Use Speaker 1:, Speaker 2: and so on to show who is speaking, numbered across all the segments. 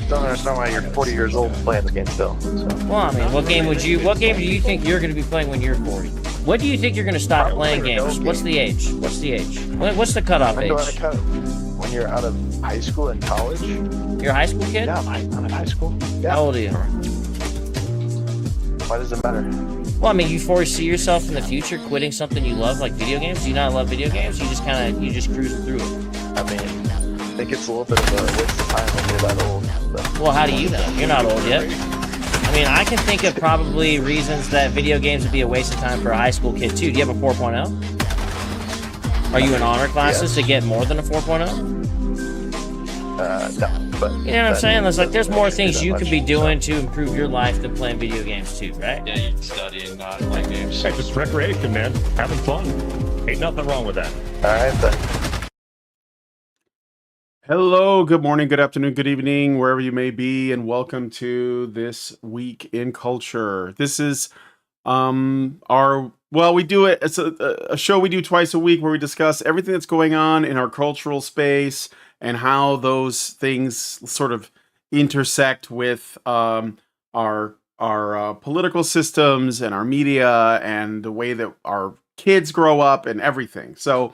Speaker 1: don't understand why you're 40 years old playing the game still. So.
Speaker 2: Well, I mean, what game do you think you're going to be playing when you're 40? When do you think you're going to stop playing games? What's the age? What's the cutoff age?
Speaker 1: When you're out of high school and college.
Speaker 2: You're a high school kid?
Speaker 1: Yeah, I'm in high school. Yeah.
Speaker 2: How old are you?
Speaker 1: Why does it matter?
Speaker 2: Well, I mean, you foresee yourself in the future quitting something you love, like video games? Do you not love video games? You just cruising through it.
Speaker 1: I mean, I think it's a little bit of a waste of time when you're that old. So.
Speaker 2: Well, how do you know? You're not old yet. I mean, I can think of probably reasons that video games would be a waste of time for a high school kid, too. Do you have a 4.0? Are you in honor classes to get more than a 4.0?
Speaker 1: No, but...
Speaker 2: You know what I'm saying? There's more things you could be doing to improve your life than playing video games, too, right?
Speaker 3: Yeah, you study and not play games.
Speaker 4: Hey, just recreation, man. Having fun. Ain't nothing wrong with that.
Speaker 1: All right, then.
Speaker 5: Hello, good morning, good afternoon, good evening, wherever you may be, and welcome to this week in culture. This is we do it. It's a show we do twice a week where we discuss everything that's going on in our cultural space and how those things sort of intersect with our political systems and our media and the way that our kids grow up and everything. So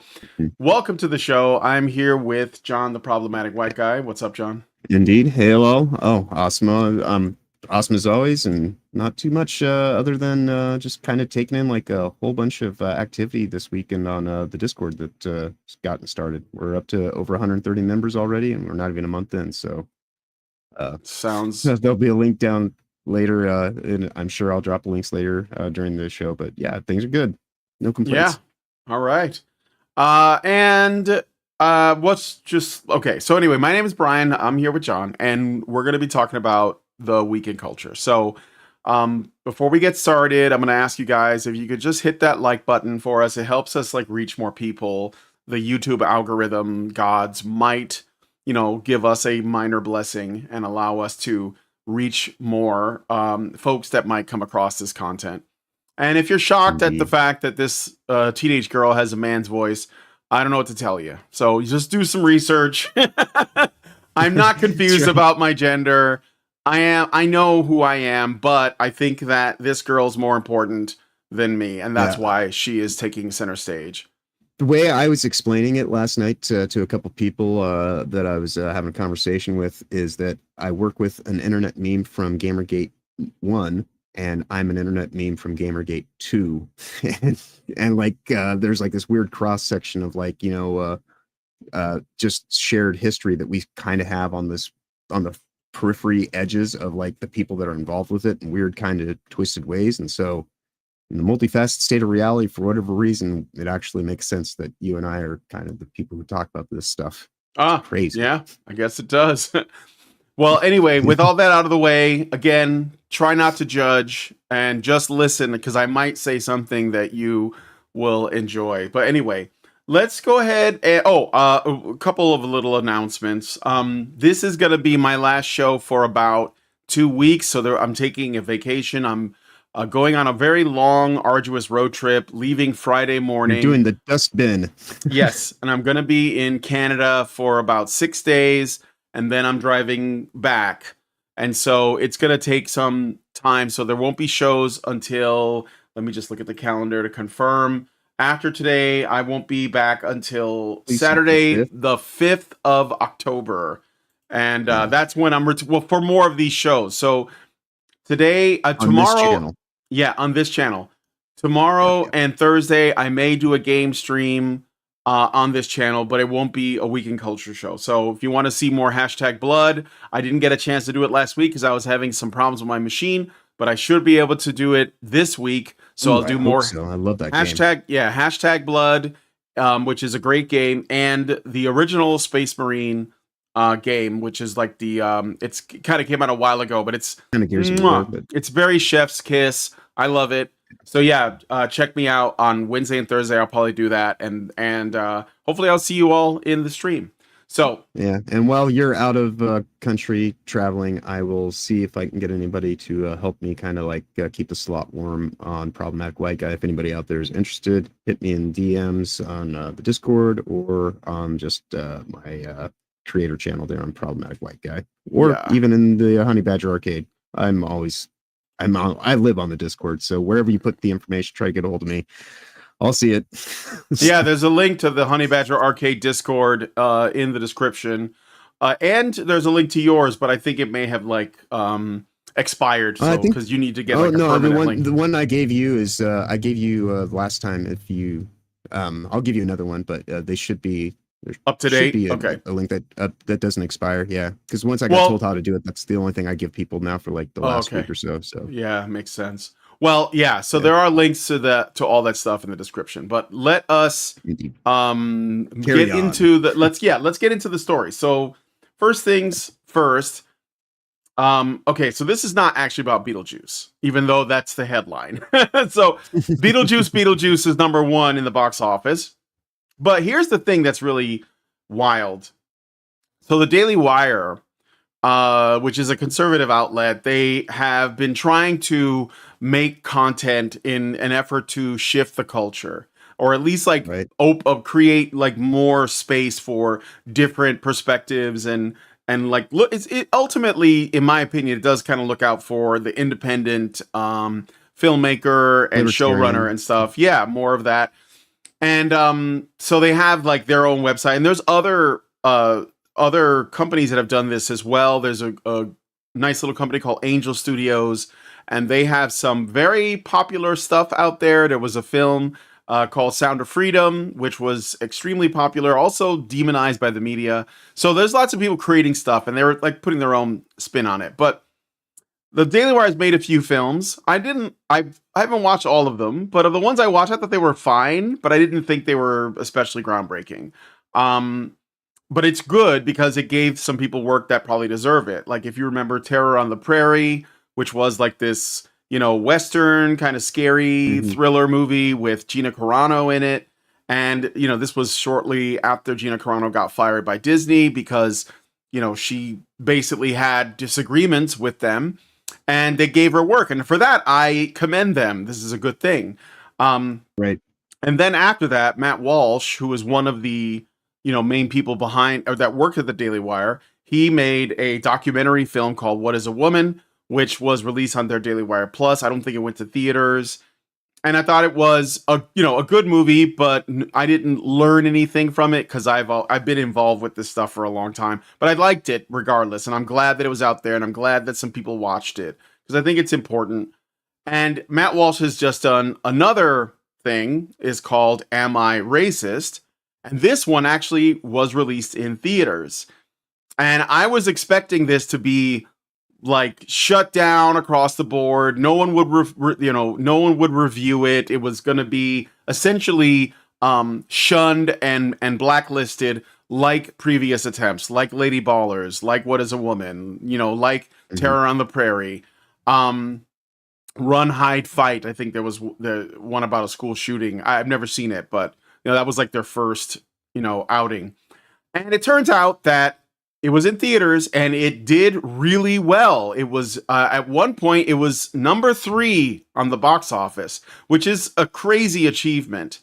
Speaker 5: welcome to the show. I'm here with John, the problematic white guy. What's up, John?
Speaker 6: Indeed. Hey, hello. Oh, awesome. Awesome as always, and not too much other than just kind of taking in like a whole bunch of activity this weekend on the Discord that gotten started. We're up to over 130 members already, and we're not even a month in. So
Speaker 5: sounds
Speaker 6: there'll be a link down later, and I'm sure I'll drop the links later during the show. But yeah, things are good. No complaints.
Speaker 5: Yeah. All right. What's just okay. So anyway, my name is Brian. I'm here with John, and we're going to be talking about the week in culture. So before we get started, I'm going to ask you guys if you could just hit that like button for us. It helps us like reach more people. The YouTube algorithm gods might, give us a minor blessing and allow us to reach more folks that might come across this content. And if you're shocked at the fact that this teenage girl has a man's voice, I don't know what to tell you. So you just do some research. I'm not confused about my gender. I know who I am, but I think that this girl's more important than me, and that's why she is taking center stage.
Speaker 6: The way I was explaining it last night to a couple people that I was having a conversation with is that I work with an internet meme from Gamergate 1, and I'm an internet meme from Gamergate 2. and like there's like this weird cross section of like, just shared history that we kind of have on the periphery edges of like the people that are involved with it in weird kind of twisted ways. And so in the multifaceted state of reality, for whatever reason, it actually makes sense that you and I are kind of the people who talk about this stuff. It's crazy.
Speaker 5: Yeah, I guess it does. Well, anyway, with all that out of the way, again, try not to judge and just listen, because I might say something that you will enjoy. But anyway, let's go ahead and a couple of little announcements. This is going to be my last show for about 2 weeks. So I'm taking a vacation. I'm going on a very long, arduous road trip, leaving Friday morning.
Speaker 6: You're doing the dustbin.
Speaker 5: Yes. And I'm going to be in Canada for about 6 days, and then I'm driving back. And so it's going to take some time. So there won't be shows until, let me just look at the calendar to confirm. After today, I won't be back until Saturday, the 5th of October. And that's when I'm for more of these shows. So today, tomorrow, on this channel. Tomorrow and Thursday, I may do a game stream on this channel, but it won't be a Week in Culture show. So if you want to see more #blood, I didn't get a chance to do it last week because I was having some problems with my machine, but I should be able to do it this week. So I'll do more.
Speaker 6: So. I love that
Speaker 5: game. #blood, which is a great game, and the original Space Marine game, which is like the it's kind of came out a while ago, but it's kind of it's very chef's kiss. I love it. So yeah, check me out on Wednesday and Thursday. I'll probably do that, and hopefully I'll see you all in the stream. So
Speaker 6: yeah, and while you're out of country traveling, I will see if I can get anybody to help me kind of like keep the slot warm on Problematic White Guy. If anybody out there is interested, hit me in DMs on the Discord or on just my creator channel there on Problematic White Guy, or
Speaker 5: Yeah.
Speaker 6: even in the Honey Badger Arcade. I live on the Discord, so wherever you put the information, try to get a hold of me. I'll see it.
Speaker 5: Yeah, there's a link to the Honey Badger Arcade Discord in the description. And there's a link to yours, but I think it may have like expired, so because you need to get like a permanent link.
Speaker 6: The one I gave you is I gave you last time. If you, I'll give you another one, but they should be
Speaker 5: Up to date.
Speaker 6: A link that doesn't expire. Yeah, because once I got told how to do it, that's the only thing I give people now for like the last week or so. So
Speaker 5: yeah, makes sense. Well, yeah. So there are links to all that stuff in the description. But let us get into the let's get into the story. So first things first. Okay, so this is not actually about Beetlejuice, even though that's the headline. So Beetlejuice is number 1 in the box office. But here's the thing that's really wild. So the Daily Wire, which is a conservative outlet, they have been trying to make content in an effort to shift the culture, or at least like create like more space for different perspectives and like look. It ultimately, in my opinion, it does kind of look out for the independent filmmaker and showrunner and stuff. Yeah, more of that. And so they have like their own website, and there's other companies that have done this as well. There's a nice little company called Angel Studios, and they have some very popular stuff out there. There was a film called Sound of Freedom, which was extremely popular, also demonized by the media. So there's lots of people creating stuff, and they're like putting their own spin on it. But the Daily Wire has made a few films. I haven't watched all of them, but of the ones I watched, I thought they were fine, but I didn't think they were especially groundbreaking. But it's good because it gave some people work that probably deserve it. Like if you remember Terror on the Prairie, which was like this, Western kind of scary thriller movie with Gina Carano in it. And, this was shortly after Gina Carano got fired by Disney because, she basically had disagreements with them. And they gave her work, and for that I commend them. This is a good thing.
Speaker 6: Right.
Speaker 5: And then after that, Matt Walsh, who was one of the main people behind or that worked at the Daily Wire, he made a documentary film called What Is a Woman, which was released on their Daily Wire Plus. I don't think it went to theaters, and I thought it was a good movie, but I didn't learn anything from it because I've been involved with this stuff for a long time. But I liked it regardless, and I'm glad that it was out there, and I'm glad that some people watched it because I think it's important. And Matt Walsh has just done another thing, is called Am I Racist? And this one actually was released in theaters, and I was expecting this to be like shut down across the board. No one would, no one would review it. It was going to be essentially shunned and blacklisted, like previous attempts, like Lady Ballers, like What Is a Woman, like Terror on the Prairie, Run, Hide, Fight. I think there was the one about a school shooting. I've never seen it, but that was like their first, outing. And it turns out that it was in theaters and it did really well. It was at one point it was number 3 on the box office, which is a crazy achievement.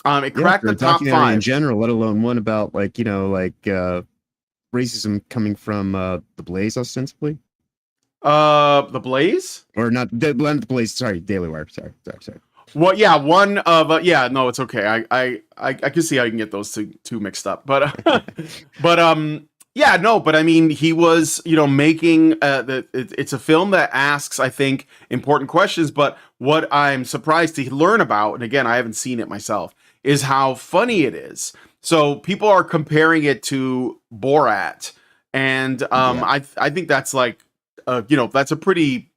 Speaker 5: It cracked the top 5
Speaker 6: in general, let alone one about racism coming from the Blaze, ostensibly.
Speaker 5: The Blaze,
Speaker 6: or not the Blaze? Sorry, Daily Wire. Sorry.
Speaker 5: Well, yeah, one of no, it's okay. I can see how you can get those two mixed up, but yeah, no, but I mean, he was, making it's a film that asks, I think, important questions. But what I'm surprised to learn about, and again, I haven't seen it myself, is how funny it is. So people are comparing it to Borat, and I think that's like, that's a pretty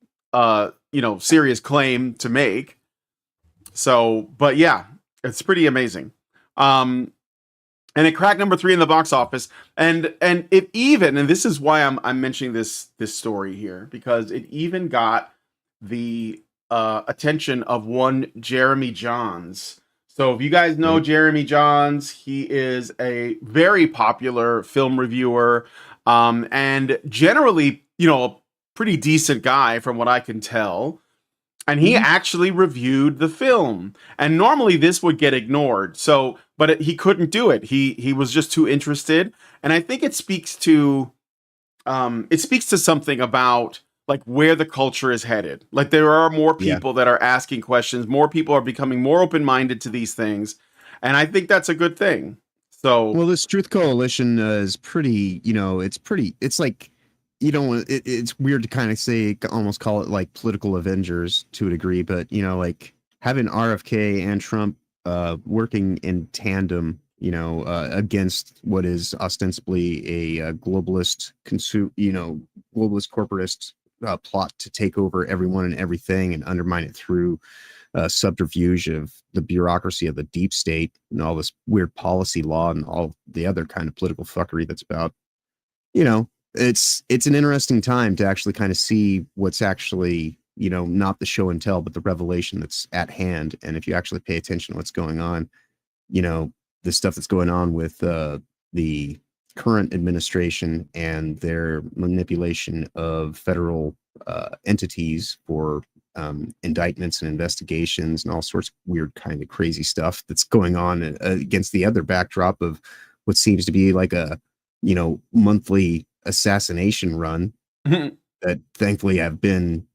Speaker 5: serious claim to make. So, but yeah, it's pretty amazing. And it cracked number 3 in the box office, and it even, and this is why I'm mentioning this story here, because it even got the attention of one Jeremy Johns. So if you guys know Jeremy Johns, he is a very popular film reviewer, and generally, a pretty decent guy from what I can tell. and he actually reviewed the film. And normally this would get ignored. So, but he couldn't do it. He was just too interested. And I think it speaks to something about like where the culture is headed. Like there are more people that are asking questions, more people are becoming more open-minded to these things, and I think that's a good thing. So,
Speaker 6: well, this Truth Coalition is pretty, it's like, it's weird to kind of say, almost call it like political Avengers to a degree, but, like having RFK and Trump working in tandem, against what is ostensibly a globalist, globalist corporatist plot to take over everyone and everything and undermine it through subterfuge of the bureaucracy of the deep state and all this weird policy law and all the other kind of political fuckery that's about, it's an interesting time to actually kind of see what's actually, not the show and tell, but the revelation that's at hand. And if you actually pay attention to what's going on, the stuff that's going on with the current administration and their manipulation of federal entities for indictments and investigations and all sorts of weird kind of crazy stuff that's going on against the other backdrop of what seems to be like a monthly assassination run that thankfully have been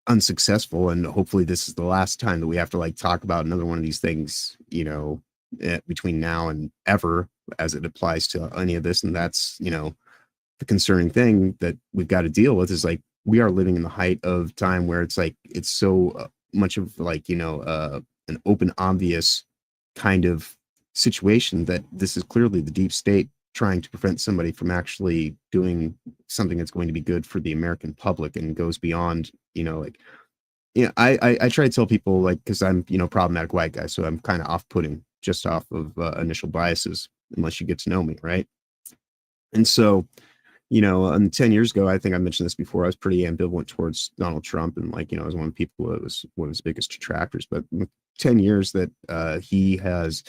Speaker 6: unsuccessful, and hopefully this is the last time that we have to like talk about another one of these things between now and ever as it applies to any of this. And that's the concerning thing that we've got to deal with is like we are living in the height of time where it's like it's so much of like an open obvious kind of situation that this is clearly the deep state trying to prevent somebody from actually doing something that's going to be good for the American public and goes beyond I try to tell people, like, because I'm problematic white guy, so I'm kind of off-putting just off of initial biases unless you get to know me, right? And so 10 years ago, I think I mentioned this before, I was pretty ambivalent towards Donald Trump, and I was one of the people that was one of his biggest detractors. But 10 years that he has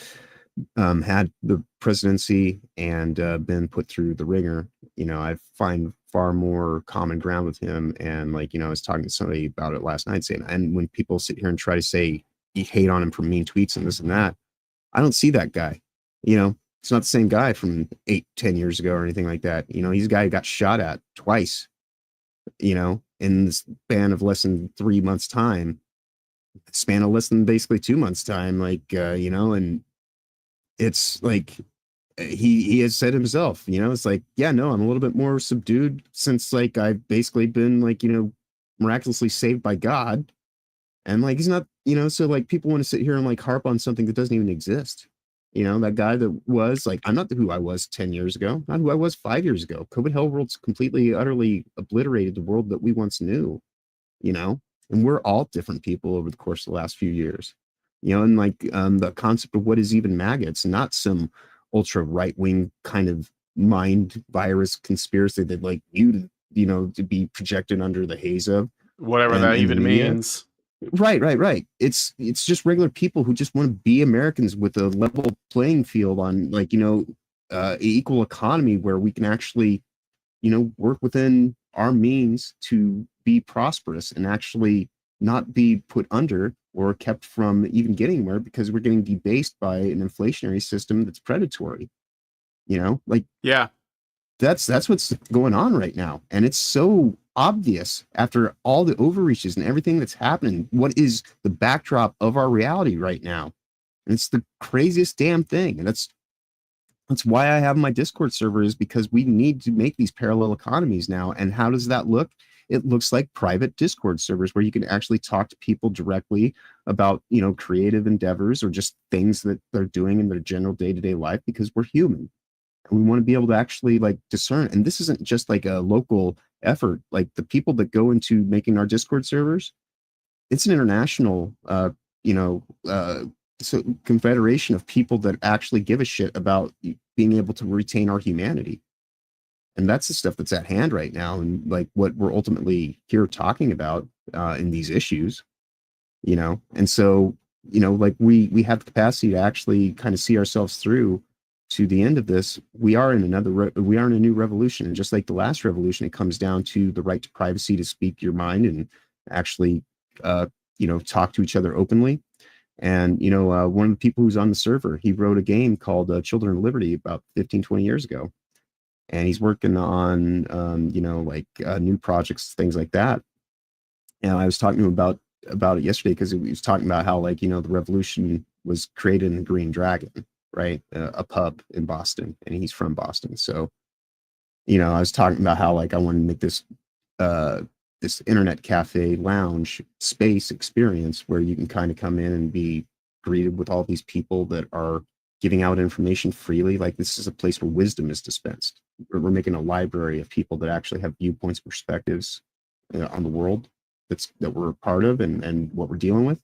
Speaker 6: had the presidency and been put through the ringer, I find far more common ground with him. And I was talking to somebody about it last night saying, and when people sit here and try to say you hate on him for mean tweets and this and that, I don't see that guy. It's not the same guy from 8-10 years ago or anything like that. He's a guy who got shot at twice, in the span of less than 3 months time, span of less than basically 2 months time, and it's like he has said himself, it's like, yeah, no, I'm a little bit more subdued since I've basically been miraculously saved by God. And he's not, so people want to sit here and harp on something that doesn't even exist. That guy that was I'm not who I was 10 years ago, not who I was 5 years ago. COVID hell world's completely, utterly obliterated the world that we once knew, and we're all different people over the course of the last few years. And the concept of what is even MAGA, it's not some ultra right-wing kind of mind virus conspiracy that you to be projected under the haze of
Speaker 5: whatever that even means.
Speaker 6: Right. It's just regular people who just want to be Americans with a level playing field on equal economy where we can actually, work within our means to be prosperous and actually not be put under or kept from even getting anywhere because we're getting debased by an inflationary system that's predatory.
Speaker 5: Yeah,
Speaker 6: that's what's going on right now. And it's so obvious after all the overreaches and everything that's happening, what is the backdrop of our reality right now. And it's the craziest damn thing. And that's why I have my Discord server, is because we need to make these parallel economies now. And how does that look? It looks like private Discord servers where you can actually talk to people directly about, creative endeavors or just things that they're doing in their general day-to-day life, because we're human. And we want to be able to actually discern. And this isn't just a local effort. The people that go into making our Discord servers, it's an international, confederation of people that actually give a shit about being able to retain our humanity. And that's the stuff that's at hand right now. And what we're ultimately here talking about in these issues, and so, we have the capacity to actually kind of see ourselves through to the end of this. We are in a new revolution. And just like the last revolution, it comes down to the right to privacy, to speak your mind and actually, talk to each other openly. And, one of the people who's on the server, he wrote a game called Children of Liberty about 15, 20 years ago. And he's working on, new projects, things like that. And I was talking to him about it yesterday because he was talking about how, the revolution was created in the Green Dragon, right? A pub in Boston, and he's from Boston. So, I was talking about how, I wanted to make this internet cafe lounge space experience where you can kind of come in and be greeted with all these people that are giving out information freely. Like, this is a place where wisdom is dispensed. We're making a library of people that actually have viewpoints, perspectives on the world that we're a part of and what we're dealing with.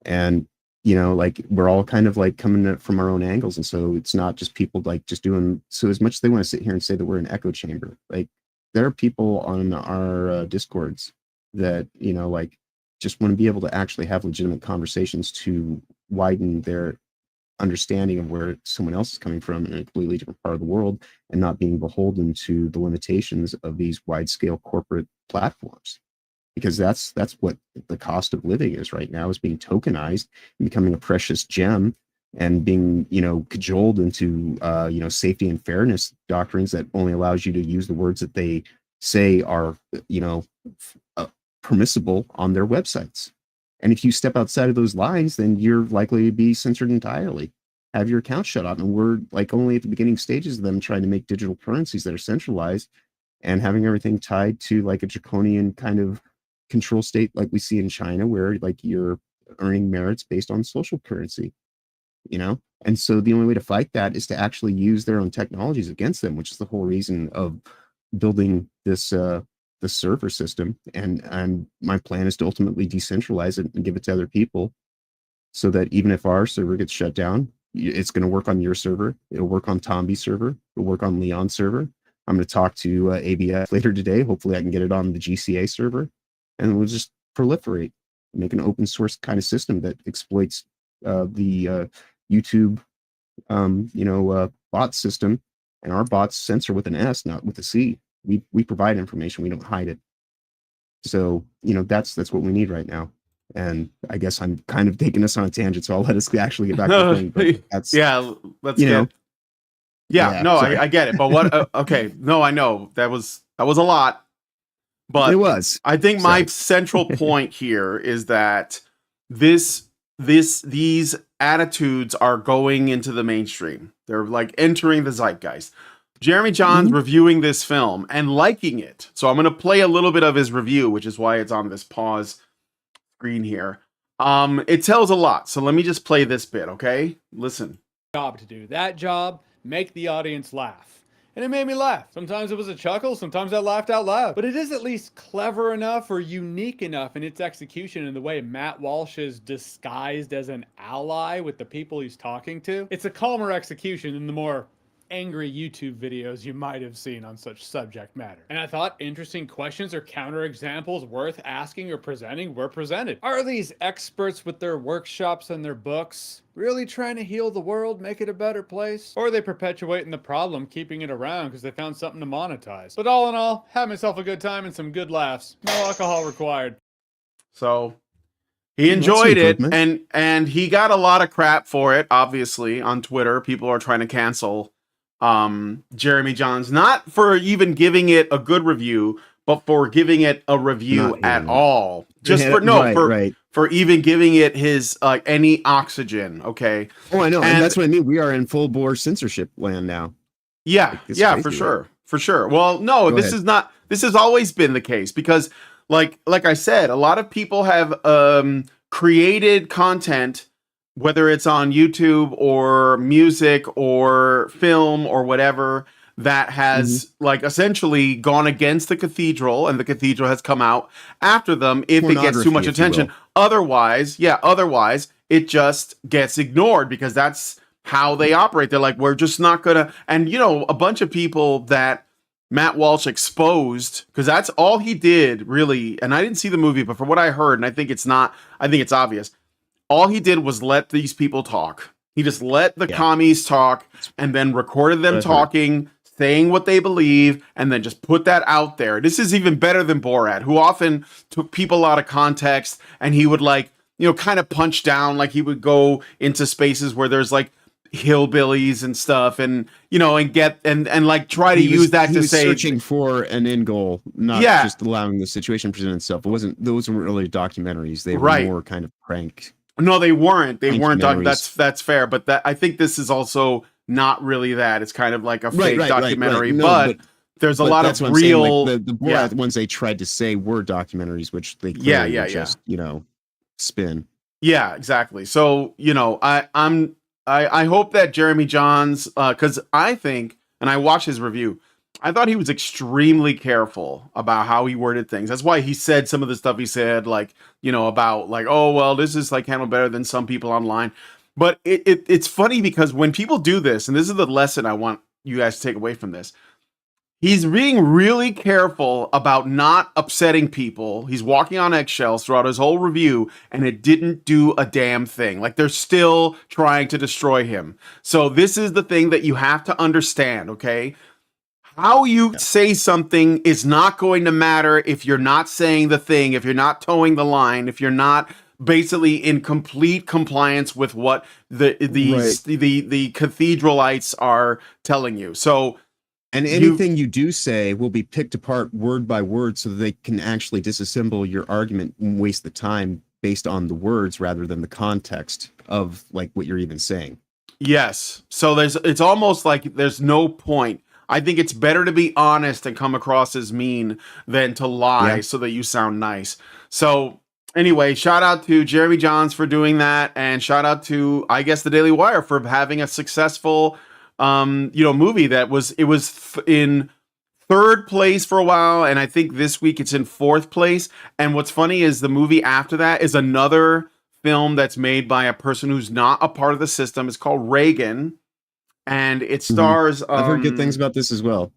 Speaker 6: And, we're all kind of coming from our own angles. And so it's not just people just doing, so as much as they want to sit here and say that we're an echo chamber, there are people on our discords that, just want to be able to actually have legitimate conversations to widen their understanding of where someone else is coming from in a completely different part of the world, and not being beholden to the limitations of these wide scale corporate platforms. Because that's what the cost of living is right now, is being tokenized and becoming a precious gem, and being, cajoled into, safety and fairness doctrines that only allows you to use the words that they say are, permissible on their websites. And if you step outside of those lines, then you're likely to be censored entirely, have your account shut off. And we're only at the beginning stages of them trying to make digital currencies that are centralized and having everything tied to a draconian kind of control state like we see in China, where you're earning merits based on social currency, and so the only way to fight that is to actually use their own technologies against them, which is the whole reason of building this the server system. And my plan is to ultimately decentralize it and give it to other people, so that even if our server gets shut down, it's going to work on your server, it'll work on Tomby's server, it'll work on Leon's server. I'm going to talk to ABS later today. Hopefully I can get it on the GCA server, and we'll just proliferate, make an open source kind of system that exploits the YouTube, bot system. And our bots censor with an S, not with a C. We provide information, we don't hide it. So, that's what we need right now. And I guess I'm kind of taking us on a tangent, so I'll let us actually get back to the thing. But that's,
Speaker 5: let's get. I get it. But what? Okay, no, I know that was a lot. But
Speaker 6: it was.
Speaker 5: I think my central point here is that these attitudes are going into the mainstream. They're entering the zeitgeist. Jeremy John's reviewing this film and liking it. So I'm going to play a little bit of his review, which is why it's on this pause screen here. It tells a lot. So let me just play this bit, okay? Listen.
Speaker 7: Job to do. That job, make the audience laugh. And it made me laugh. Sometimes it was a chuckle, sometimes I laughed out loud. But it is at least clever enough or unique enough in its execution, in the way Matt Walsh is disguised as an ally with the people he's talking to. It's a calmer execution than the more angry YouTube videos you might have seen on such subject matter. And I thought interesting questions or counterexamples worth asking or presenting were presented. Are these experts with their workshops and their books really trying to heal the world, make it a better place? Or are they perpetuating the problem, keeping it around because they found something to monetize? But all in all, had myself a good time and some good laughs. No alcohol required.
Speaker 5: So he enjoyed it, and he got a lot of crap for it, obviously, on Twitter. People are trying to cancel Jeremy Johns, not for even giving it a good review, but for giving it a review at all. Just for even giving it his any oxygen. Okay.
Speaker 6: Oh, I know, and that's what I mean. We are in full bore censorship land now.
Speaker 5: Yeah, for sure. Well, no, this is not. This has always been the case, because, like I said, a lot of people have created content, whether it's on YouTube or music or film or whatever, that has essentially gone against the cathedral, and the cathedral has come out after them if it gets too much attention. Otherwise, it just gets ignored, because that's how they operate. They're like, we're just not gonna. And a bunch of people that Matt Walsh exposed, because that's all he did, really. And I didn't see the movie, but from what I heard, and I think it's obvious, all he did was let these people talk. He just let the commies talk, and then recorded them talking, saying what they believe and then just put that out there. This is even better than Borat, who often took people out of context, and he would like, you know, kind of punch down, like he would go into spaces where there's like hillbillies and stuff, and you know, and get and like try to use that
Speaker 6: he
Speaker 5: to
Speaker 6: was
Speaker 5: say
Speaker 6: searching for an end goal, not just allowing the situation to present itself. Those weren't really documentaries. They were more kind of prank.
Speaker 5: No, they weren't. They weren't.
Speaker 6: Documentaries.
Speaker 5: That's fair, but that I think this is also not really that. It's kind of like a fake documentary,
Speaker 6: No,
Speaker 5: but there's a lot of real.
Speaker 6: Like the Borat ones they tried to say were documentaries, which they clearly were just you know, spin.
Speaker 5: Yeah, exactly. So you know, I hope that Jeremy Johns, because I think, and I watched his review, I thought he was extremely careful about how he worded things. That's why he said some of the stuff he said, like, you know, about like, oh, well, this is like handled better than some people online. But it's funny because when people do this, and this is the lesson I want you guys to take away from this, he's being really careful about not upsetting people. He's walking on eggshells throughout his whole review, and it didn't do a damn thing. Like, they're still trying to destroy him. So this is the thing that you have to understand, okay? How you say something is not going to matter if you're not saying the thing, if you're not towing the line, if you're not basically in complete compliance with what the cathedralites are telling you. So,
Speaker 6: and anything you do say will be picked apart word by word so that they can actually disassemble your argument and waste the time based on the words rather than the context of like what you're even saying.
Speaker 5: Yes. So it's almost like there's no point. I think it's better to be honest and come across as mean than to lie so that you sound nice. So anyway, shout out to Jeremy Johns for doing that, and shout out to, I guess, the Daily Wire for having a successful movie that was in third place for a while, and I think this week it's in fourth place. And what's funny is the movie after that is another film that's made by a person who's not a part of the system. It's called Reagan, and it stars
Speaker 6: I've heard good things about this as well.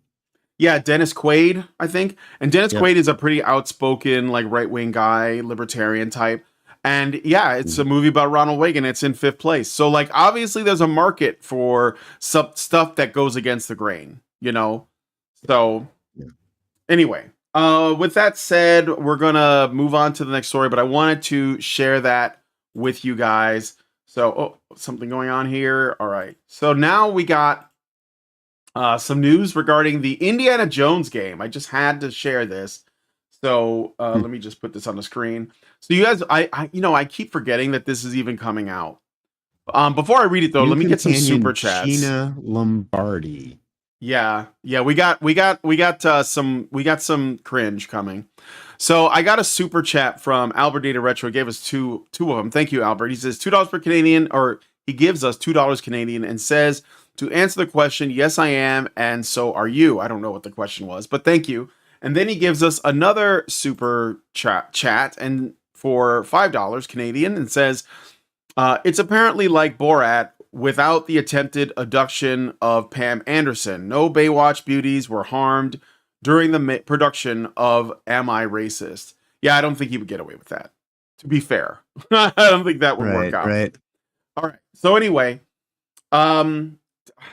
Speaker 5: Yeah, Dennis Quaid, I think. And Dennis Quaid is a pretty outspoken, like, right-wing guy, libertarian type. And yeah, it's a movie about Ronald Reagan. It's in fifth place. So, like, obviously there's a market for stuff that goes against the grain, you know? So, anyway, with that said, we're going to move on to the next story, but I wanted to share that with you guys. So, something going on here. All right. So now we got some news regarding the Indiana Jones game. I just had to share this. So let me just put this on the screen. So you guys, I keep forgetting that this is even coming out. Before I read it though, let me get some super chats.
Speaker 6: Gina Lombardi.
Speaker 5: Yeah, we got some cringe coming. So I got a super chat from Albert Data Retro. He gave us two of them. Thank you, Albert. He says $2 per Canadian, or he gives us $2 Canadian and says, to answer the question, yes, I am, and so are you. I don't know what the question was, but thank you. And then he gives us another super chat and for $5 Canadian and says, it's apparently like Borat without the attempted abduction of Pam Anderson. No Baywatch beauties were harmed during the production of Am I Racist? Yeah, I don't think he would get away with that, to be fair. I don't think that would work out.
Speaker 6: Right.
Speaker 5: All right. So anyway,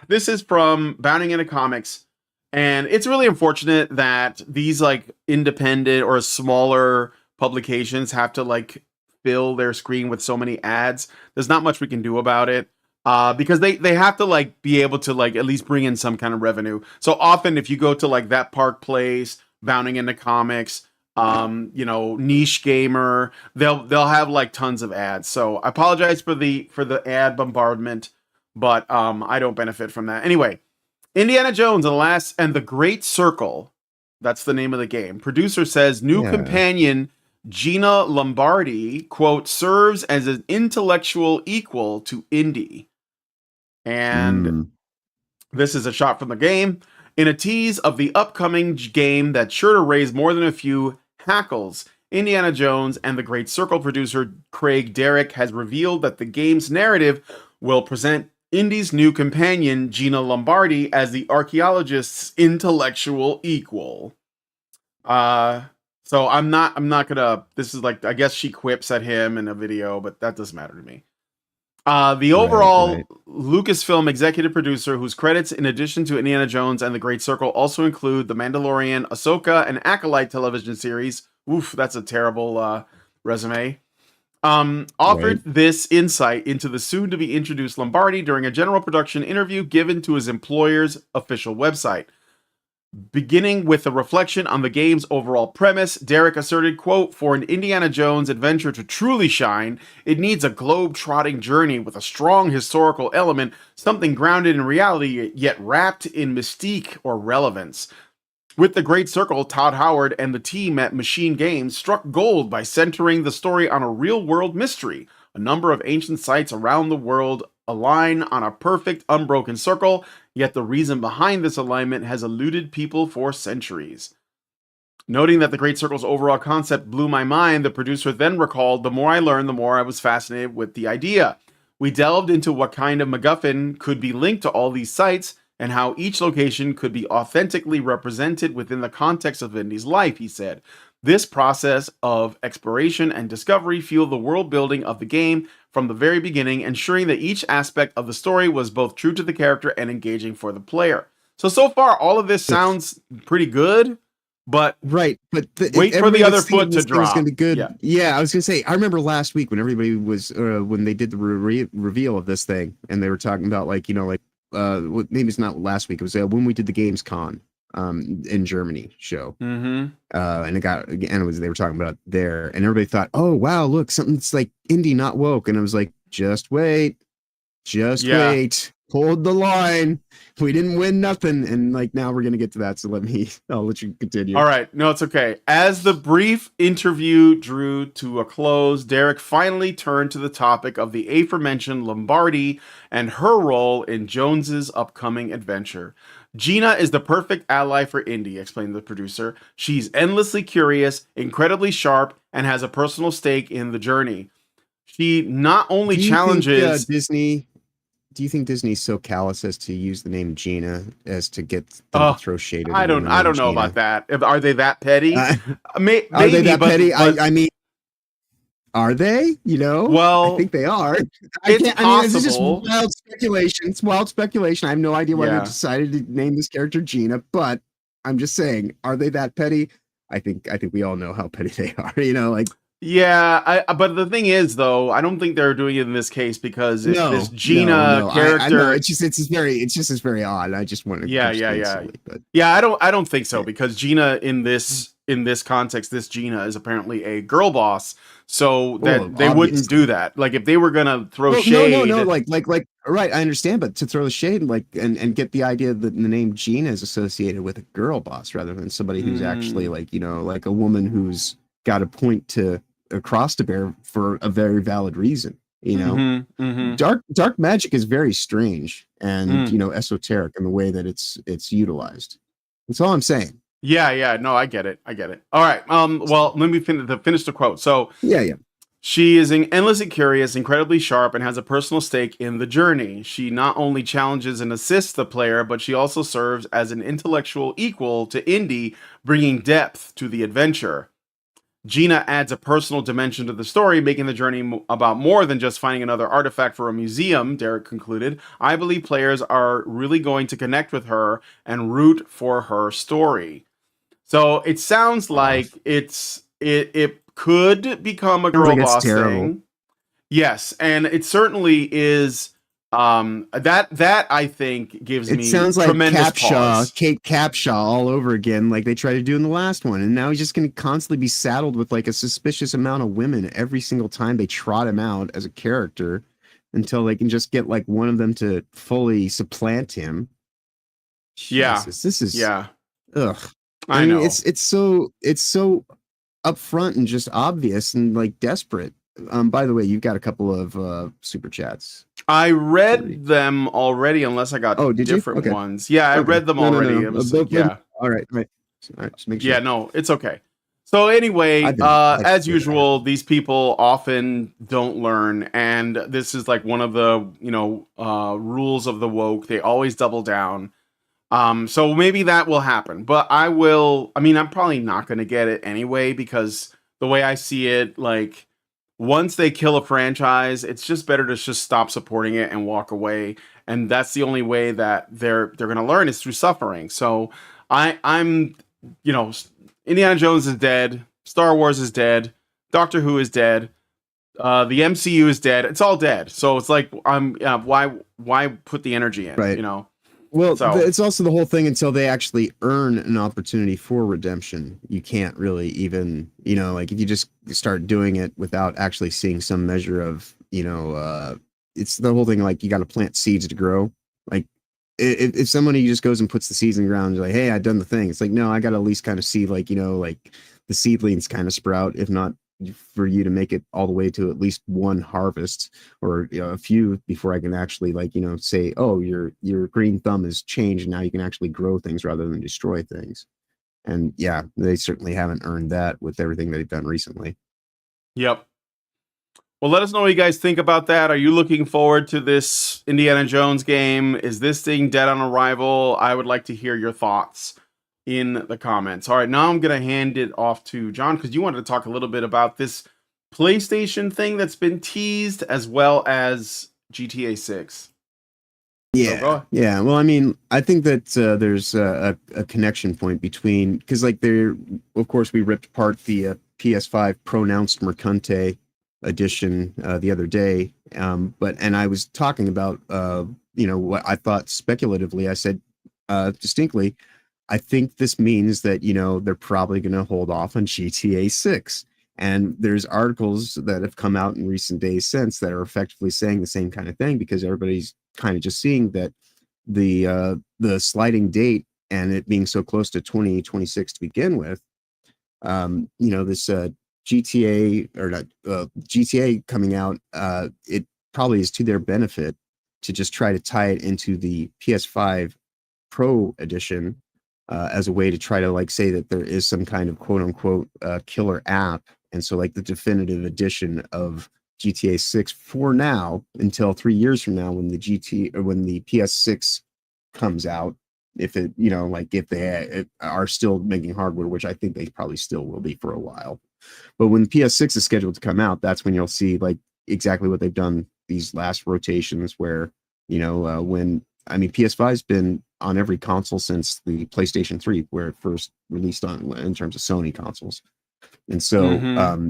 Speaker 5: this is from Bounding into Comics, and it's really unfortunate that these like independent or smaller publications have to like fill their screen with so many ads. There's not much we can do about it. Because they have to like be able to like at least bring in some kind of revenue. So often if you go to like That Park Place, Bounding into Comics, Niche Gamer, they'll have like tons of ads. So I apologize for the ad bombardment, but I don't benefit from that. Anyway, Indiana Jones and the Great Circle, that's the name of the game. Producer says new companion Gina Lombardi, quote, serves as an intellectual equal to Indy. And this is a shot from the game. In a tease of the upcoming game that's sure to raise more than a few hackles, Indiana Jones and the Great Circle producer Craig Derrick has revealed that the game's narrative will present Indy's new companion, Gina Lombardi, as the archaeologist's intellectual equal. So I'm not gonna, this is like, I guess she quips at him in a video, but that doesn't matter to me. The overall
Speaker 6: right.
Speaker 5: Lucasfilm executive producer, whose credits, in addition to Indiana Jones and The Great Circle, also include The Mandalorian, Ahsoka, and Acolyte television series. Oof, that's a terrible resume. Offered this insight into the soon-to-be introduced Lombardi during a general production interview given to his employer's official website. Beginning with a reflection on the game's overall premise, Derek asserted, quote, "For an Indiana Jones adventure to truly shine, it needs a globe-trotting journey with a strong historical element, something grounded in reality yet wrapped in mystique or relevance." With The Great Circle, Todd Howard and the team at Machine Games struck gold by centering the story on a real-world mystery. A number of ancient sites around the world align on a perfect, unbroken circle, yet the reason behind this alignment has eluded people for centuries. Noting that The Great Circle's overall concept blew my mind, the producer then recalled, "The more I learned, the more I was fascinated with the idea. We delved into what kind of MacGuffin could be linked to all these sites, and how each location could be authentically represented within the context of Indy's life," he said. "This process of exploration and discovery fueled the world building of the game from the very beginning, ensuring that each aspect of the story was both true to the character and engaging for the player." So far, all of this sounds pretty good, but
Speaker 6: Right, but
Speaker 5: wait for the other foot to drop.
Speaker 6: Going to be good.
Speaker 5: Yeah.
Speaker 6: Yeah, I was going to say. I remember last week when everybody was when they did the reveal of this thing, and they were talking about maybe it's not last week. It was when we did the Games Con in Germany show, and they were talking about it there, and everybody thought, "Oh wow, look, something's like indie, not woke," and I was like, "Just wait, wait, hold the line. We didn't win nothing," and now we're gonna get to that. So I'll let you continue.
Speaker 5: All right, no, it's okay. As the brief interview drew to a close, Derek finally turned to the topic of the aforementioned Lombardi and her role in Jones's upcoming adventure. "Gina is the perfect ally for Indy," explained the producer. "She's endlessly curious, incredibly sharp, and has a personal stake in the journey. She not only challenges..."
Speaker 6: Do you think Disney's so callous as to use the name Gina as to get them to throw shade at
Speaker 5: I don't know
Speaker 6: Gina?
Speaker 5: about that. Are they that petty?
Speaker 6: Are they that petty? I mean, are they?
Speaker 5: Well,
Speaker 6: I think they are.
Speaker 5: It's
Speaker 6: this is just
Speaker 5: possible.
Speaker 6: wild speculation. It's wild speculation. I have no idea why they decided to name this character Gina, but I'm just saying, are they that petty? I think we all know how petty they are.
Speaker 5: Yeah, but the thing is, though, I don't think they're doing it in this case because this Gina character.
Speaker 6: I know, it's just very odd. I just wanted to silly, but
Speaker 5: I don't think so because Gina in this context, this Gina is apparently a girl boss, so that they wouldn't do that. Like if they were gonna throw shade,
Speaker 6: no, like right, I understand, but to throw the shade and get the idea that the name Gina is associated with a girl boss rather than somebody who's actually like a woman who's got a point across to bear for a very valid reason. Dark magic is very strange and esoteric in the way that it's utilized. That's all I'm saying.
Speaker 5: Yeah, no, I get it. All right, well, let me finish the quote. So
Speaker 6: yeah.
Speaker 5: "She is endlessly curious, incredibly sharp, and has a personal stake in the journey. She not only challenges and assists the player, but she also serves as an intellectual equal to Indy, bringing depth to the adventure. Gina adds a personal dimension to the story, making the journey about more than just finding another artifact for a museum," Derek concluded. "I believe players are really going to connect with her and root for her story." So it sounds like it could become a girl boss thing. Yes, and it certainly is. That I think gives me tremendous pause.
Speaker 6: Kate Capshaw all over again, like they tried to do in the last one, and now he's just going to constantly be saddled with like a suspicious amount of women every single time they trot him out as a character, until they can just get like one of them to fully supplant him. Jesus, this is ugh. I mean,
Speaker 5: know
Speaker 6: it's so upfront and just obvious and like desperate. By the way, you've got a couple of super chats.
Speaker 5: I read them already, unless I got different ones. Yeah, I read them already.
Speaker 6: No.
Speaker 5: It was all
Speaker 6: right. Just make sure.
Speaker 5: Yeah, no, it's okay. So anyway, as usual, these people often don't learn, and this is like one of the rules of the woke. They always double down. So maybe that will happen, but I'm probably not going to get it anyway because the way I see it, like, once they kill a franchise, it's just better to just stop supporting it and walk away. And that's the only way that they're going to learn is through suffering. So I'm, you know, Indiana Jones is dead. Star Wars is dead. Doctor Who is dead. The MCU is dead. It's all dead. So it's like why put the energy in?
Speaker 6: Right.
Speaker 5: You know.
Speaker 6: Well,
Speaker 5: So-
Speaker 6: it's also the whole thing until they actually earn an opportunity for redemption. You can't really even, you know, like if you just start doing it without actually seeing some measure of, you know, it's the whole thing. Like you got to plant seeds to grow. Like if somebody just goes and puts the seeds in the ground, like, hey, I've done the thing. It's like, no, I got to at least kind of see, like, you know, like the seedlings kind of sprout, if not for you to make it all the way to at least one harvest or, you know, a few before I can actually, like, you know, say, oh, your green thumb has changed. Now you can actually grow things rather than destroy things. And yeah, they certainly haven't earned that with everything they've done recently.
Speaker 5: Yep. Well, let us know what you guys think about that. Are you looking forward to this Indiana Jones game? Is this thing dead on arrival? I would like to hear your thoughts in the comments. All right, now I'm going to hand it off to John because you wanted to talk a little bit about this PlayStation thing that's been teased as well as GTA 6.
Speaker 6: Yeah.
Speaker 5: So
Speaker 6: yeah. Well, I mean, I think that there's a connection point between, because like of course, we ripped apart the PS5 Pronounced Mercante edition the other day. And I was talking about, you know, what I thought speculatively. I said distinctly, I think this means that, you know, they're probably going to hold off on GTA 6. And there's articles that have come out in recent days since that are effectively saying the same kind of thing, because everybody's kind of just seeing that the sliding date and it being so close to 2026 to begin with, you know, this GTA or not GTA coming out, it probably is to their benefit to just try to tie it into the PS5 Pro edition as a way to try to like say that there is some kind of quote unquote killer app. And so like the definitive edition of GTA 6 for now until 3 years from now when the PS6 comes out, if it, you know, like if they are still making hardware, which I think they probably still will be for a while. But when PS6 is scheduled to come out, that's when you'll see like exactly what they've done these last rotations where, you know, when, I mean, PS5's been on every console since the PlayStation 3, where it first released on in terms of Sony consoles. And so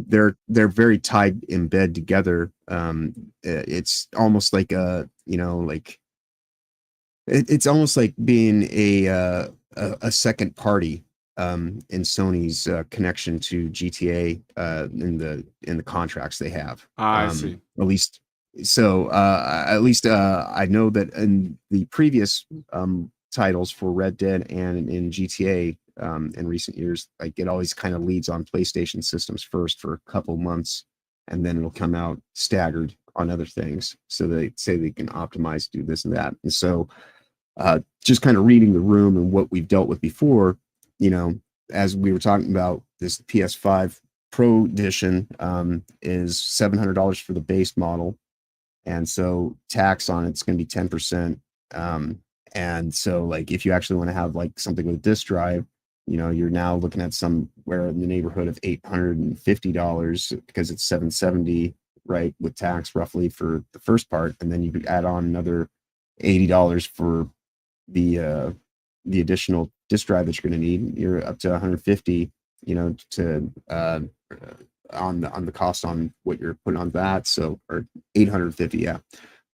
Speaker 6: they're very tied in bed together. It's almost like a, you know, like it's almost like being a second party in Sony's connection to GTA in the contracts they have.
Speaker 5: I see.
Speaker 6: At least so I know that in the previous titles for Red Dead and in GTA in recent years, like it always kind of leads on PlayStation systems first for a couple months, and then it'll come out staggered on other things. So they say they can optimize, do this and that. And so just kind of reading the room and what we've dealt with before, you know, as we were talking about, this PS5 Pro edition is $700 for the base model. And so tax on it's going to be 10%. And so like, if you actually want to have like something with a disk drive, you know, you're now looking at somewhere in the neighborhood of $850 because it's $770, right, with tax roughly for the first part. And then you could add on another $80 for the additional disk drive that you're going to need. You're up to $150, you know, to on the cost on what you're putting on that. So, or $850, yeah.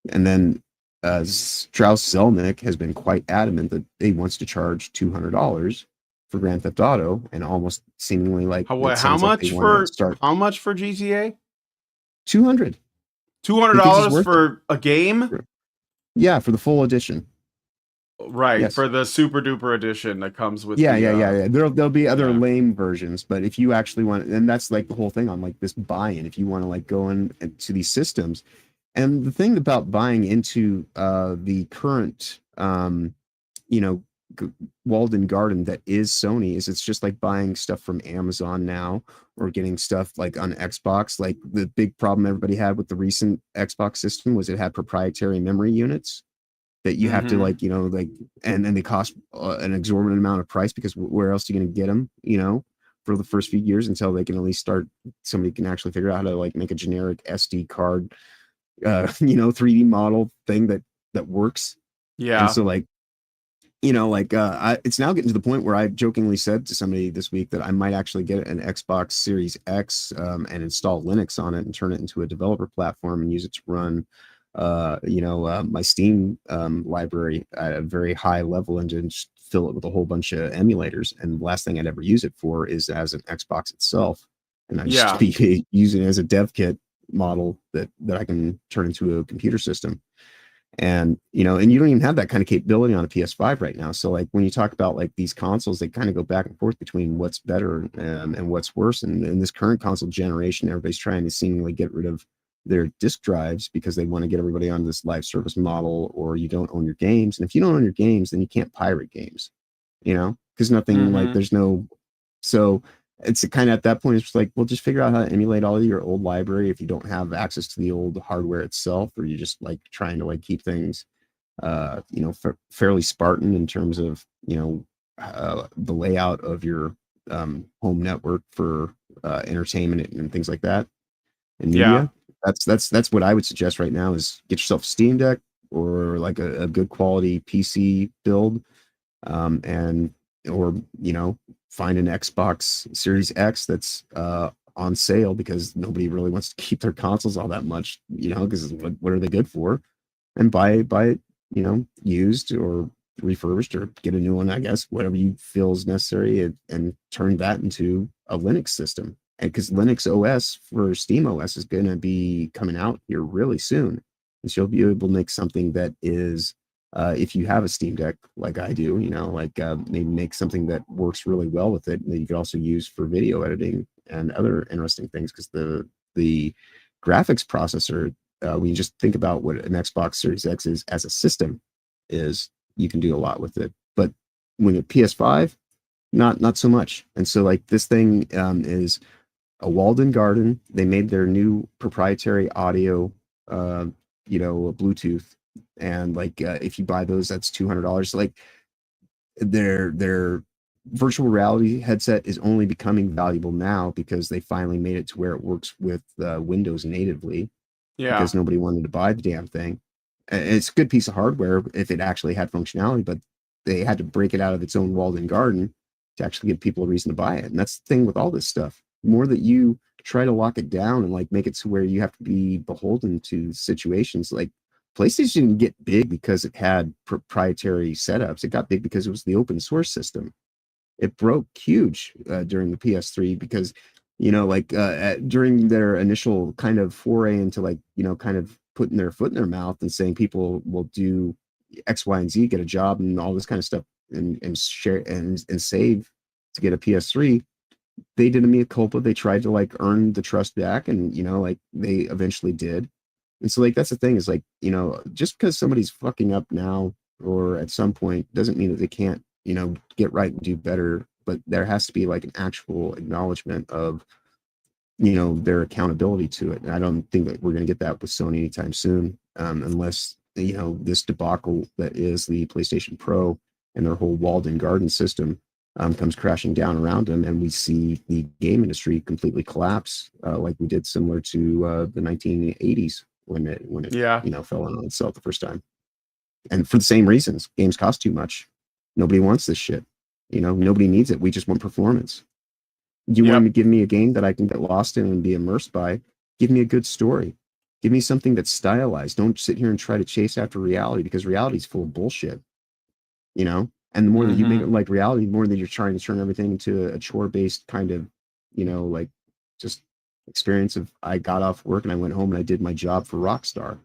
Speaker 6: And then Strauss Zelnick has been quite adamant that he wants to charge $200 for Grand Theft Auto, and almost seemingly like
Speaker 5: How much for GTA?
Speaker 6: $200.
Speaker 5: $200 for a game?
Speaker 6: Yeah, for the full edition.
Speaker 5: Right,
Speaker 6: Yes.
Speaker 5: for the super duper edition that comes with
Speaker 6: Yeah. There'll be other
Speaker 5: yeah.
Speaker 6: lame versions, but if you actually want, and that's like the whole thing on like this buy-in, if you want to like go into these systems. And the thing about buying into the current you know, walled-in garden that is Sony is it's just like buying stuff from Amazon now, or getting stuff like on Xbox. Like the big problem everybody had with the recent Xbox system was it had proprietary memory units that you have to like, you know, like, and then they cost an exorbitant amount of price because where else are you going to get them, you know, for the first few years until they can at least start. Somebody can actually figure out how to like make a generic SD card, 3D model thing that works.
Speaker 5: Yeah.
Speaker 6: And so like, it's now getting to the point where I jokingly said to somebody this week that I might actually get an Xbox Series X and install Linux on it and turn it into a developer platform and use it to run, my Steam library at a very high level and just fill it with a whole bunch of emulators. And the last thing I'd ever use it for is as an Xbox itself. And I just be using it as a dev kit model that I can turn into a computer system. And you don't even have that kind of capability on a PS5 right now. So like when you talk about like these consoles, they kind of go back and forth between what's better and what's worse. And in this current console generation, everybody's trying to seemingly get rid of their disk drives because they want to get everybody on this live service model, or you don't own your games. And if you don't own your games, then you can't pirate games, because nothing like there's no. So it's kind of at that point, it's just like, well, just figure out how to emulate all of your old library if you don't have access to the old hardware itself, or you're just like trying to like keep things, fairly Spartan in terms of, the layout of your home network for entertainment and things like that. And media, that's what I would suggest right now is get yourself a Steam Deck or like a good quality PC build, or find an Xbox Series X that's on sale because nobody really wants to keep their consoles all that much, because what are they good for? And buy it, used or refurbished, or get a new one, I guess, whatever you feel is necessary, and turn that into a Linux system. And because Linux OS for Steam OS is going to be coming out here really soon, and so you'll be able to make something that is, if you have a Steam Deck like I do, maybe make something that works really well with it, and that you could also use for video editing and other interesting things. Because the graphics processor, when you just think about what an Xbox Series X is as a system, is you can do a lot with it. But when a PS5, not so much. And so like this thing is a walled-in garden. They made their new proprietary audio, Bluetooth. And like if you buy those, that's $200. Like their virtual reality headset is only becoming valuable now because they finally made it to where it works with Windows natively. Because nobody wanted to buy the damn thing. And it's a good piece of hardware if it actually had functionality, but they had to break it out of its own walled-in garden to actually give people a reason to buy it. And that's the thing with all this stuff. The more that you try to lock it down and like make it to where you have to be beholden to situations, like PlayStation didn't get big because it had proprietary setups. It got big because it was the open source system. It broke huge during the PS3 because, during their initial kind of foray into like, kind of putting their foot in their mouth and saying people will do X, Y, and Z, get a job and all this kind of stuff and share and save to get a PS3. They did a mea culpa. They tried to like earn the trust back, and they eventually did. And so like that's the thing is like, just because somebody's fucking up now or at some point doesn't mean that they can't, get right and do better. But there has to be like an actual acknowledgement of, their accountability to it. And I don't think that we're going to get that with Sony anytime soon, unless, this debacle that is the PlayStation Pro and their whole walled-in garden system comes crashing down around them, and we see the game industry completely collapse, like we did similar to the 1980s when it fell on itself the first time. And for the same reasons, games cost too much. Nobody wants this shit. Nobody needs it. We just want performance. You want to give me a game that I can get lost in and be immersed by? Give me a good story. Give me something that's stylized. Don't sit here and try to chase after reality, because reality is full of bullshit. And the more that you make it like reality, the more that you're trying to turn everything into a chore-based kind of, like just experience of I got off work and I went home and I did my job for Rockstar.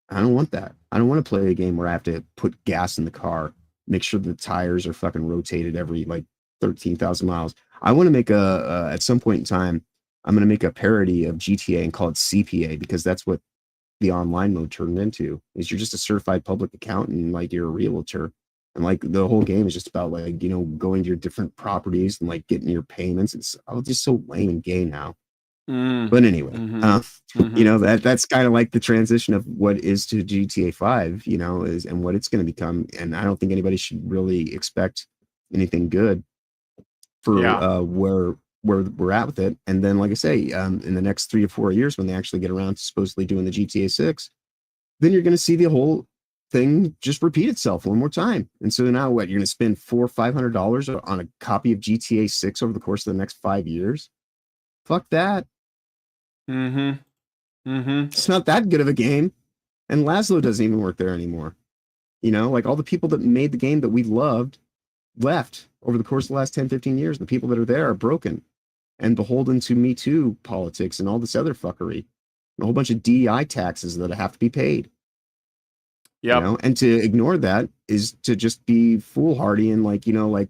Speaker 6: I don't want that. I don't want to play a game where I have to put gas in the car, make sure the tires are fucking rotated every like 13,000 miles. I want to make at some point in time, I'm going to make a parody of GTA and call it CPA, because that's what the online mode turned into. Is you're just a certified public accountant and like you're a realtor. And like the whole game is just about like, going to your different properties and like getting your payments. It's just so lame and gay now. But anyway, that's kind of like the transition of what is to GTA 5, is and what it's going to become. And I don't think anybody should really expect anything good for where where we're at with it. And then, like I say, in the next 3 to 4 years, when they actually get around to supposedly doing the GTA 6, then you're going to see the whole thing just repeat itself one more time. And so now what? You're going to spend $400 or $500 on a copy of GTA 6 over the course of the next 5 years? Fuck that. It's not that good of a game. And Laszlo doesn't even work there anymore. You know, like all the people that made the game that we loved left over the course of the last 10, 15 years. The people that are there are broken and beholden to Me Too politics and all this other fuckery. And a whole bunch of DEI taxes that have to be paid.
Speaker 5: Yeah.
Speaker 6: You know? And to ignore that is to just be foolhardy and like, you know, like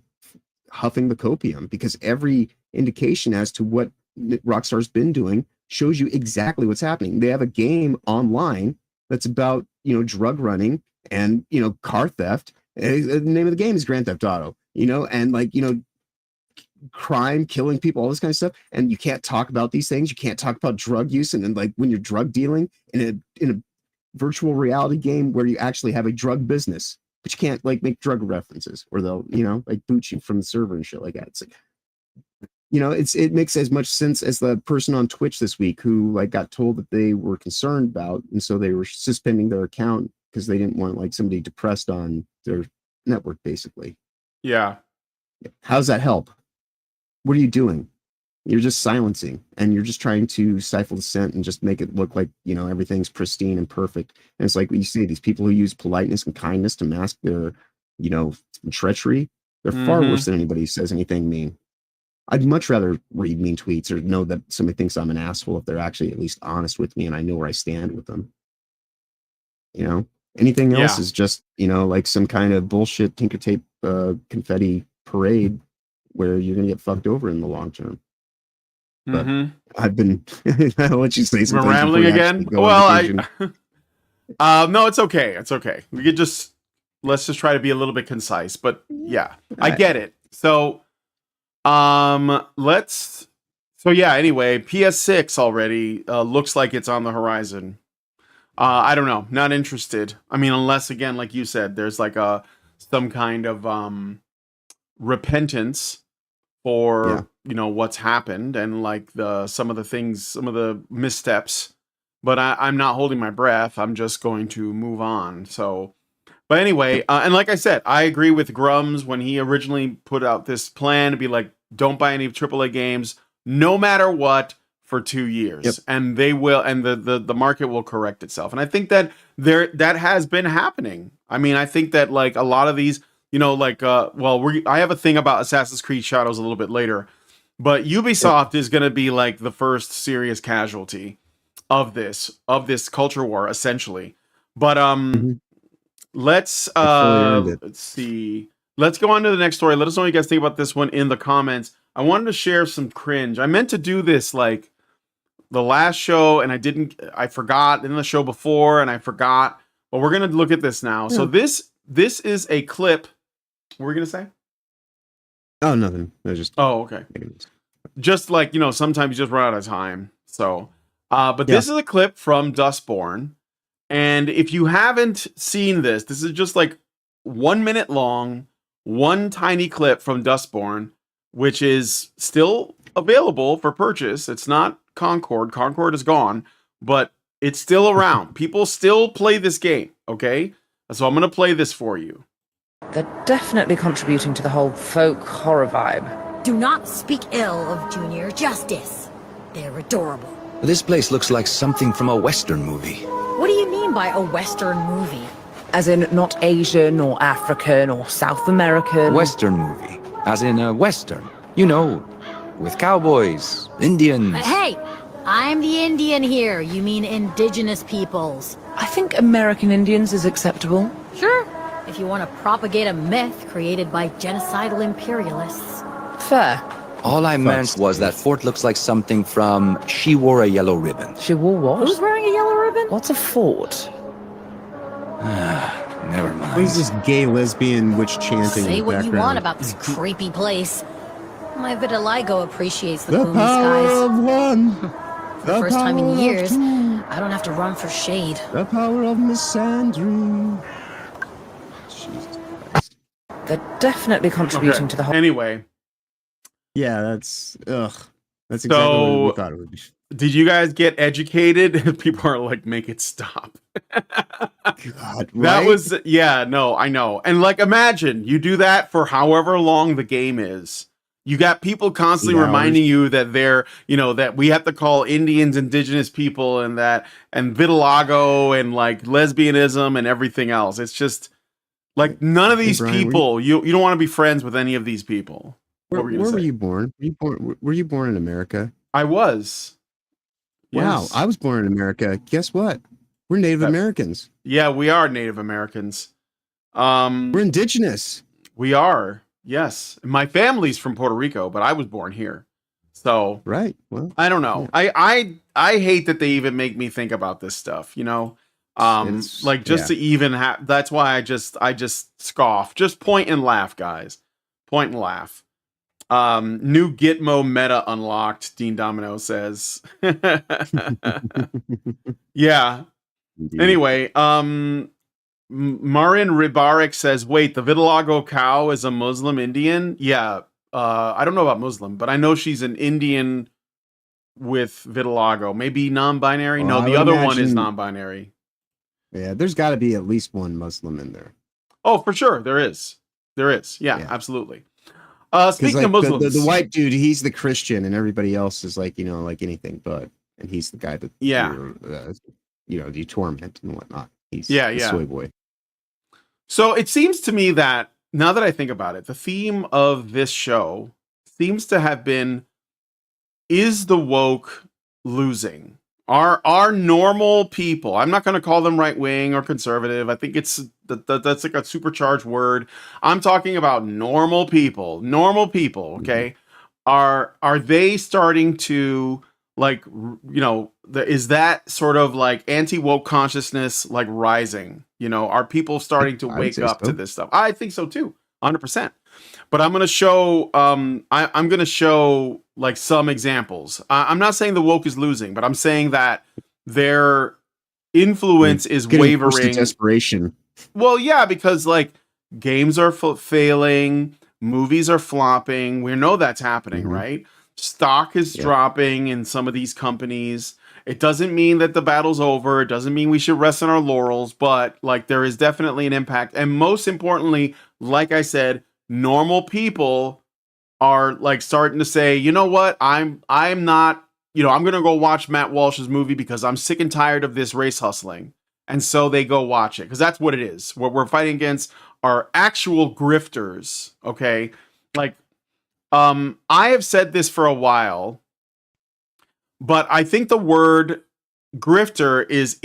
Speaker 6: huffing the copium, because every indication as to what Rockstar's been doing shows you exactly what's happening. They have a game online that's about, you know, drug running and, you know, car theft. The name of the game is Grand Theft Auto, you know, and like, you know, crime, killing people, all this kind of stuff. And you can't talk about these things. You can't talk about drug use. And then like when you're drug dealing in a virtual reality game where you actually have a drug business, but you can't like make drug references or they'll, you know, like boot you from the server and shit like that. It's like, you know, it makes as much sense as the person on Twitch this week who like got told that they were concerned about, and so they were suspending their account because they didn't want like somebody depressed on their network, basically.
Speaker 5: Yeah.
Speaker 6: How's that help? What are you doing? You're just silencing, and you're just trying to stifle dissent and just make it look like, you know, everything's pristine and perfect. And it's like you see these people who use politeness and kindness to mask their, you know, treachery. They're far worse than anybody who says anything mean. I'd much rather read mean tweets or know that somebody thinks I'm an asshole if they're actually at least honest with me and I know where I stand with them. You know, anything else is just, you know, like some kind of bullshit tinker tape confetti parade where you're going to get fucked over in the long term. But I've been, I'll let you say something.
Speaker 5: We're rambling again. Well, no, it's okay. It's okay. We could let's just try to be a little bit concise, but yeah, I get it. So, anyway, PS6 already looks like it's on the horizon. I don't know, not interested. I mean, unless again, like you said, there's like some kind of repentance for you know what's happened and like some of the missteps. But I'm not holding my breath. I'm just going to move on. So, but anyway, and like I said, I agree with Grums when he originally put out this plan to be like, don't buy any AAA games, no matter what, for 2 years, and they will, and the market will correct itself. And I think that that has been happening. I mean, I think that like a lot of these, you know, like I have a thing about Assassin's Creed Shadows a little bit later, but Ubisoft is going to be like the first serious casualty of this culture war, essentially. But let's see. Let's go on to the next story. Let us know what you guys think about this one in the comments. I wanted to share some cringe. I meant to do this like the last show, and I forgot in the show before, and I forgot. But we're gonna look at this now. So this is a clip. What were we gonna say?
Speaker 6: Oh, nothing.
Speaker 5: Oh, okay. Just like, you know, sometimes you just run out of time. So, but this is a clip from Dustborn, and if you haven't seen this is just like 1 minute long, one tiny clip from Dustborn, which is still available for purchase. It's not Concord. Concord is gone, but it's still around. People still play this game, okay? So I'm going to play this for you.
Speaker 8: They're definitely contributing to the whole folk horror vibe.
Speaker 9: Do not speak ill of Junior Justice. They're adorable.
Speaker 10: This place looks like something from a Western movie.
Speaker 9: What do you mean by a Western movie?
Speaker 8: As in not Asian or African or South American.
Speaker 10: Western movie. As in a Western. You know, with cowboys, Indians.
Speaker 9: Hey, I'm the Indian here. You mean indigenous peoples.
Speaker 8: I think American Indians is acceptable.
Speaker 9: Sure, if you want to propagate a myth created by genocidal imperialists.
Speaker 8: Fair.
Speaker 10: All I meant was that fort looks like something from She Wore a Yellow Ribbon.
Speaker 8: She wore what?
Speaker 9: Who's wearing a yellow ribbon?
Speaker 8: What's a fort?
Speaker 10: Never mind.
Speaker 6: Who's this gay lesbian witch chanting?
Speaker 9: Say
Speaker 6: in the
Speaker 9: what you
Speaker 6: background?
Speaker 9: want about this creepy place. My vitiligo appreciates the
Speaker 6: The
Speaker 9: gloomy
Speaker 6: power
Speaker 9: skies.
Speaker 6: of one.
Speaker 9: For the first time in years, I don't have to run for shade.
Speaker 6: The power of misandry. Jesus Christ.
Speaker 8: They're definitely contributing to the whole...
Speaker 5: Anyway,
Speaker 6: Yeah, that's That's exactly what we
Speaker 5: So,
Speaker 6: thought it would be.
Speaker 5: did you guys get educated? People are like, make it stop.
Speaker 6: God,
Speaker 5: That
Speaker 6: right?
Speaker 5: was, yeah, no, I know. And like, imagine you do that for however long the game is. You got people constantly
Speaker 6: 8 hours.
Speaker 5: reminding you that they're, you know, that we have to call Indians indigenous people and that, and vitiligo and like lesbianism and everything else. It's just like none of
Speaker 6: Hey,
Speaker 5: these
Speaker 6: Brian,
Speaker 5: people, you don't want to be friends with any of these people.
Speaker 6: Where,
Speaker 5: What were you gonna
Speaker 6: where were
Speaker 5: say?
Speaker 6: you born? Were you born in America?
Speaker 5: I was.
Speaker 6: Wow,
Speaker 5: Yes.
Speaker 6: I was born in America. Guess what? We're Native
Speaker 5: That-
Speaker 6: Americans.
Speaker 5: Yeah, we are Native Americans.
Speaker 6: We're indigenous.
Speaker 5: We are. Yes. My family's from Puerto Rico, but I was born here. So,
Speaker 6: Right. Well,
Speaker 5: I don't know. I hate that they even make me think about this stuff, you know?
Speaker 6: It's-
Speaker 5: Like just to even have, that's why I just scoff. Just point and laugh, guys. Point and laugh. New Gitmo meta unlocked, Dean Domino says. Yeah.
Speaker 6: indeed.
Speaker 5: Anyway, Marin Ribarik says, wait, the Vitiligo cow is a Muslim Indian? Yeah. I don't know about Muslim, but I know she's an Indian with vitiligo. Maybe non-binary?
Speaker 6: Well,
Speaker 5: No,
Speaker 6: I
Speaker 5: the
Speaker 6: would
Speaker 5: other one is
Speaker 6: imagine-
Speaker 5: non-binary.
Speaker 6: Yeah, there's got to be at least one Muslim in there.
Speaker 5: Oh, for sure. There is. There is. Yeah,
Speaker 6: Yeah.
Speaker 5: absolutely.
Speaker 6: 'Cause,
Speaker 5: Speaking
Speaker 6: like,
Speaker 5: of Muslims.
Speaker 6: the white dude, he's the Christian, and everybody else is like, you know, like anything but. And he's the guy that,
Speaker 5: Yeah.
Speaker 6: you torment and whatnot. He's
Speaker 5: Yeah,
Speaker 6: the
Speaker 5: yeah.
Speaker 6: soy boy.
Speaker 5: So it seems to me that, now that I think about it, the theme of this show seems to have been, is the woke losing? Are normal people, I'm not going to call them right wing or conservative. I think it's that's like a supercharged word. I'm talking about normal people, okay? Are they starting to like, you know, is that sort of like anti-woke consciousness like rising? You know, are people starting to
Speaker 6: I would
Speaker 5: wake
Speaker 6: say
Speaker 5: up
Speaker 6: so.
Speaker 5: to this stuff? I think so too, 100%. But I'm going to show I'm going to show like some examples. I'm not saying the woke is losing, but I'm saying that their influence is
Speaker 6: Getting forced to
Speaker 5: wavering.
Speaker 6: desperation.
Speaker 5: Well, yeah, because like games are failing, movies are flopping. We know that's happening,
Speaker 6: Mhm.
Speaker 5: right? Stock is
Speaker 6: Yeah.
Speaker 5: dropping in some of these companies. It doesn't mean that the battle's over. It doesn't mean we should rest on our laurels, but like there is definitely an impact. And most importantly, like I said, normal people are like starting to say, you know what? I'm not, you know, I'm going to go watch Matt Walsh's movie because I'm sick and tired of this race hustling. And so they go watch it because that's what it is. What we're fighting against are actual grifters, okay? Like I have said this for a while, but I think the word grifter is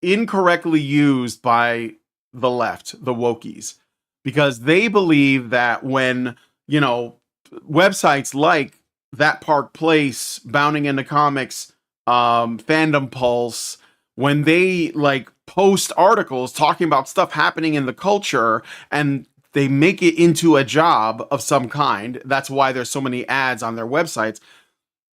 Speaker 5: incorrectly used by the left, the wokies, because they believe that when, you know, websites like That Park Place, Bounding into Comics, Fandom Pulse, when they like post articles talking about stuff happening in the culture and they make it into a job of some kind, that's why there's so many ads on their websites.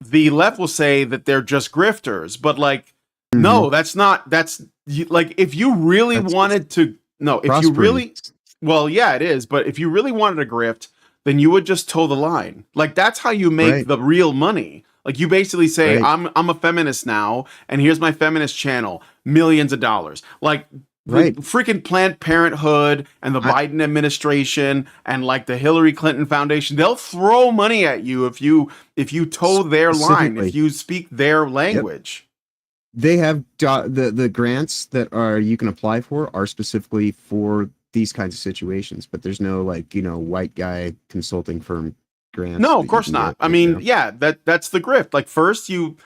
Speaker 5: The left will say that they're just grifters, but like, no, that's not. That's like if you really
Speaker 6: That's
Speaker 5: wanted to, no, if you really, well, yeah, it is. But if you really wanted a grift, then you would just toe the line. Like that's how you make
Speaker 6: Right.
Speaker 5: the real money. Like you basically say,
Speaker 6: Right.
Speaker 5: I'm a feminist now, and here's my feminist channel, millions of dollars. Like
Speaker 6: Right.
Speaker 5: the freaking Planned Parenthood and the Biden administration and like the Hillary Clinton Foundation, they'll throw money at you if you toe their line,
Speaker 6: Specifically.
Speaker 5: if you speak their language.
Speaker 6: They have the grants that are you can apply for are specifically for these kinds of situations, but there's no like, you know, white guy consulting firm grants.
Speaker 5: No,
Speaker 6: that
Speaker 5: of
Speaker 6: you
Speaker 5: course
Speaker 6: can
Speaker 5: not.
Speaker 6: get,
Speaker 5: I
Speaker 6: you
Speaker 5: mean,
Speaker 6: know?
Speaker 5: yeah, that's the grift. Like first you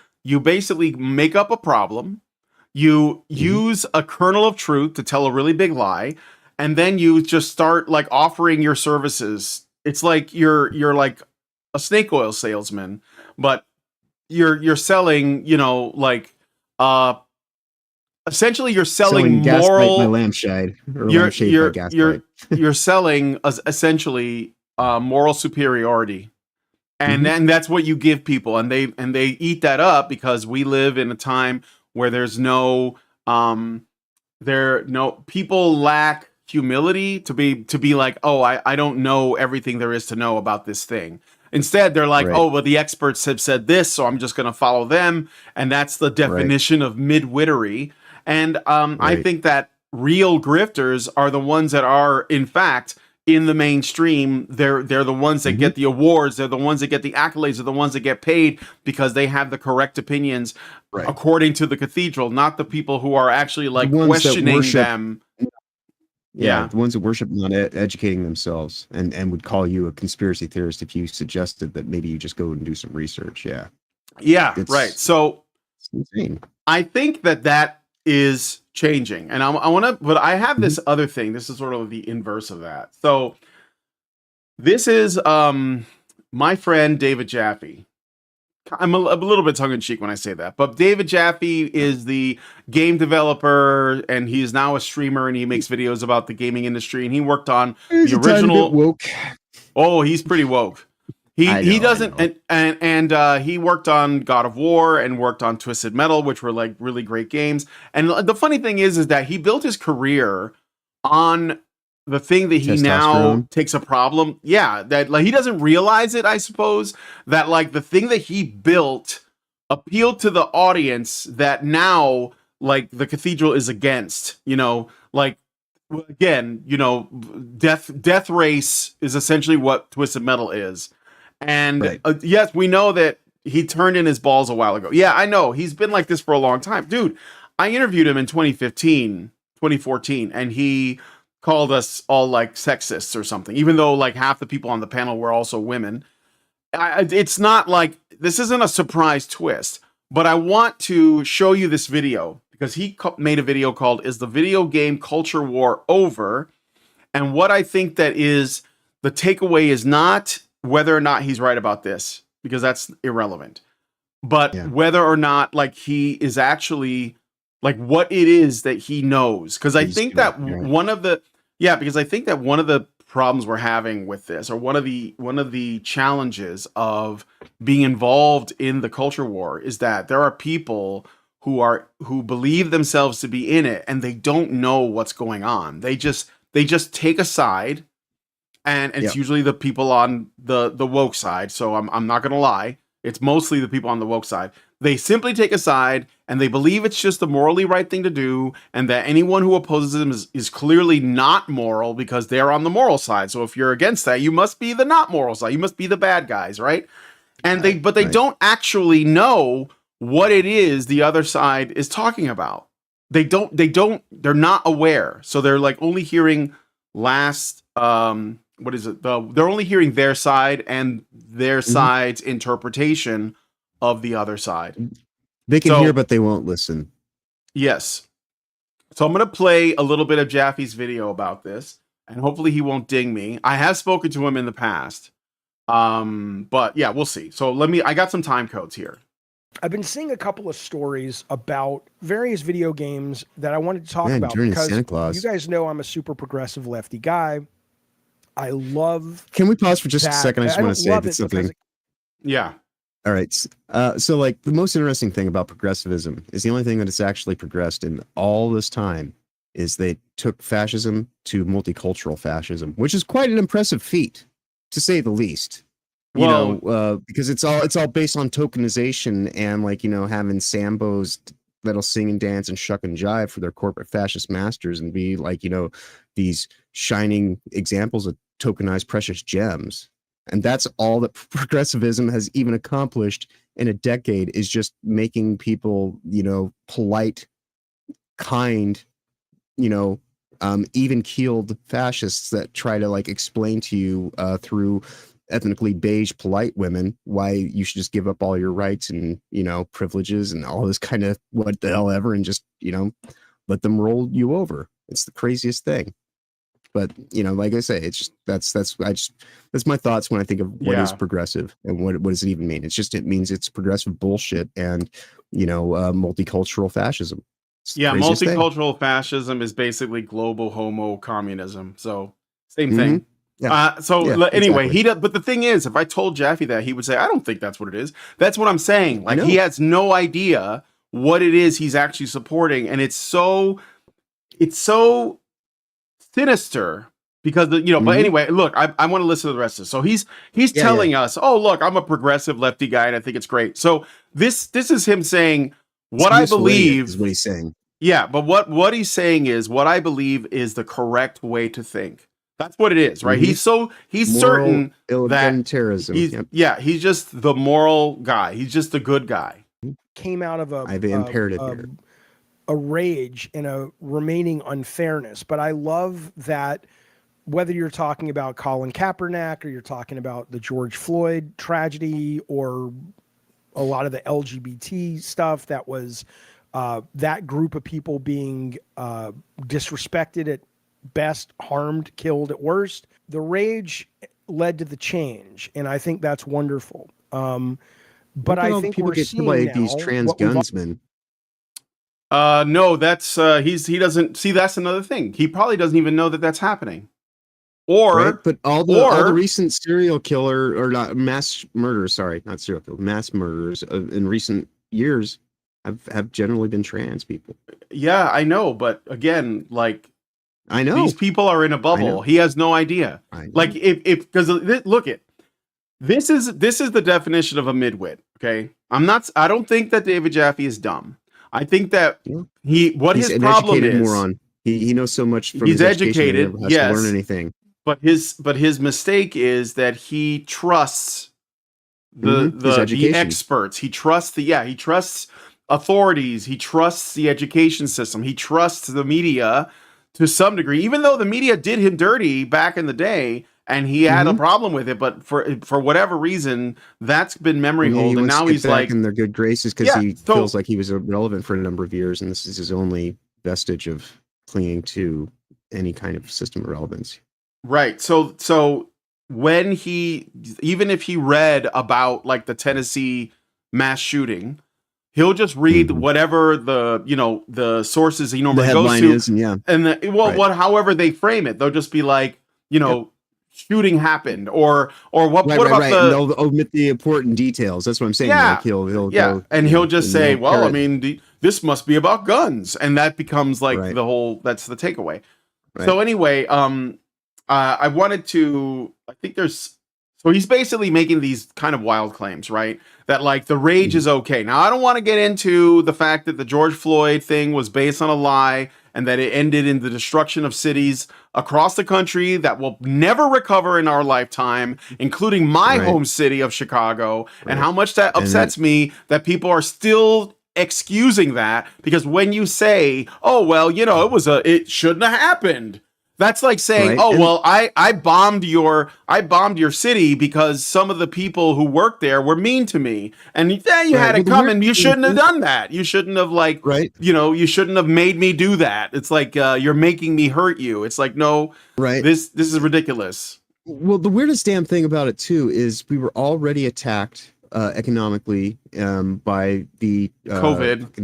Speaker 5: basically make up a problem, you use a kernel of truth to tell a really big lie, and then you just start like offering your services. It's like you're like a snake oil salesman, but you're selling, you know, like essentially you're selling
Speaker 6: Gaslight
Speaker 5: moral
Speaker 6: by lampshade or
Speaker 5: you're
Speaker 6: lampshade
Speaker 5: you're
Speaker 6: by gaslight.
Speaker 5: you're you're selling essentially moral superiority, and then that's what you give people, and they eat that up because we live in a time where there's no people lack humility to be like, oh, I don't know everything there is to know about this thing. Instead, they're like,
Speaker 6: Right.
Speaker 5: oh, well, the experts have said this, so I'm just going to follow them. And that's the definition of midwittery. And I
Speaker 6: Right.
Speaker 5: think that real grifters are the ones that are, in fact, in the mainstream. They're the ones that get the awards. They're the ones that get the accolades. They're the ones that get paid because they have the correct opinions according to the cathedral, not the people who are actually like
Speaker 6: ones that
Speaker 5: questioning
Speaker 6: worship-
Speaker 5: them.
Speaker 6: Yeah, the ones that worship not educating themselves and would call you a conspiracy theorist if you suggested that maybe you just go and do some research. Yeah.
Speaker 5: Yeah,
Speaker 6: It's-
Speaker 5: right. So
Speaker 6: It's insane.
Speaker 5: I think that is changing, and I want to. But I have this other thing. This is sort of the inverse of that. So this is my friend David Jaffe. I'm a little bit tongue in cheek when I say that, but David Jaffe is the game developer, and he is now a streamer, and he makes videos about the gaming industry. And he worked on
Speaker 6: He's
Speaker 5: the
Speaker 6: a tiny
Speaker 5: original.
Speaker 6: bit woke.
Speaker 5: Oh, he's pretty woke. He doesn't, and he worked on God of War and worked on Twisted Metal, which were like really great games. And the funny thing is that he built his career on the thing that he now
Speaker 6: Testosterone.
Speaker 5: takes a problem. Yeah, that like he doesn't realize it, I suppose, that like the thing that he built appealed to the audience that now like the cathedral is against, you know, like again, you know, death race is essentially what Twisted Metal is. And
Speaker 6: Right.
Speaker 5: Yes, we know that he turned in his balls a while ago. Yeah, I know. He's been like this for a long time. Dude, I interviewed him in 2014, and he called us all like sexists or something, even though like half the people on the panel were also women. It's not like, this isn't a surprise twist, but I want to show you this video because he made a video called "Is the Video Game Culture War Over?" And what I think that is the takeaway is not whether or not he's right about this, because that's irrelevant, but whether or not like he is actually like what it is that he knows. Because I think that one of the problems we're having with this, or one of the challenges of being involved in the culture war, is that there are people who believe themselves to be in it, and they don't know what's going on. They just take a side, and it's usually the people on the woke side. So I'm not gonna lie, it's mostly the people on the woke side. They simply take a side, and they believe it's just the morally right thing to do, and that anyone who opposes them is clearly not moral because they're on the moral side. So if you're against that, you must be the not moral side. You must be the bad guys, right? And they don't actually know what it is the other side is talking about. They're not aware. So they're like only hearing they're only hearing their side and their side's interpretation of the other side.
Speaker 6: They can hear, but they won't listen.
Speaker 5: Yes. So I'm going to play a little bit of Jaffe's video about this, and hopefully he won't ding me. I have spoken to him in the past. But yeah, we'll see. So I got some time codes here.
Speaker 11: I've been seeing a couple of stories about various video games that I wanted to talk about
Speaker 6: during
Speaker 11: because
Speaker 6: Santa Claus.
Speaker 11: you guys know I'm a super progressive lefty guy. I love.
Speaker 6: Can we pause for just a second? I just want to say something.
Speaker 5: Yeah.
Speaker 6: All right. So like the most interesting thing about progressivism is the only thing that has actually progressed in all this time is they took fascism to multicultural fascism, which is quite an impressive feat, to say the least. Because it's all based on tokenization and like, you know, having Sambos that'll sing and dance and shuck and jive for their corporate fascist masters and be like, you know, these shining examples of tokenized precious gems. And that's all that progressivism has even accomplished in a decade, is just making people, you know, polite, kind, you know, even-keeled fascists that try to like explain to you through ethnically beige polite women why you should just give up all your rights and, you know, privileges and all this kind of what the hell ever, and just, you know, let them roll you over. It's the craziest thing. But, you know, like I say, it's just that's my thoughts when I think of what is progressive and what does it even mean. It means it's progressive bullshit and, you know, multicultural fascism.
Speaker 5: Multicultural fascism is basically global homo communism. So same thing. Anyway,
Speaker 6: exactly.
Speaker 5: but the thing is, if I told Jaffe that, he would say, I don't think that's what it is. That's what I'm saying. Like, he has no idea what it is he's actually supporting. And it's so sinister because but anyway, look, I want to listen to the rest of this. So he's telling us, oh look, I'm a progressive lefty guy and I think it's great. So this is him saying what I believe
Speaker 6: is what he's saying.
Speaker 5: Yeah, but what he's saying is what I believe is the correct way to think. That's what it is, right? He's
Speaker 6: moral
Speaker 5: certain that
Speaker 6: egalitarianism.
Speaker 5: He's just the moral guy. He's just the good guy.
Speaker 11: Came out of
Speaker 6: I have an imperative here.
Speaker 11: A rage and a remaining unfairness. But I love that whether you're talking about Colin Kaepernick or you're talking about the George Floyd tragedy or a lot of the LGBT stuff that was that group of people being disrespected at best, harmed, killed at worst. The rage led to the change, and I think that's wonderful. But I think
Speaker 6: people
Speaker 11: we're
Speaker 6: get
Speaker 11: seeing
Speaker 6: by
Speaker 11: now
Speaker 6: these trans gunsmen.
Speaker 5: No, that's he doesn't see. That's another thing. He probably doesn't even know that that's happening. Or,
Speaker 6: right? But all the recent serial killer or not mass murders, sorry, not serial killer, mass murders in recent years have generally been trans people.
Speaker 5: Yeah, I know, but again, like,
Speaker 6: I know
Speaker 5: these people are in a bubble. He has no idea. Like, if because look at this is the definition of a midwit. Okay, I don't think that David Jaffe is dumb. I think that he's his problem is
Speaker 6: moron. He knows so much from
Speaker 5: he's
Speaker 6: his education,
Speaker 5: educated.
Speaker 6: he never has to learn anything.
Speaker 5: But his mistake is that he trusts the experts. He trusts authorities. He trusts the education system. He trusts the media to some degree, even though the media did him dirty back in the day and he had a problem with it. But for whatever reason, that's been memory hold. And now he's like
Speaker 6: in their good graces because he feels like he was irrelevant for a number of years. And this is his only vestige of clinging to any kind of system of relevance.
Speaker 5: Right. So when even if he read about like the Tennessee mass shooting, he'll just read whatever the sources he normally goes to
Speaker 6: is,
Speaker 5: and however they frame it. They'll just be like, shooting happened or what about the
Speaker 6: they'll omit the important details. That's what I'm saying.
Speaker 5: Yeah.
Speaker 6: Like he'll
Speaker 5: go, and he'll just say, well, I mean, this must be about guns, and that becomes like the whole that's the takeaway. Right. So anyway, I wanted to, I think so he's basically making these kind of wild claims, right? That like the rage is okay. Now, I don't want to get into the fact that the George Floyd thing was based on a lie and that it ended in the destruction of cities across the country that will never recover in our lifetime, including my home city of Chicago, and how much that upsets me that people are still excusing that because when you say, oh, well, it shouldn't have happened. That's like saying, well, I bombed your city because some of the people who worked there were mean to me, and you had it coming. You shouldn't have done that. You shouldn't have you shouldn't have made me do that. It's like you're making me hurt you. It's like no, this is ridiculous.
Speaker 6: Well, the weirdest damn thing about it too is we were already attacked economically by the
Speaker 5: COVID,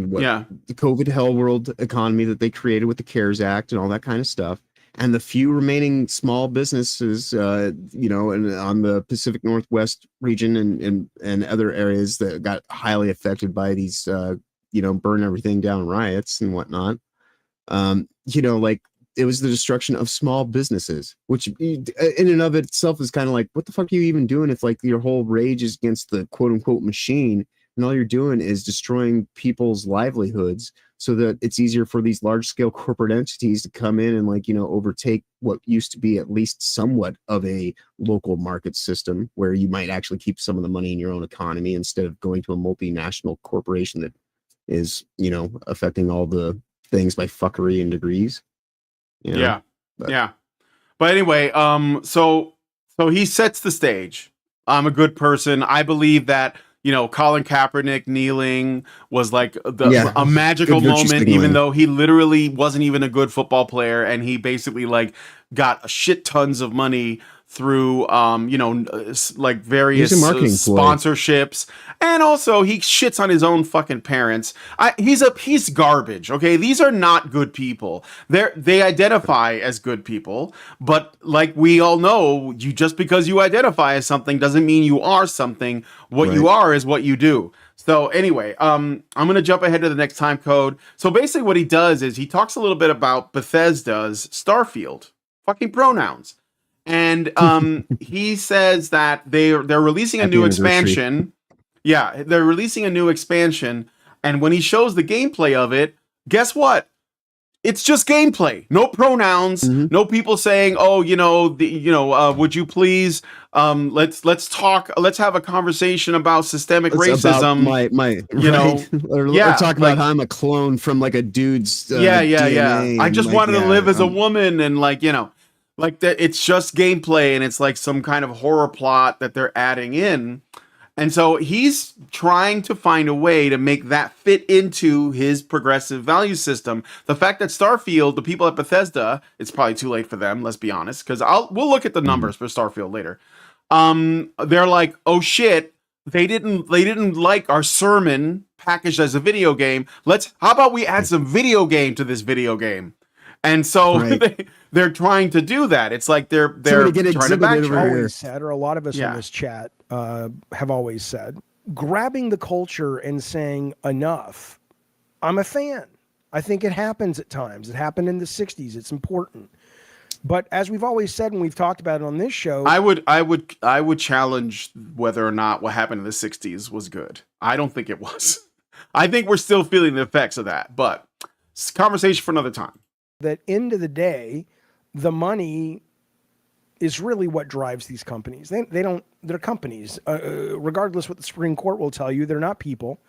Speaker 6: the COVID hell world economy that they created with the CARES Act and all that kind of stuff. And the few remaining small businesses, and on the Pacific Northwest region and other areas that got highly affected by these, burn everything down riots and whatnot. It was the destruction of small businesses, which in and of itself is kind of like, what the fuck are you even doing if like your whole rage is against the quote unquote machine and all you're doing is destroying people's livelihoods so that it's easier for these large scale corporate entities to come in and overtake what used to be at least somewhat of a local market system where you might actually keep some of the money in your own economy instead of going to a multinational corporation that is, affecting all the things by fuckery and degrees.
Speaker 5: But anyway, so he sets the stage. I'm a good person. I believe that Colin Kaepernick kneeling was like a magical moment, even though he literally wasn't even a good football player, and he basically like got a shit tons of money through like various sponsorships, and also he shits on his own fucking parents. He's garbage. Okay, these are not good people. They identify as good people, but like we all know, just because you identify as something doesn't mean you are something. What you are is what you do. So anyway, I'm going to jump ahead to the next time code. So basically what he does is he talks a little bit about Bethesda's Starfield. fucking pronouns. And he says that they're releasing a
Speaker 6: Happy
Speaker 5: new
Speaker 6: anniversary.
Speaker 5: expansion. Yeah, they're releasing a new expansion, and when he shows the gameplay of it, guess what? It's just gameplay. No pronouns. No people saying, "Oh, would you please let's talk. Let's have a conversation about systemic racism."
Speaker 6: About my or talk about how I'm a clone from like a dude's DNA
Speaker 5: I just
Speaker 6: and,
Speaker 5: wanted to live as a woman, and like that. It's just gameplay, and it's like some kind of horror plot that they're adding in. And so he's trying to find a way to make that fit into his progressive value system. The fact that Starfield, the people at Bethesda, it's probably too late for them, let's be honest, because we'll look at the numbers for Starfield later. They're like, oh shit, they didn't like our sermon packaged as a video game. How about we add some video game to this video game? And so they're trying to do that. It's like they're trying to backtrack.
Speaker 11: Always said, or a lot of us in this chat have always said, grabbing the culture and saying enough. I'm a fan. I think it happens at times. It happened in the 60s. It's important. But as we've always said, and we've talked about it on this show,
Speaker 5: I would challenge whether or not what happened in the 60s was good. I don't think it was. I think we're still feeling the effects of that, but it's a conversation for another time.
Speaker 11: That end of the day, the money is really what drives these companies. They're companies, regardless what the Supreme Court will tell you, they're not people,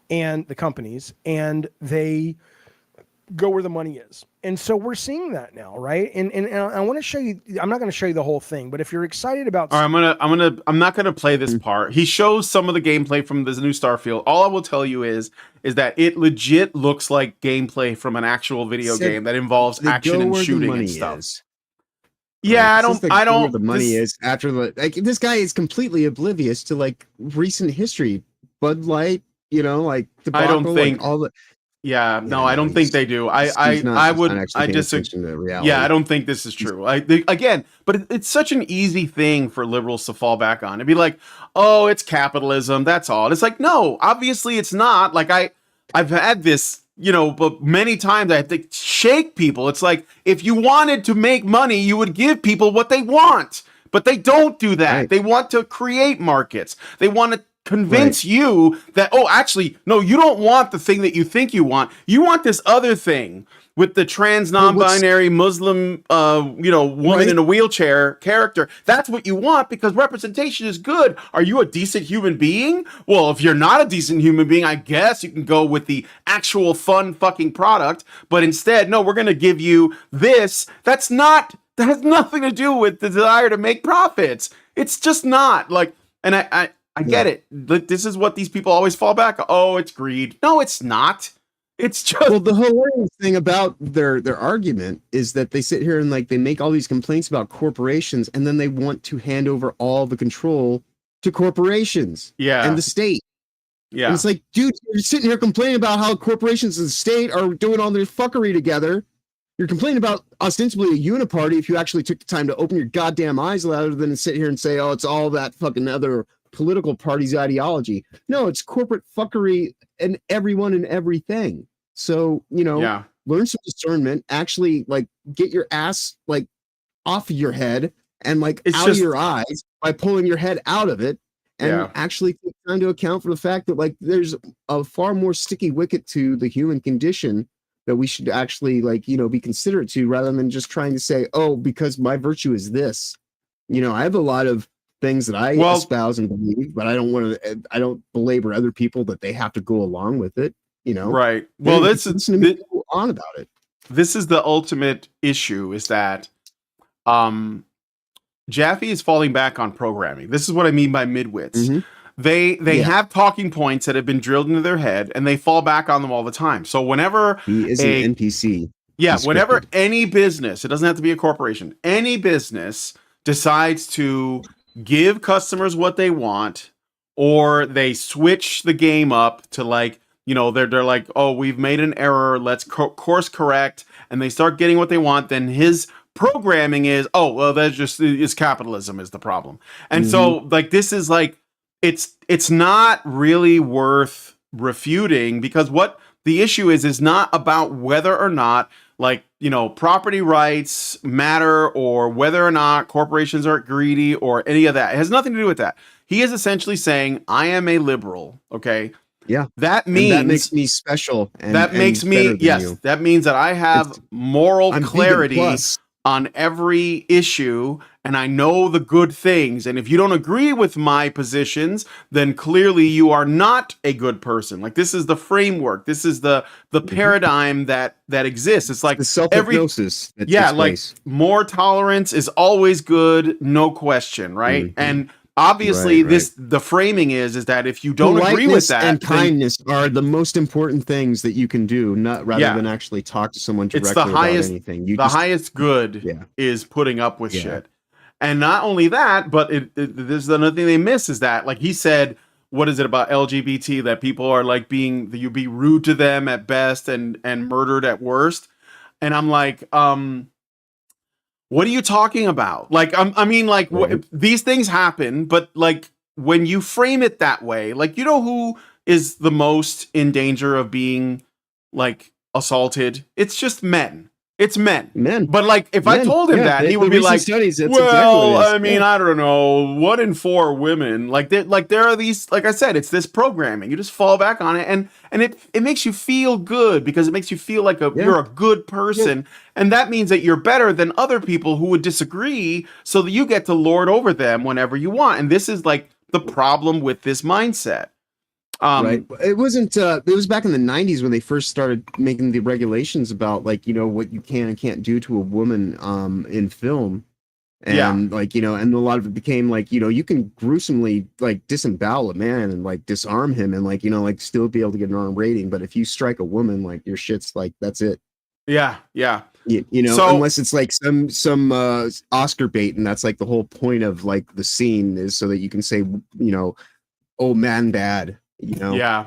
Speaker 11: and the companies, and they go where the money is. And so we're seeing that now, right? And I want to show you, I'm not going to show you the whole thing, but if you're excited about,
Speaker 5: all right, I'm not going to play this part. He shows some of the gameplay from this new Starfield. All I will tell you is that it legit looks like gameplay from an actual video game that involves action and shooting and stuff. Yeah, I don't
Speaker 6: where the money is after this guy is completely oblivious to like recent history. Bud Light, debacle,
Speaker 5: I don't think
Speaker 6: all the.
Speaker 5: Yeah, no, I don't think they do. I disagree. Yeah, I don't think this is true. But it's such an easy thing for liberals to fall back on. It'd be like, oh, it's capitalism. That's all. And it's like, no, obviously it's not. Like I've had this, but many times I have to shake people. It's like, if you wanted to make money, you would give people what they want, but they don't do that. Right. They want to create markets. They want to convince you that, oh, actually, no, you don't want the thing that you think you want. You want this other thing with the trans non-binary Muslim, woman in a wheelchair character. That's what you want because representation is good. Are you a decent human being? Well, if you're not a decent human being, I guess you can go with the actual fun fucking product. But instead, no, we're going to give you this. That has nothing to do with the desire to make profits. It's just not and I get it. This is what these people always fall back. Oh, it's greed. No, it's not. It's just
Speaker 6: the hilarious thing about their argument is that they sit here and they make all these complaints about corporations, and then they want to hand over all the control to corporations. And the state. Yeah, and it's like, dude, you're sitting here complaining about how corporations and the state are doing all their fuckery together. You're complaining about ostensibly a uniparty if you actually took the time to open your goddamn eyes rather than sit here and say, oh, it's all that fucking other political party's ideology. No, it's corporate fuckery and everyone and everything. So, learn some discernment, actually get your ass off of your head and out of your eyes by pulling your head out of it and actually take time to account for the fact that there's a far more sticky wicket to the human condition that we should actually be considerate to rather than just trying to say, oh, because my virtue is this. I have a lot of things that I espouse and believe, but I don't belabor other people that they have to go along with it,
Speaker 5: Right. Well,
Speaker 6: go on about it.
Speaker 5: This is the ultimate issue is that Jaffe is falling back on programming. This is what I mean by midwits. Mm-hmm. They have talking points that have been drilled into their head and they fall back on them all the time. So whenever
Speaker 6: he is an NPC.
Speaker 5: Yeah, whenever any business, it doesn't have to be a corporation, any business decides to give customers what they want, or they switch the game up to they're like, oh, we've made an error, let's course correct, and they start getting what they want, then his programming is, oh, well, that's just is capitalism is the problem. And so this is it's not really worth refuting because what the issue is not about whether or not property rights matter, or whether or not corporations are greedy, or any of that. It has nothing to do with that. He is essentially saying, I am a liberal. Okay.
Speaker 6: Yeah.
Speaker 5: That means
Speaker 6: that makes me special.
Speaker 5: That makes me, yes, that means that I have moral clarity on every issue, and I know the good things. And if you don't agree with my positions, then clearly you are not a good person. Like, this is the framework. This is the paradigm that exists. It's like
Speaker 6: the self-hypnosis.
Speaker 5: Like more tolerance is always good, no question, right? And obviously, the framing is that if you don't agree with that,
Speaker 6: and kindness are the most important things that you can do, rather than actually talk to someone directly about anything.
Speaker 5: Highest good is putting up with shit. And not only that, but there's another thing they miss is that, like he said, what is it about LGBT that people are like you be rude to them at best and murdered at worst? And I'm like, what are you talking about? Like, these things happen, but like when you frame it that way, like, who is the most in danger of being like assaulted? It's just men. It's men. But like, if I told him that, he would be like, I don't know, 1 in 4 women. Like, there are these, like I said, it's this programming. You just fall back on it, and it makes you feel good because it makes you feel like you're a good person, and that means that you're better than other people who would disagree, so that you get to lord over them whenever you want. And this is like the problem with this mindset.
Speaker 6: Right. It wasn't. It was back in the 90s when they first started making the regulations about what you can and can't do to a woman in film, and and a lot of it became you can gruesomely disembowel a man and disarm him and still be able to get an R rating, but if you strike a woman, your shit's that's it.
Speaker 5: Yeah.
Speaker 6: Unless it's some Oscar bait, and that's the whole point of the scene is so that you can say oh man bad.
Speaker 5: Yeah.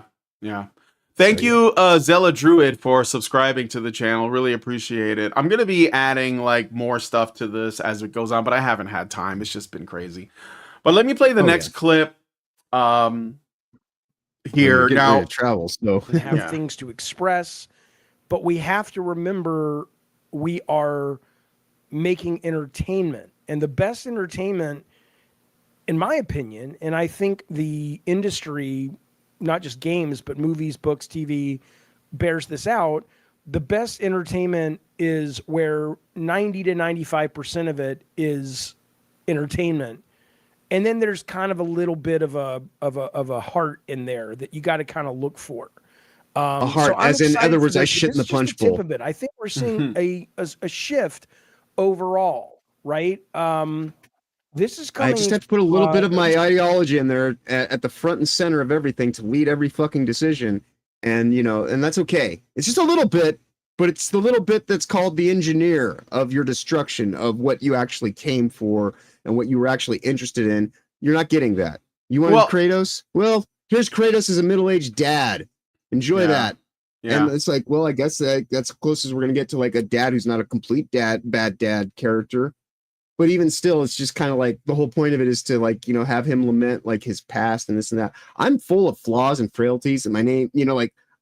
Speaker 5: Thank you, Zella Druid, for subscribing to the channel. Really appreciate it. I'm gonna be adding more stuff to this as it goes on, but I haven't had time. It's just been crazy. But let me play the next clip. Here now,
Speaker 6: travel. So
Speaker 11: we have things to express, but we have to remember we are making entertainment, and the best entertainment, in my opinion, and I think the industry, not just games, but movies, books, TV, bears this out. The best entertainment is where 90 to 95% of it is entertainment. And then there's kind of a little bit of a heart in there that you got to kind of look for.
Speaker 6: A heart, as in other words, I shit in the punch bowl.
Speaker 11: Tip of it. I think we're seeing a shift overall, right? This is coming.
Speaker 6: I just have to put a little bit of my ideology in there at the front and center of everything to lead every fucking decision. And, and that's okay. It's just a little bit, but it's the little bit that's called the engineer of your destruction of what you actually came for and what you were actually interested in. You're not getting that. You wanted Kratos? Well, here's Kratos as a middle-aged dad. Enjoy that. Yeah. And it's I guess that's close as we're going to get to a dad who's not a complete bad dad character. But even still, it's just kind of the whole point of it is to have him lament his past and this and that. I'm full of flaws and frailties, and my name,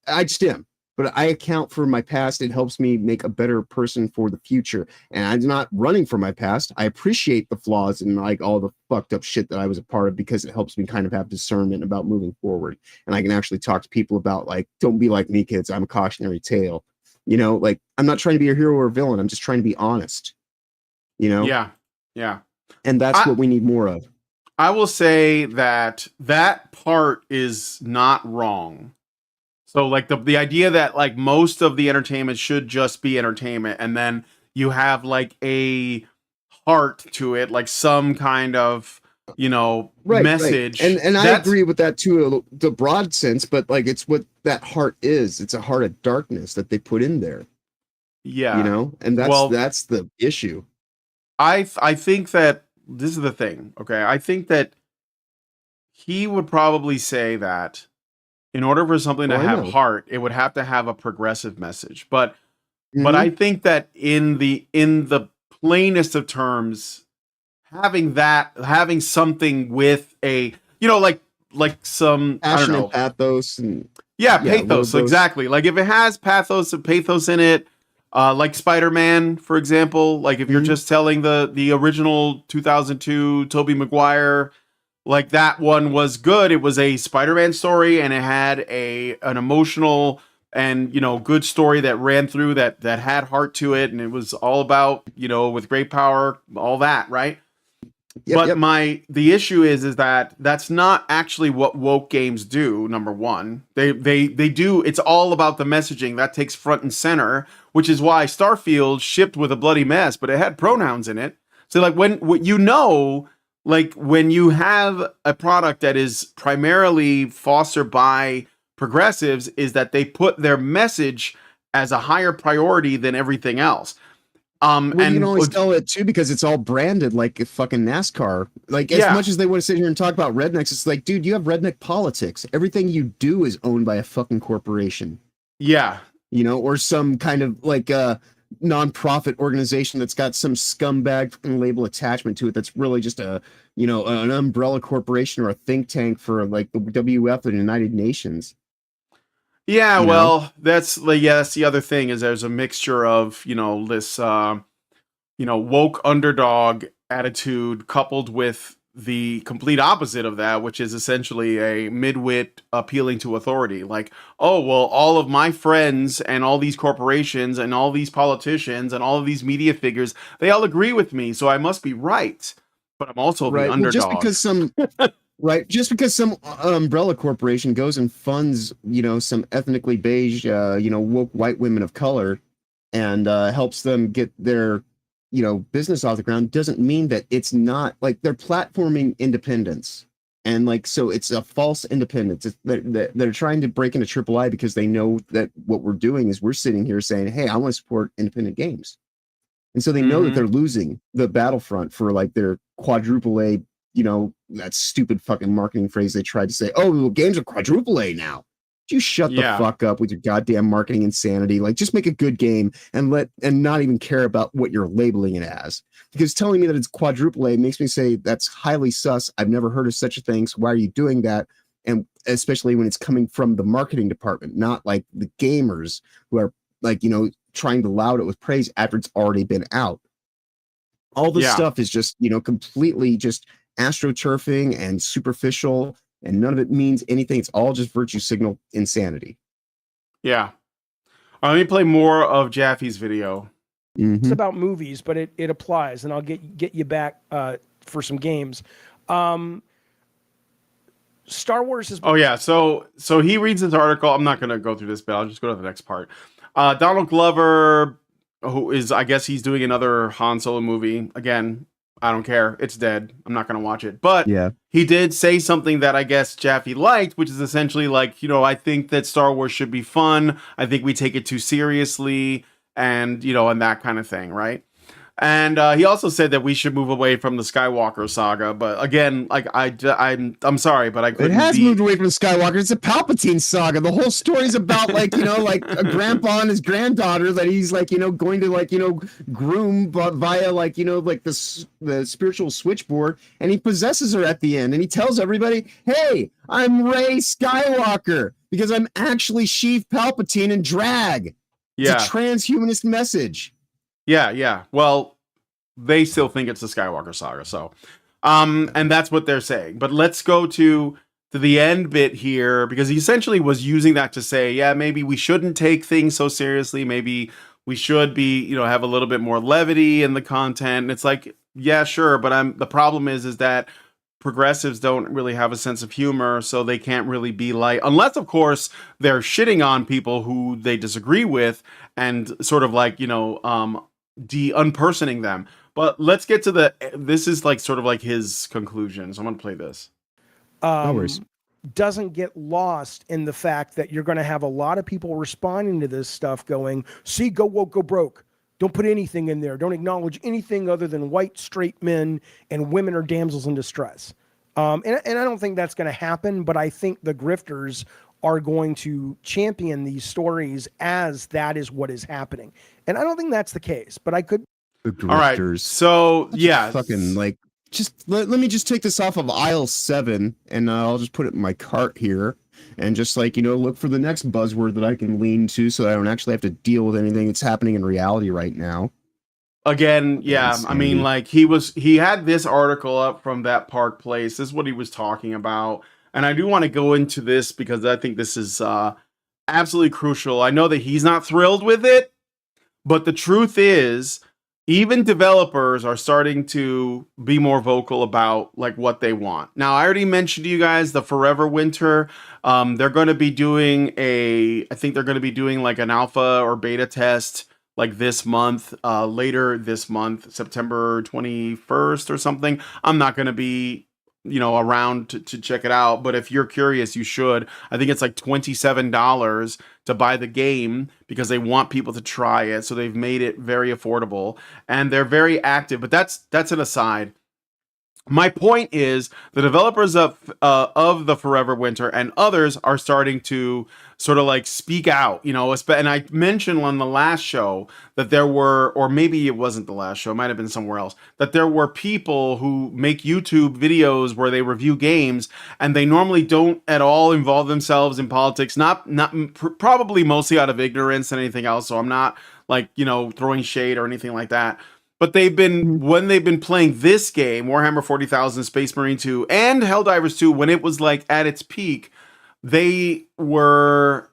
Speaker 6: I just am. But I account for my past. It helps me make a better person for the future. And I'm not running from my past. I appreciate the flaws and all the fucked up shit that I was a part of, because it helps me kind of have discernment about moving forward. And I can actually talk to people about don't be like me, kids. I'm a cautionary tale. I'm not trying to be a hero or a villain. I'm just trying to be honest.
Speaker 5: Yeah.
Speaker 6: And that's what we need more of.
Speaker 5: I will say that part is not wrong. So the idea that most of the entertainment should just be entertainment, and then you have a heart to it, some kind of message.
Speaker 6: Right. And I agree with that to the broad sense, but it's what that heart is. It's a heart of darkness that they put in there.
Speaker 5: Yeah.
Speaker 6: And that's the issue.
Speaker 5: I think that this is the thing. Okay. I think that he would probably say that in order for something to have heart, it would have to have a progressive message. But I think that in the plainest of terms, having something with a, some,
Speaker 6: passion,
Speaker 5: I don't know,
Speaker 6: and pathos and
Speaker 5: pathos. Exactly. If it has pathos in it, like Spider-Man, for example. Like if you're just telling the original 2002 Tobey Maguire, like that one was good. It was a Spider-Man story, and it had an emotional and good story that ran through that had heart to it, and it was all about with great power, all that, right? The issue is that that's not actually what woke games do. Number one, they do. It's all about the messaging that takes front and center, which is why Starfield shipped with a bloody mess, but it had pronouns in it. So like when you have a product that is primarily fostered by progressives, is that they put their message as a higher priority than everything else.
Speaker 6: And you can always tell it too because it's all branded like a fucking NASCAR. Like as much as they want to sit here and talk about rednecks, it's like, dude, you have redneck politics. Everything you do is owned by a fucking corporation.
Speaker 5: Yeah.
Speaker 6: Or some kind of like non-profit organization that's got some scumbag fucking label attachment to it that's really just an umbrella corporation or a think tank for like the WF or the United Nations.
Speaker 5: Yeah, well, that's the other thing is there's a mixture of, this, woke underdog attitude coupled with the complete opposite of that, which is essentially a midwit appealing to authority. Like, oh, well, all of my friends and all these corporations and all these politicians and all of these media figures, they all agree with me, so I must be right. But I'm also the underdog.
Speaker 6: Just because some umbrella corporation goes and funds, some ethnically beige, woke white women of color and helps them get their, business off the ground doesn't mean that it's not like they're platforming independence. And like, so it's a false independence. They're trying to break into AAA because they know that what we're doing is we're sitting here saying, hey, I want to support independent games. And so they know that they're losing the battlefront for like their quadruple A, that stupid fucking marketing phrase they tried to say, oh, well, games are quadruple A now. You shut the fuck up with your goddamn marketing insanity. Like, just make a good game and not even care about what you're labeling it as. Because telling me that it's quadruple A makes me say that's highly sus. I've never heard of such a thing. So why are you doing that? And especially when it's coming from the marketing department, not like the gamers who are like, trying to laud it with praise after it's already been out. All this stuff is just, completely just astroturfing and superficial, and none of it means anything. It's all just virtue signal insanity.
Speaker 5: Yeah. Let me play more of Jaffe's video.
Speaker 11: It's about movies, but it applies, and I'll get you back for some games. Star Wars is.
Speaker 5: Oh yeah, so he reads this article. I'm not gonna go through this, but I'll just go to the next part. Donald Glover, who is, I guess he's doing another Han Solo movie again. I don't care. It's dead. I'm not going to watch it. But he did say something that I guess Jaffe liked, which is essentially like, I think that Star Wars should be fun. I think we take it too seriously and, and that kind of thing, right? And he also said that we should move away from the Skywalker saga. But again, like I'm sorry, but I couldn't.
Speaker 6: It has moved away from Skywalker. It's a Palpatine saga. The whole story's about like like a grandpa and his granddaughter that he's like going to like groom via like the spiritual switchboard, and he possesses her at the end, and he tells everybody, "Hey, I'm Rey Skywalker because I'm actually Sheev Palpatine in drag." It's a transhumanist message.
Speaker 5: Yeah. Well, they still think it's the Skywalker saga, so and that's what they're saying. But let's go to the end bit here, because he essentially was using that to say, yeah, maybe we shouldn't take things so seriously. Maybe we should be, have a little bit more levity in the content. And it's like, yeah, sure, but the problem is that progressives don't really have a sense of humor, so they can't really be like, unless of course they're shitting on people who they disagree with and sort of like, de-unpersoning them. But let's get to this is like sort of like his conclusion. So I'm gonna play this.
Speaker 11: Doesn't get lost in the fact that you're going to have a lot of people responding to this stuff going, see, go woke, go broke. Don't put anything in there. Don't acknowledge anything other than white, straight men and women or damsels in distress. And I don't think that's going to happen, but I think the grifters are going to champion these stories as that is what is happening. And I don't think that's the case, but I could.
Speaker 6: The grifters.
Speaker 5: All right. So, yeah.
Speaker 6: Fucking let me just take this off of aisle 7 and I'll just put it in my cart here. and just like, look for the next buzzword that I can lean to so I don't actually have to deal with anything that's happening in reality right now.
Speaker 5: Again, yeah, I mean,
Speaker 6: Insanity.
Speaker 5: like he had this article up from that Park Place. This is what he was talking about. And I do want to go into this because I think this is absolutely crucial. I know that he's not thrilled with it, but the truth is, even developers are starting to be more vocal about like what they want. Now, I already mentioned to you guys the Forever Winter. They're going to be doing I think they're going to be doing like an alpha or beta test like this month, later this month, September 21st or something. I'm not going to be, around to check it out. But if you're curious, you should. I think it's like $27 to buy the game because they want people to try it. So they've made it very affordable and they're very active. But that's an aside. My point is the developers of the Forever Winter and others are starting to sort of like speak out, and I mentioned on the last show that there were, or maybe it wasn't the last show, it might have been somewhere else, that there were people who make YouTube videos where they review games and they normally don't at all involve themselves in politics, probably mostly out of ignorance and anything else. So I'm not like, throwing shade or anything like that. But when they've been playing this game, Warhammer 40,000 Space Marine 2 and Helldivers 2, when it was like at its peak, they were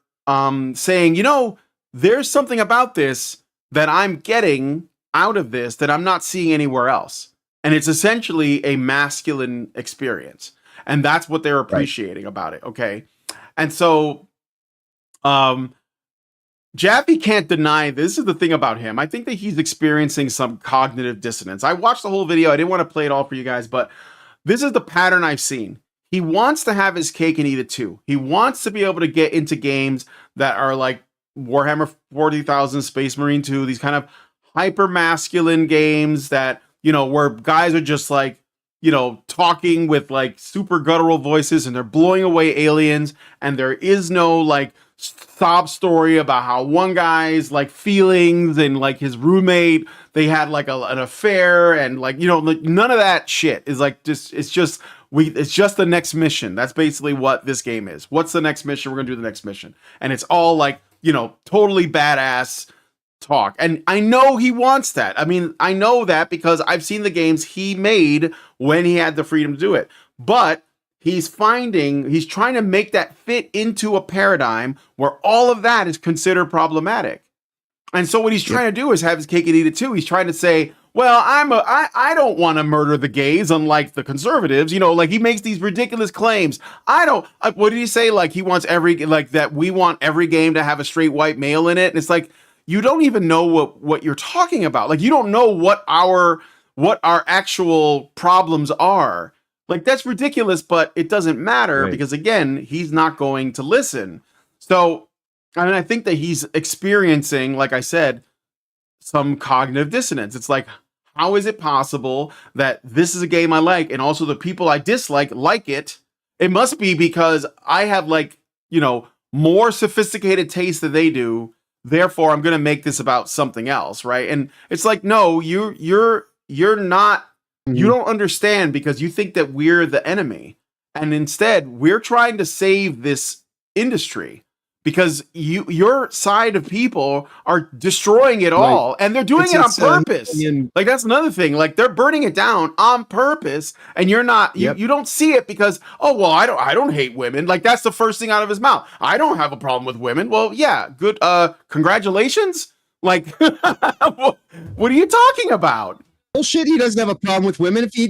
Speaker 5: saying, there's something about this that I'm getting out of this that I'm not seeing anywhere else. And it's essentially a masculine experience. And that's what they're appreciating about it. Okay. And so, Jaffe can't deny this is the thing about him. I think that he's experiencing some cognitive dissonance. I watched the whole video. I didn't want to play it all for you guys, but this is the pattern I've seen. He wants to have his cake and eat it too. He wants to be able to get into games that are like Warhammer 40,000 Space Marine 2, these kind of hyper masculine games that, where guys are just like, talking with like super guttural voices and they're blowing away aliens and there is no like sob story about how one guy's like feelings and like his roommate, they had like an affair and like, like none of that shit is like it's just the next mission. That's basically what this game is. What's the next mission? We're gonna do the next mission. And it's all like, totally badass talk. And I know he wants that. I mean, I know that because I've seen the games he made when he had the freedom to do it. But he's trying to make that fit into a paradigm where all of that is considered problematic. And so what he's trying to do is have his cake and eat it too. He's trying to say, well, I don't want to murder the gays, unlike the conservatives. Like he makes these ridiculous claims. What did he say? Like he wants we want every game to have a straight white male in it. And it's like, you don't even know what you're talking about. Like you don't know what our actual problems are. Like that's ridiculous, but it doesn't matter because again, he's not going to listen. So, I mean, I think that he's experiencing, like I said, some cognitive dissonance. It's like, how is it possible that this is a game I like and also the people I dislike like it? It must be because I have like, more sophisticated taste than they do. Therefore, I'm going to make this about something else, right? And it's like, no, you're not. You don't understand because you think that we're the enemy. And instead, we're trying to save this industry because your side of people are destroying it all and they're doing it on purpose. Like that's another thing. Like they're burning it down on purpose and you're not, you don't see it because, oh, well, I don't hate women. Like that's the first thing out of his mouth. I don't have a problem with women. Well, yeah, good. Congratulations. Like, what are you talking about?
Speaker 6: Bullshit. He doesn't have a problem with women. If he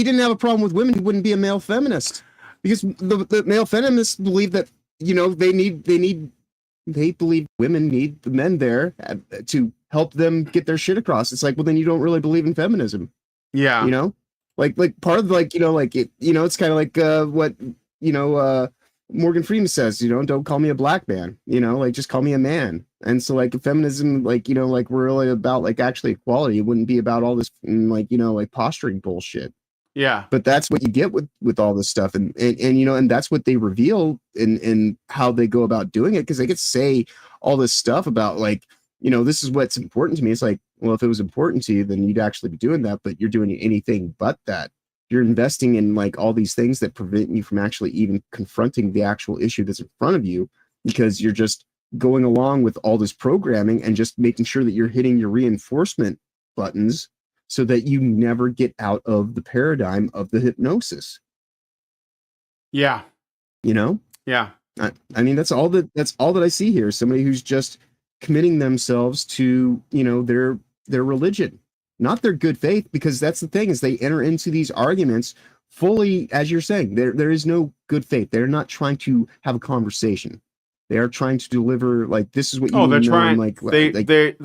Speaker 6: didn't have a problem with women, he wouldn't be a male feminist. Because the male feminists believe that they believe women need the men there to help them get their shit across. It's like, well, then you don't really believe in feminism.
Speaker 5: Yeah.
Speaker 6: Like part of it's kind of like what Morgan Freeman says, don't call me a black man, like just call me a man. And so like feminism, like, like we're really about like actually equality. It wouldn't be about all this like posturing bullshit.
Speaker 5: Yeah.
Speaker 6: But that's what you get with all this stuff. And that's what they reveal in how they go about doing it. Cause they could say all this stuff about like, this is what's important to me. It's like, well, if it was important to you, then you'd actually be doing that, but you're doing anything but that. you're investing in like all these things that prevent you from actually even confronting the actual issue that's in front of you, because you're just going along with all this programming and just making sure that you're hitting your reinforcement buttons so that you never get out of the paradigm of the hypnosis.
Speaker 5: Yeah.
Speaker 6: You know?
Speaker 5: Yeah.
Speaker 6: I mean, that's all that I see here. Somebody who's just committing themselves to, you know, their religion, not their good faith, because that's the thing, is they enter into these arguments fully, as you're saying, there is no good faith. They're not trying to have a conversation. They are trying to deliver, like, this is what you
Speaker 5: they're
Speaker 6: know,
Speaker 5: trying,
Speaker 6: like
Speaker 5: they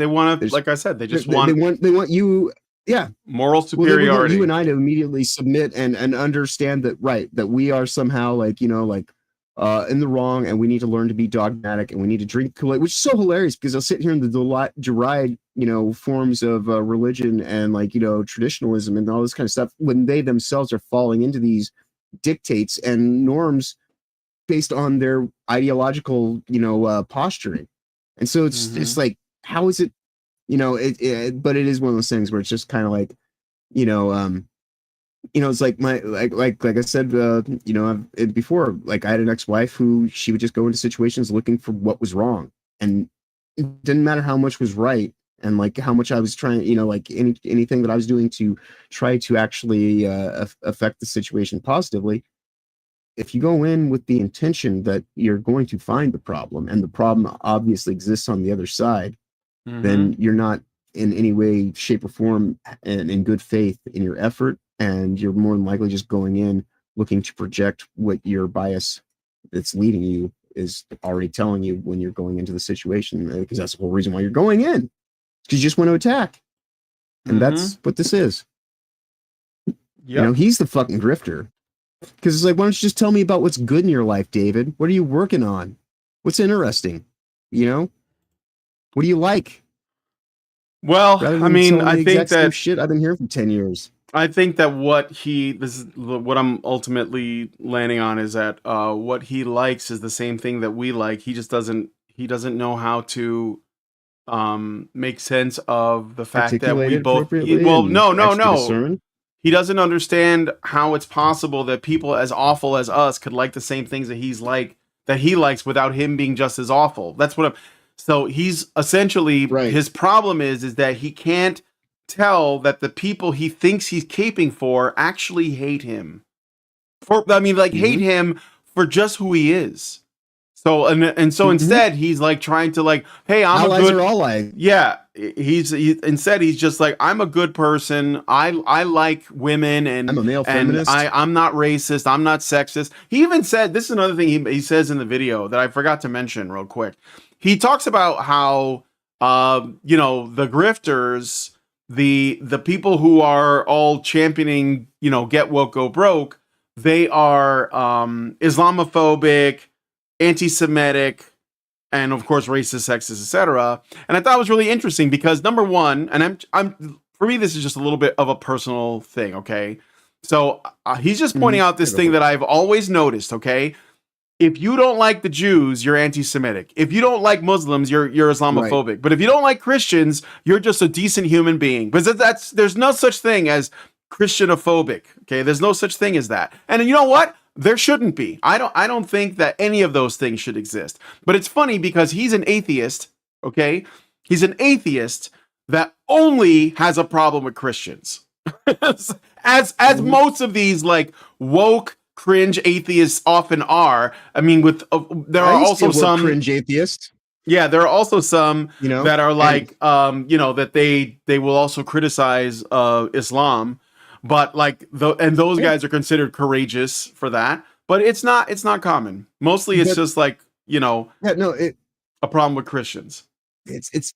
Speaker 5: want to, like I said, they just want
Speaker 6: you, yeah,
Speaker 5: moral
Speaker 6: Well,
Speaker 5: superiority.
Speaker 6: they want you and I to immediately submit and understand that, right, that we are somehow, like, you know, like in the wrong, and we need to learn to be dogmatic, and we need to drink Kool-Aid, which is so hilarious because they'll sit here and deride, you know, forms of religion and, like, you know, traditionalism and all this kind of stuff, when they themselves are falling into these dictates and norms based on their ideological, you know, posturing. And so it's like, how is it, you know, but it is one of those things where it's just kind of like, you know, it's like like I said, you know, before, like, I had an ex-wife who, she would just go into situations looking for what was wrong, and it didn't matter how much was right, and like how much I was trying, you know, like anything that I was doing to try to actually affect the situation positively. If you go in with the intention that you're going to find the problem, and the problem obviously exists on the other side, then you're not in any way, shape, or form and in good faith in your effort, and you're more than likely just going in looking to project what your bias that's leading you is already telling you when you're going into the situation, because that's the whole reason why you're going in, because you just want to attack. And that's what this is. You know, he's the fucking grifter. Because it's like, why don't you just tell me about what's good in your life, David? What are you working on? What's interesting? You know? What do you like?
Speaker 5: Well, I mean, I think that
Speaker 6: shit I've been here for 10 years.
Speaker 5: I think that this is what I'm ultimately landing on, is that what he likes is the same thing that we like. He just doesn't know how to make sense of the fact that we both, no. He doesn't understand how it's possible that people as awful as us could like the same things that he likes without him being just as awful. That's what so he's essentially, his problem is that he can't tell that the people he thinks he's caping for actually hate him. Hate him for just who he is. So so instead he's like trying to, like, hey, I'm
Speaker 6: allies
Speaker 5: a good,
Speaker 6: are all like,
Speaker 5: yeah. Instead he's just like, I'm a good person. I like women, and
Speaker 6: I'm a male feminist.
Speaker 5: I'm not racist. I'm not sexist. He even said, this is another thing he says in the video that I forgot to mention real quick. He talks about how you know, the grifters, the people who are all championing, you know, get woke, go broke, they are Islamophobic, anti-Semitic, and of course racist, sexist, etc. And I thought it was really interesting because, number one, and I'm for me, this is just a little bit of a personal thing, okay? So he's just pointing out this thing that I've always noticed, okay? If you don't like the Jews, you're anti-Semitic. If you don't like Muslims, you're Islamophobic. Right. But if you don't like Christians, you're just a decent human being. But there's no such thing as Christianophobic, okay? There's no such thing as that. And you know what? There shouldn't be. I don't think that any of those things should exist. But it's funny because he's an atheist, okay? He's an atheist that only has a problem with Christians. as most of these, like, woke, cringe atheists often are. I mean, there are also some
Speaker 6: cringe atheists.
Speaker 5: Yeah, there are also some,
Speaker 6: you know,
Speaker 5: that are like, you know, that they will also criticize Islam. But like those guys are considered courageous for that, but it's not common. Mostly it's just like, you know, a problem with Christians.
Speaker 6: It's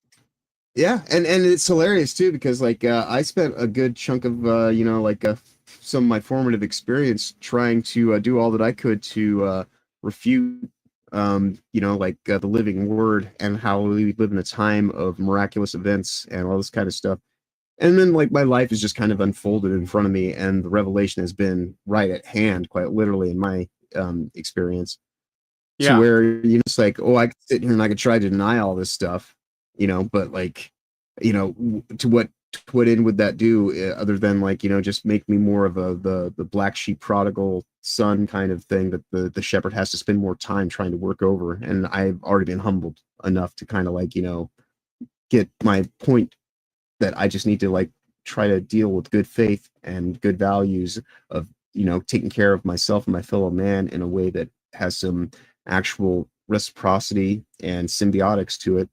Speaker 6: yeah, and it's hilarious too, because like I spent a good chunk of you know, like some of my formative experience trying to do all that I could to refute you know, like the living word and how we live in a time of miraculous events and all this kind of stuff. And then, like, my life is just kind of unfolded in front of me, and the revelation has been right at hand, quite literally, in my experience. Yeah. To where, you know, it's like, oh, I could sit here and I could try to deny all this stuff, you know, but like, you know, to what in would that do other than like, you know, just make me more of the black sheep prodigal son kind of thing that the shepherd has to spend more time trying to work over. And I've already been humbled enough to kind of like, you know, get my point that I just need to like try to deal with good faith and good values of, you know, taking care of myself and my fellow man in a way that has some actual reciprocity and symbiotics to it.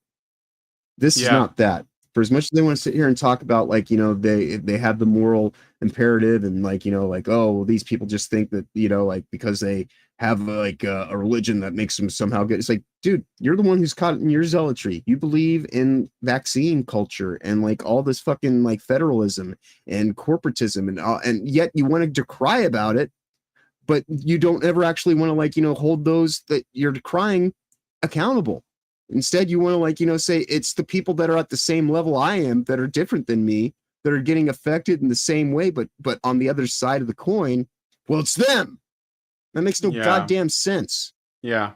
Speaker 6: This is not that. For as much as they want to sit here and talk about like, you know, they have the moral imperative and like, you know, like, oh, well, these people just think that, you know, like because they have like a religion that makes them somehow good. It's like, dude, you're the one who's caught in your zealotry. You believe in vaccine culture and like all this fucking like federalism and corporatism and yet you want to decry about it, but you don't ever actually want to like, you know, hold those that you're decrying accountable. Instead, you want to like, you know, say it's the people that are at the same level I am that are different than me that are getting affected in the same way, but on the other side of the coin, well, it's them. That makes no goddamn sense.
Speaker 5: Yeah.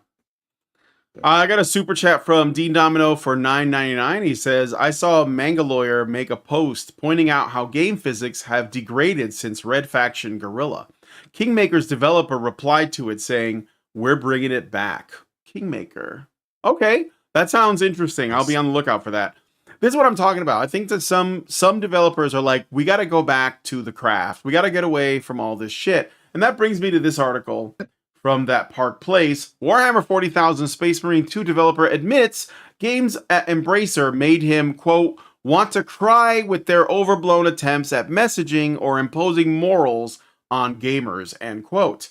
Speaker 5: I got a super chat from Dean Domino for $9.99. He says, I saw Mangaloyer make a post pointing out how game physics have degraded since Red Faction Guerrilla. Kingmaker's developer replied to it saying, we're bringing it back. Kingmaker. Okay. That sounds interesting. I'll be on the lookout for that. This is what I'm talking about. I think that some developers are like, we got to go back to the craft. We got to get away from all this shit. And that brings me to this article from That Park Place. Warhammer 40,000 Space Marine 2 developer admits games at Embracer made him, quote, want to cry with their overblown attempts at messaging or imposing morals on gamers, end quote.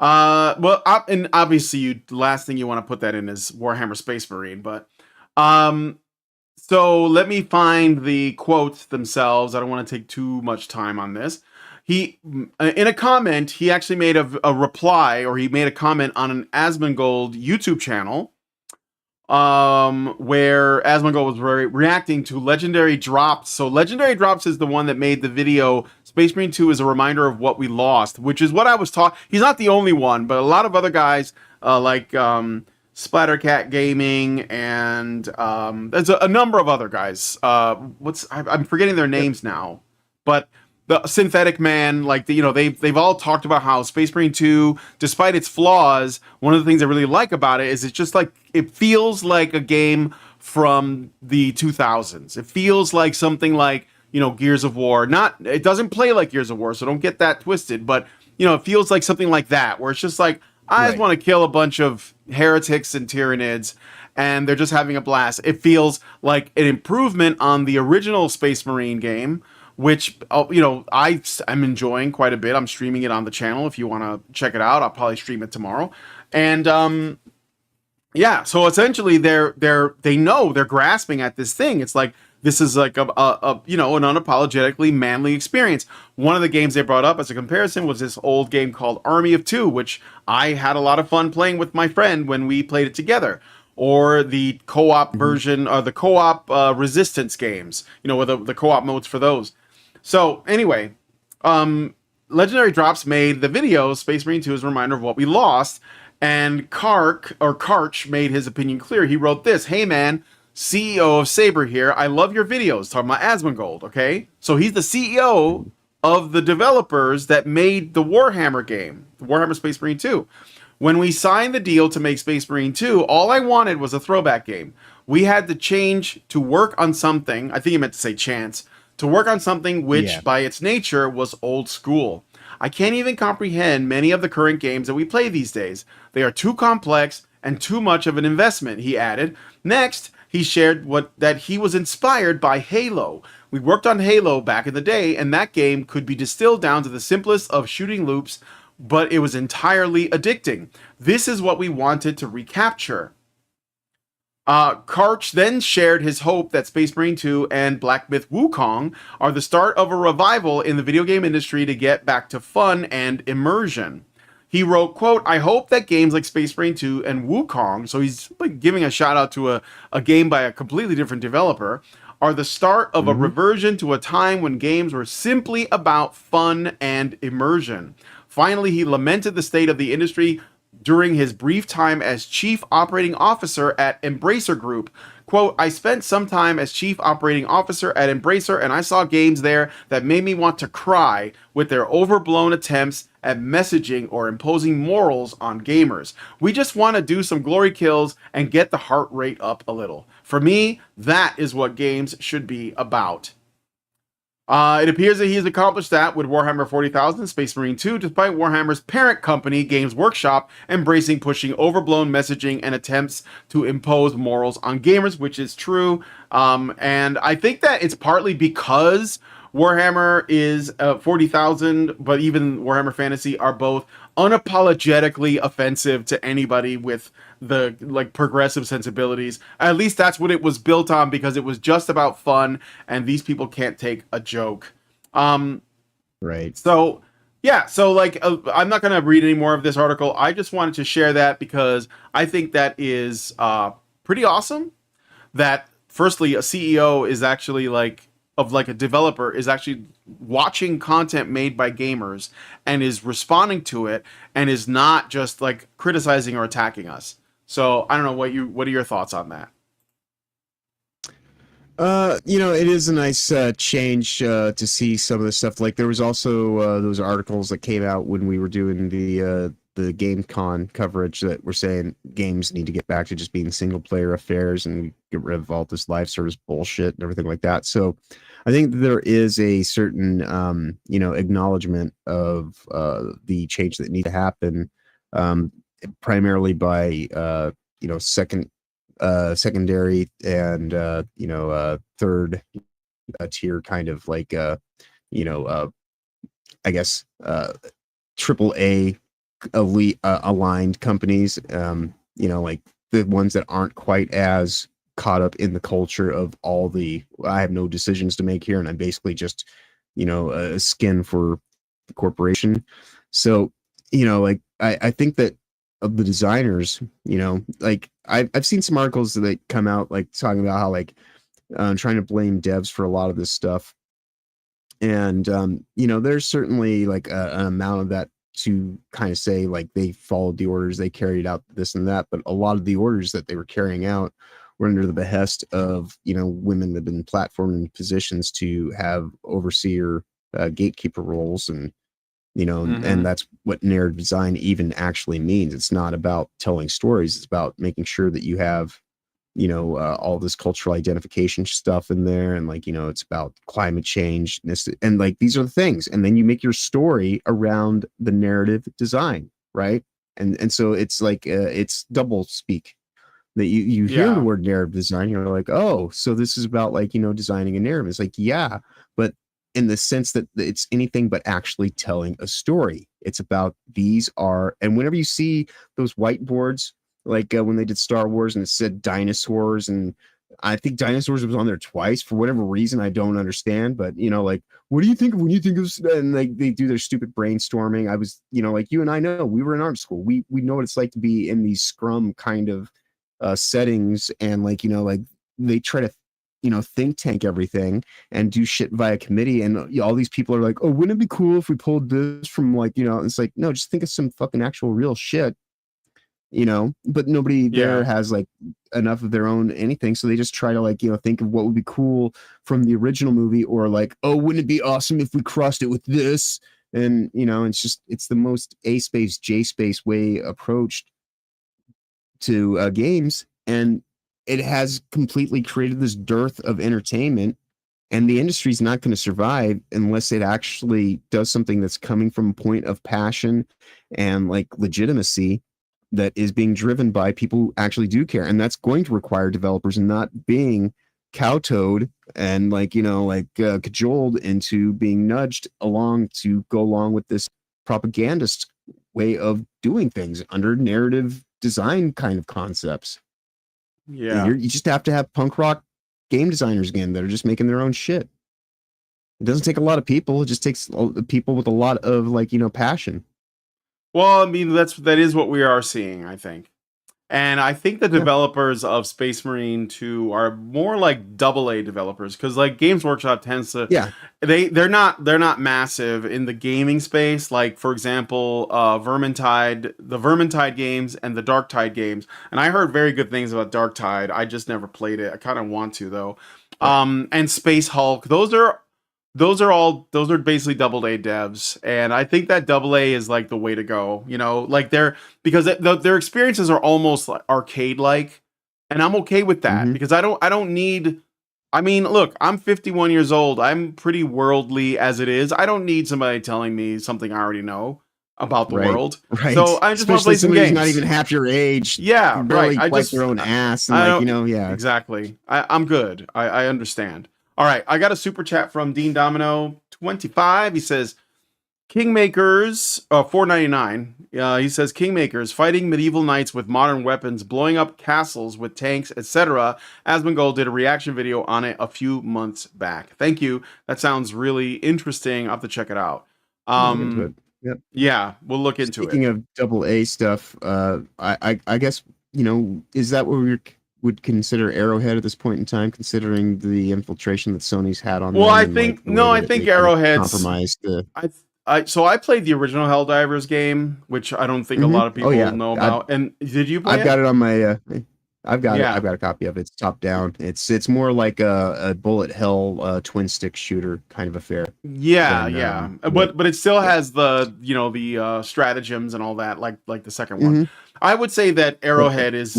Speaker 5: Well, and obviously, the last thing you want to put that in is Warhammer Space Marine, but so let me find the quotes themselves. I don't want to take too much time on this. He, in a comment, he actually made a reply, or he made a comment on an Asmongold YouTube channel, where Asmongold was reacting to Legendary Drops. So Legendary Drops is the one that made the video Space Marine 2 is a reminder of what we lost, which is what I was taught. He's not the only one, but a lot of other guys, like Splattercat Gaming, and there's a number of other guys. I'm forgetting their names now, but the Synthetic Man, like they've all talked about how Space Marine 2, despite its flaws, one of the things I really like about it is it's just like it feels like a game from the 2000s. It feels like something like Gears of War. It doesn't play like Gears of War, so don't get that twisted. But it feels like something like that, where it's just like I just want to kill a bunch of heretics and Tyranids, and they're just having a blast. It feels like an improvement on the original Space Marine game, which I'm enjoying quite a bit. I'm streaming it on the channel. If you want to check it out, I'll probably stream it tomorrow. And yeah, so essentially they know they're grasping at this thing. It's like this is like an unapologetically manly experience. One of the games they brought up as a comparison was this old game called Army of Two, which I had a lot of fun playing with my friend when we played it together. Or the co-op version, or the co-op Resistance games, with the co-op modes for those. So anyway, Legendary Drops made the video Space Marine 2 as a reminder of what we lost, and Karch made his opinion clear. He wrote this: "Hey man, CEO of Saber here. I love your videos." Talking about Asmongold, okay? So he's the CEO of the developers that made the Warhammer game, the Warhammer Space Marine 2. When we signed the deal to make Space Marine 2, all I wanted was a throwback game. We had to change to work on something. I think he meant to say chance. To work on something which, by its nature, was old school. I can't even comprehend many of the current games that we play these days. They are too complex and too much of an investment, he added. Next, he shared that he was inspired by Halo. We worked on Halo back in the day, and that game could be distilled down to the simplest of shooting loops, but it was entirely addicting. This is what we wanted to recapture. Karch then shared his hope that Space Marine 2 and Black Myth Wukong are the start of a revival in the video game industry to get back to fun and immersion. He wrote, quote, "I hope that games like Space Marine 2 and Wukong," so he's like giving a shout out to a game by a completely different developer, "are the start of a reversion to a time when games were simply about fun and immersion." Finally, he lamented the state of the industry during his brief time as chief operating officer at Embracer Group. quote, I spent some time as chief operating officer at Embracer, and I saw games there that made me want to cry with their overblown attempts at messaging or imposing morals on gamers. We just want to do some glory kills and get the heart rate up a little. For me, that is what games should be about. It appears that he's accomplished that with Warhammer 40,000 Space Marine 2, despite Warhammer's parent company, Games Workshop, embracing pushing overblown messaging and attempts to impose morals on gamers, which is true. And I think that it's partly because Warhammer is 40,000, but even Warhammer Fantasy are both unapologetically offensive to anybody with the like progressive sensibilities. At least that's what it was built on, because it was just about fun, and these people can't take a joke.
Speaker 6: Right.
Speaker 5: So yeah, so like I'm not gonna read any more of this article. I just wanted to share that because I think that is pretty awesome. That firstly, a CEO is actually like a developer is actually watching content made by gamers and is responding to it and is not just like criticizing or attacking us. So I don't know what are your thoughts on that?
Speaker 6: It is a nice change to see some of the stuff. Like there was also those articles that came out when we were doing the GameCon coverage that were saying games need to get back to just being single player affairs and get rid of all this live service bullshit and everything like that. So I think there is a certain acknowledgement of the change that needs to happen, primarily by secondary and third tier kind of like I guess triple A elite aligned companies, like the ones that aren't quite as caught up in the culture of all the I have no decisions to make here and I'm basically just a skin for the corporation. So I think that of the designers, like I've seen some articles that come out like talking about how like trying to blame devs for a lot of this stuff, and there's certainly like an amount of that to kind of say like they followed the orders, they carried out this and that, but a lot of the orders that they were carrying out were under the behest of women that have been platformed in positions to have overseer gatekeeper roles, and and that's what narrative design even actually means. It's not about telling stories, it's about making sure that you have all this cultural identification stuff in there, and like it's about climate change and like these are the things, and then you make your story around the narrative design, right? And so it's like it's double speak that you hear the word narrative design, you're like, oh, so this is about like designing a narrative. It's like, yeah, but in the sense that it's anything but actually telling a story. It's about these are, and whenever you see those whiteboards, like when they did Star Wars and it said dinosaurs, and I think dinosaurs was on there twice for whatever reason I don't understand, but like, what do you think of when you think of, and like they do their stupid brainstorming. I was like you and I know, we were in art school, we know what it's like to be in these scrum kind of settings, and like like they try to think tank everything and do shit via committee, and all these people are like, oh, wouldn't it be cool if we pulled this from like it's like, no, just think of some fucking actual real shit, but nobody there has like enough of their own anything, so they just try to like think of what would be cool from the original movie, or like, oh, wouldn't it be awesome if we crossed it with this, and it's the most A space J space way approached to games, and it has completely created this dearth of entertainment, and the industry's not going to survive unless it actually does something that's coming from a point of passion and like legitimacy that is being driven by people who actually do care. And that's going to require developers not being kowtowed and like cajoled into being nudged along to go along with this propagandist way of doing things under narrative design kind of concepts. You just have to have punk rock game designers again that are just making their own shit. It doesn't take a lot of people, it just takes people with a lot of like passion.
Speaker 5: Well, I mean, that is what we are seeing, I think. And I think the developers of Space Marine 2 are more like AA developers, because like Games Workshop tends to they're not massive in the gaming space. Like for example, Vermintide, the Vermintide games and the Darktide games. And I heard very good things about Darktide. I just never played it. I kind of want to though. And Space Hulk. Those are basically AA devs, and I think that AA is like the way to go. You know, like because their experiences are almost like arcade like, and I'm okay with that because I don't need. I mean, look, I'm 51 years old. I'm pretty worldly as it is. I don't need somebody telling me something I already know about the world.
Speaker 6: Right.
Speaker 5: So I just want to play some games.
Speaker 6: Not even half your age.
Speaker 5: Yeah,
Speaker 6: barely
Speaker 5: right.
Speaker 6: wipe their own ass and
Speaker 5: Exactly. I'm good. I understand. All right, I got a super chat from Dean Domino 25. He says, Kingmakers, $4.99. He says, Kingmakers fighting medieval knights with modern weapons, blowing up castles with tanks, etc. Asmongold did a reaction video on it a few months back. Thank you. That sounds really interesting. I'll have to check it out.
Speaker 6: Yep.
Speaker 5: Yeah, we'll look into
Speaker 6: Speaking
Speaker 5: it.
Speaker 6: of AA stuff, I guess, is that what we would consider Arrowhead at this point in time, considering the infiltration that Sony's had on them?
Speaker 5: Well, I think Arrowhead's
Speaker 6: compromised the.
Speaker 5: So I played the original Helldivers game, which I don't think a lot of people know about. And did you play
Speaker 6: I've got it on my I've got a copy of it. It's top down. It's more like a bullet hell twin stick shooter kind of affair. But it still has the stratagems and all that like the second one. I would say that Arrowhead is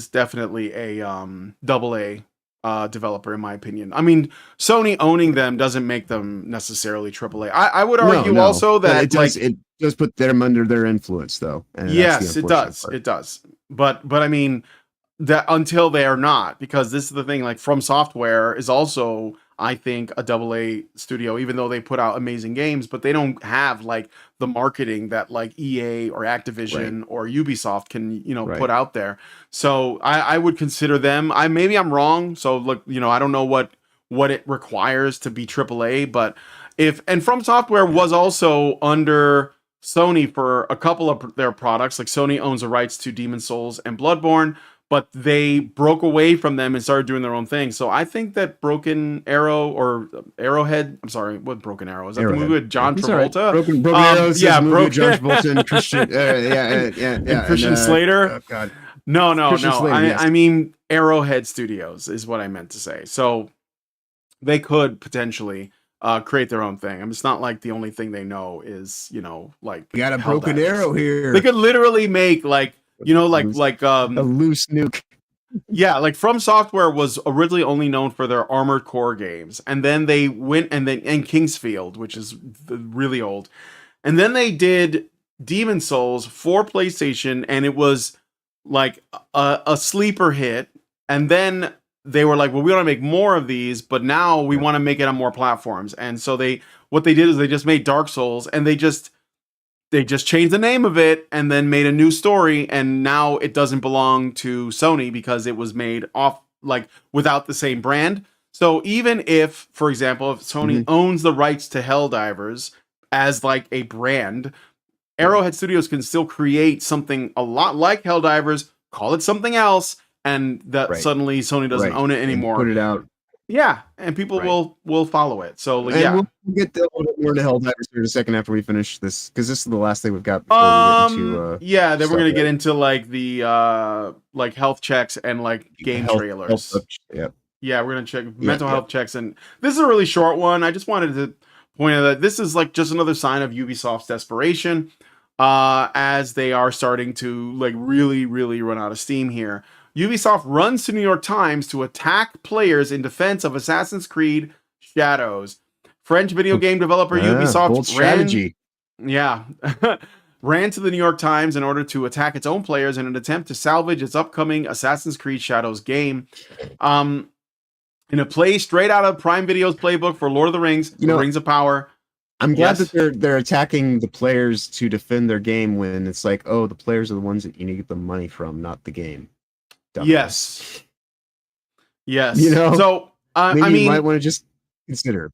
Speaker 6: definitely a AA developer in my opinion. I mean, Sony owning them doesn't make them necessarily AAA. I would argue also that it does put them under their influence though.
Speaker 5: Yes, it does. It does. But I mean that until they are not, because this is the thing, like From Software is also, I think, a AA studio, even though they put out amazing games, but they don't have like the marketing that like EA or Activision or Ubisoft can, put out there. So I would consider them. Maybe I'm wrong. So look, I don't know what it requires to be AAA, but and From Software was also under Sony for a couple of their products. Like Sony owns the rights to Demon's Souls and Bloodborne, but they broke away from them and started doing their own thing. So I think that Broken Arrow or Arrowhead, I'm sorry, what Broken Arrow? Is that the movie with John Travolta?
Speaker 6: Broken Arrow,
Speaker 5: Broken
Speaker 6: John Travolta and Christian,
Speaker 5: and Christian Slater.
Speaker 6: Oh God.
Speaker 5: No.
Speaker 6: Slater, yes.
Speaker 5: I mean Arrowhead Studios is what I meant to say. So they could potentially create their own thing. I mean, it's not like the only thing they know is, like
Speaker 6: we got a Broken Arrow here.
Speaker 5: They could literally make like a
Speaker 6: loose nuke.
Speaker 5: Yeah, like From Software was originally only known for their Armored Core games, and then they went and Kingsfield, which is really old, and then they did Demon's Souls for PlayStation, and it was like a sleeper hit, and then they were like, well, we want to make more of these, but now we want to make it on more platforms, and so what they did is they just made Dark Souls, and they just changed the name of it and then made a new story, and now it doesn't belong to Sony because it was made off like without the same brand. So even if, for example, if Sony owns the rights to Helldivers as like a brand, Arrowhead Studios can still create something a lot like Helldivers, call it something else, and that suddenly Sony doesn't own it anymore.
Speaker 6: And put it out.
Speaker 5: Yeah, and people will follow it. So
Speaker 6: and
Speaker 5: yeah,
Speaker 6: we'll get a little bit more to Helldivers here in a second after we finish this, because this is the last thing we've got before we get into.
Speaker 5: Then we're gonna get into like the like health checks and like game trailers. Yeah, we're gonna check mental health checks, and this is a really short one. I just wanted to point out that this is like just another sign of Ubisoft's desperation, as they are starting to like really run out of steam here. Ubisoft runs to New York Times to attack players in defense of Assassin's Creed Shadows. French video game developer Ubisoft ran to the New York Times in order to attack its own players in an attempt to salvage its upcoming Assassin's Creed Shadows game. In a play straight out of Prime Video's playbook for Lord of the Rings, The Rings of Power.
Speaker 6: I'm glad that they're attacking the players to defend their game when it's like, oh, the players are the ones that you need to get the money from, not the game.
Speaker 5: Yes.
Speaker 6: So
Speaker 5: I mean,
Speaker 6: you might want to just consider.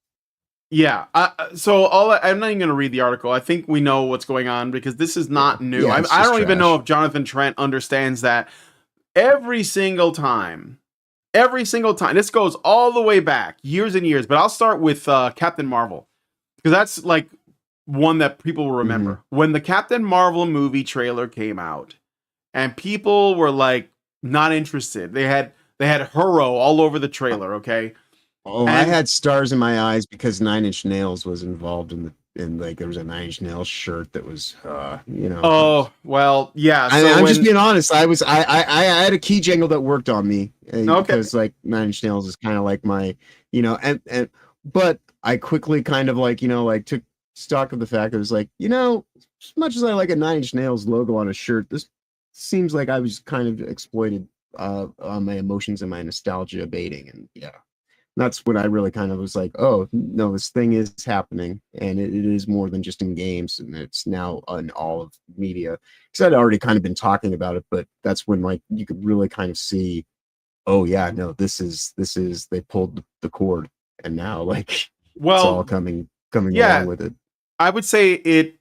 Speaker 5: Yeah. I'm not even going to read the article. I think we know what's going on because this is not new.
Speaker 6: Yeah, it's
Speaker 5: I
Speaker 6: just
Speaker 5: don't even know
Speaker 6: trash.
Speaker 5: if Jonathan Trent understands that every single time, this goes all the way back years and years. But I'll start with Captain Marvel because that's like one that people will remember. When the Captain Marvel movie trailer came out, and people were like not interested. They had Hero all over the trailer. Okay.
Speaker 6: Oh, I had stars in my eyes because Nine Inch Nails was involved in like there was a Nine Inch Nails shirt that was
Speaker 5: Oh well, yeah. So
Speaker 6: I'm just being honest. I had a key jangle that worked on me because like Nine Inch Nails is kind of like my and but I quickly kind of like took stock of the fact that it was like as much as I like a Nine Inch Nails logo on a shirt, this seems like I was kind of exploited on my emotions and my nostalgia baiting, and that's when I really kind of was like, oh no, this thing is happening, and it is more than just in games, and it's now in all of media. Because I'd already kind of been talking about it, but that's when like you could really kind of see, oh yeah, no, this is they pulled the cord, and now like it's all coming along with it.
Speaker 5: I would say it.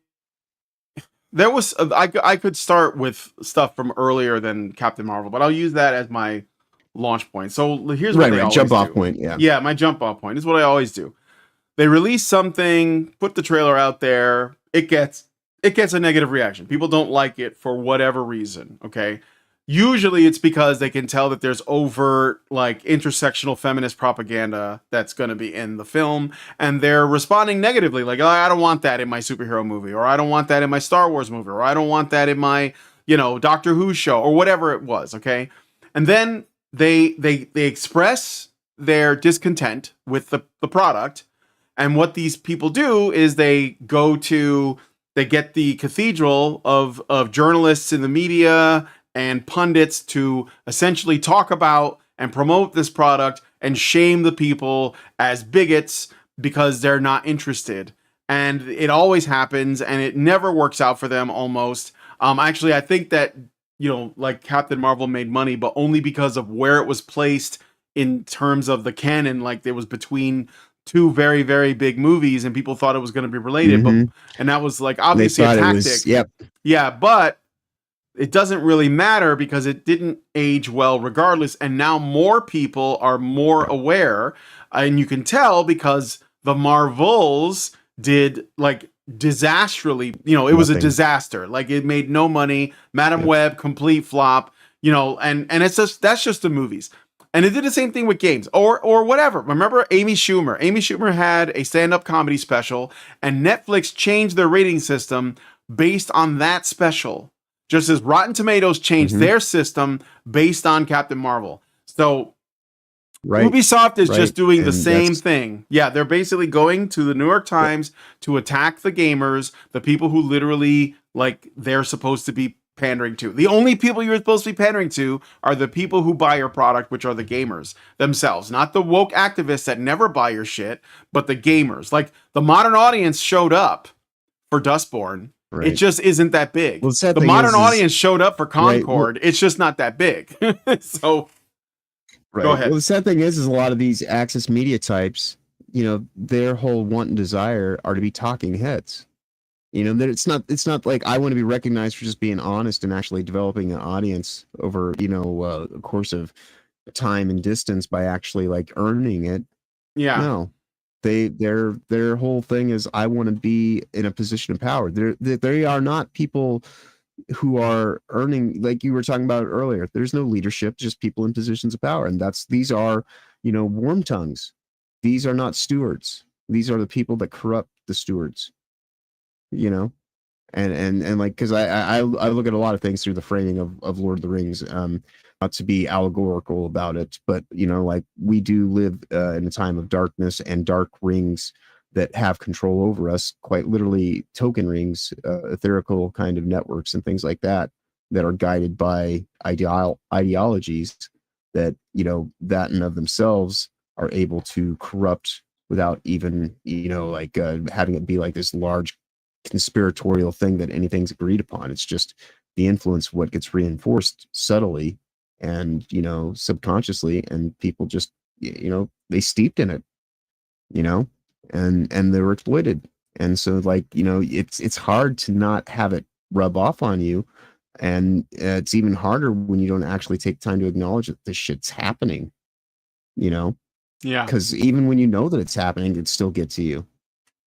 Speaker 5: There was I could start with stuff from earlier than Captain Marvel, but I'll use that as my launch point. So here's what they always
Speaker 6: jump off
Speaker 5: do.
Speaker 6: point.
Speaker 5: Yeah, my jump off point is what I always do. They release something, put the trailer out there. It gets a negative reaction. People don't like it for whatever reason. Okay. Usually it's because they can tell that there's overt like intersectional feminist propaganda that's going to be in the film, and they're responding negatively, like, oh, I don't want that in my superhero movie, or I don't want that in my Star Wars movie, or I don't want that in my Doctor Who show, or whatever it was. Okay. And then they express their discontent with the product, and what these people do is they get the cathedral of journalists in the media and pundits to essentially talk about and promote this product and shame the people as bigots because they're not interested. And it always happens, and it never works out for them almost. Actually, I think that like Captain Marvel made money, but only because of where it was placed in terms of the canon. Like, it was between two very, very big movies, and people thought it was going to be related. And that was like obviously a tactic. Yeah, but it doesn't really matter because it didn't age well regardless. And now more people are more aware, and you can tell because the Marvels did like disastrously, it was a disaster. Like, it made no money. Madam Web, complete flop, and it's that's just the movies. And it did the same thing with games or whatever. Remember Amy Schumer? Amy Schumer had a stand-up comedy special, and Netflix changed their rating system based on that special. Just as Rotten Tomatoes changed their system based on Captain Marvel. So Ubisoft is just doing the same thing. Yeah, they're basically going to the New York Times to attack the gamers, the people who literally like they're supposed to be pandering to. The only people you're supposed to be pandering to are the people who buy your product, which are the gamers themselves, not the woke activists that never buy your shit, but the gamers. Like, the modern audience showed up for Dustborn. It just isn't that big.
Speaker 6: Well,
Speaker 5: the modern audience showed up for Concord. It's just not that big. So go ahead.
Speaker 6: Well, the sad thing is a lot of these access media types, their whole want and desire are to be talking heads. That it's not like I want to be recognized for just being honest and actually developing an audience over, a course of time and distance by actually like earning it.
Speaker 5: Yeah.
Speaker 6: No. Their whole thing is I want to be in a position of power. They are not people who are earning, like you were talking about earlier. There's no leadership, just people in positions of power, and these are worm tongues. These are not stewards. These are the people that corrupt the stewards. And like, because I look at a lot of things through the framing of Lord of the Rings. Not to be allegorical about it, but like, we do live in a time of darkness and dark rings that have control over us, quite literally token rings, etherical kind of networks and things like that are guided by ideologies that that in of themselves are able to corrupt without even having it be like this large conspiratorial thing that anything's agreed upon. It's just the influence of what gets reinforced subtly and subconsciously, and people just they steeped in it. and they were exploited. And so, like, you know, it's hard to not have it rub off on you, and it's even harder when you don't actually take time to acknowledge that this shit's happening. You know,
Speaker 5: Yeah.
Speaker 6: because even when you know that it's happening, it still gets to you.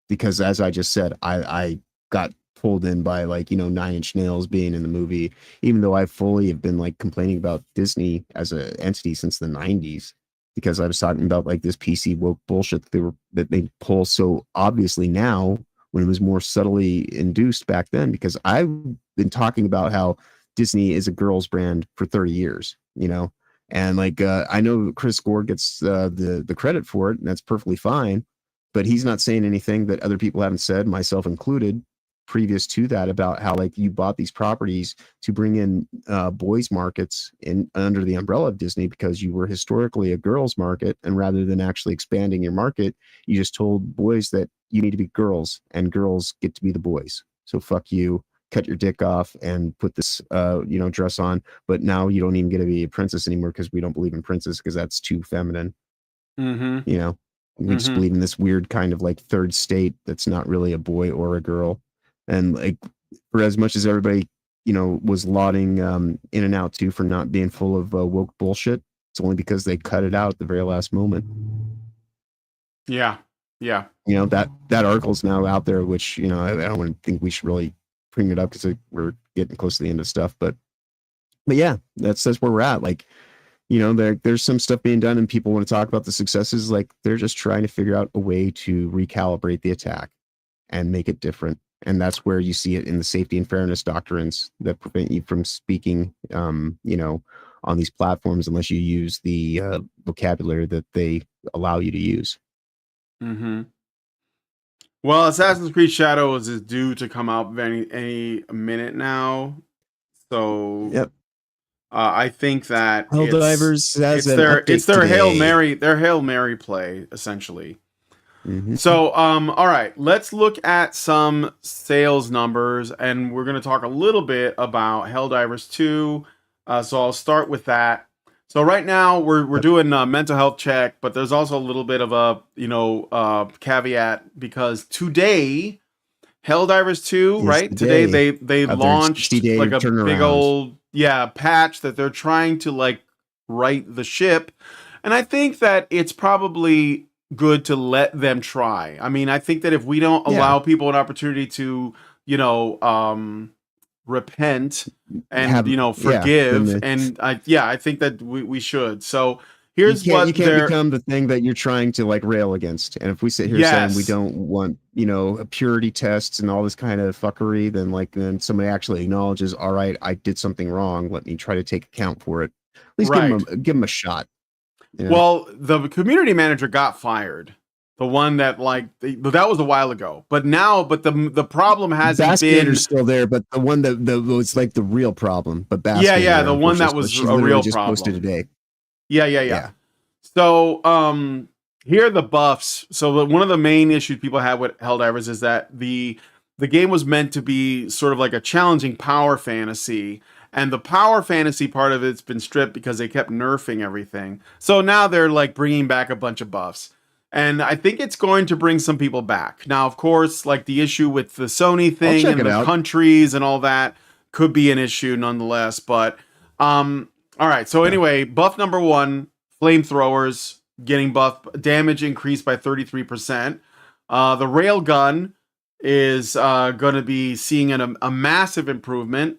Speaker 6: Because as I just said, I got pulled in by, like, you know, Nine Inch Nails being in the movie, even though I fully have been like complaining about Disney as an entity since the 90s, because I was talking about like this PC woke bullshit that they pull so obviously now when it was more subtly induced back then, because I've been talking about how Disney is a girls brand for 30 years, you know, and like I know Chris Gore gets the credit for it, and that's perfectly fine, but he's not saying anything that other people haven't said, myself included, previous to that, about how like you bought these properties to bring in boys markets in under the umbrella of Disney because you were historically a girls market, and rather than actually expanding your market, you just told boys that you need to be girls and girls get to be the boys. So fuck you, cut your dick off and put this you know, dress on, but now you don't even get to be a princess anymore because we don't believe in princess because that's too feminine.
Speaker 5: Mm-hmm.
Speaker 6: You know, we just believe in this weird kind of like third state that's not really a boy or a girl. And like, for as much as everybody, you know, was lauding In and Out too for not being full of woke bullshit, it's only because they cut it out at the very last moment.
Speaker 5: Yeah. Yeah.
Speaker 6: You know, that article's now out there, which, you know, I don't think we should really bring it up because we're getting close to the end of stuff. But yeah, that's where we're at. Like, you know, there's some stuff being done and people want to talk about the successes. Like, they're just trying to figure out a way to recalibrate the attack and make it different. And that's where you see it in the safety and fairness doctrines that prevent you from speaking, you know, on these platforms unless you use the vocabulary that they allow you to use.
Speaker 5: Mm-hmm. Well, Assassin's Creed Shadows is due to come out any minute now. So
Speaker 6: yep.
Speaker 5: I think that
Speaker 6: Helldivers has
Speaker 5: it's their Hail
Speaker 6: today.
Speaker 5: Hail Mary play, essentially.
Speaker 6: Mm-hmm.
Speaker 5: So, all right, let's look at some sales numbers, and we're going to talk a little bit about Helldivers 2. So I'll start with that. So right now we're doing a mental health check, but there's also a little bit of a, you know, caveat, because today, Helldivers 2, right? Today they launched like a big old patch that they're trying to like right the ship, and I think that it's probably good to let them try. I mean, I think that if we don't allow people an opportunity to, you know, repent and you know, forgive, and I think that we should. So here's
Speaker 6: you can't become the thing that you're trying to like rail against. And if we sit here saying we don't want, you know, purity tests and all this kind of fuckery, then somebody actually acknowledges, all right, I did something wrong, let me try to take account for it. At least give them a shot. You know? Well,
Speaker 5: the community manager got fired. The one that that was a while ago, but the problem hasn't been
Speaker 6: still there, but the one that was like the real problem. But
Speaker 5: Basket, the one that was a real problem.
Speaker 6: Posted today.
Speaker 5: Yeah. So here are the buffs. So one of the main issues people have with Helldivers is that the game was meant to be sort of like a challenging power fantasy. And the power fantasy part of it's been stripped because they kept nerfing everything. So now they're like bringing back a bunch of buffs. And I think it's going to bring some people back. Now, of course, like the issue with the Sony thing and the countries and all that could be an issue nonetheless. But all right. So anyway, buff number 1, flamethrowers getting buff, damage increased by 33%. The railgun is going to be seeing a massive improvement.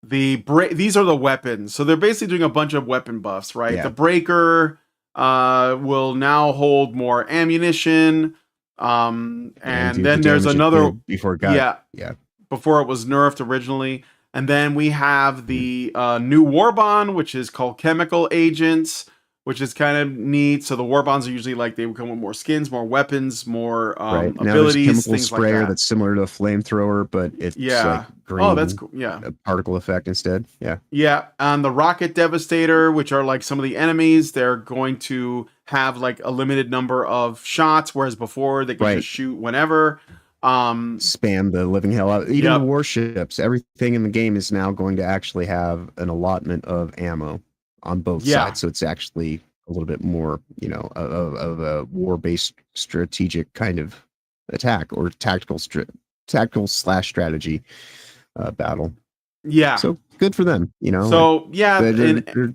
Speaker 5: These are the weapons, so they're basically doing a bunch of weapon buffs, right? The breaker will now hold more ammunition, and then there's another
Speaker 6: before it
Speaker 5: was nerfed originally, and then we have the new warbond, which is called chemical agents, which is kind of neat. So the warbonds are usually like they come with more skins, more weapons, more abilities,
Speaker 6: now there's a chemical
Speaker 5: things
Speaker 6: sprayer
Speaker 5: like that.
Speaker 6: That's similar to a flamethrower, but it's like green.
Speaker 5: Oh, that's cool. Yeah,
Speaker 6: a particle effect instead.
Speaker 5: Yeah. And the rocket devastator, which are like some of the enemies, they're going to have like a limited number of shots, whereas before they could just shoot whenever.
Speaker 6: Spam the living hell out. Even the warships, everything in the game is now going to actually have an allotment of ammo on both sides, so it's actually a little bit more, of a war-based strategic kind of attack or tactical slash strategy battle.
Speaker 5: Yeah.
Speaker 6: So good for them,
Speaker 5: So yeah,
Speaker 6: they're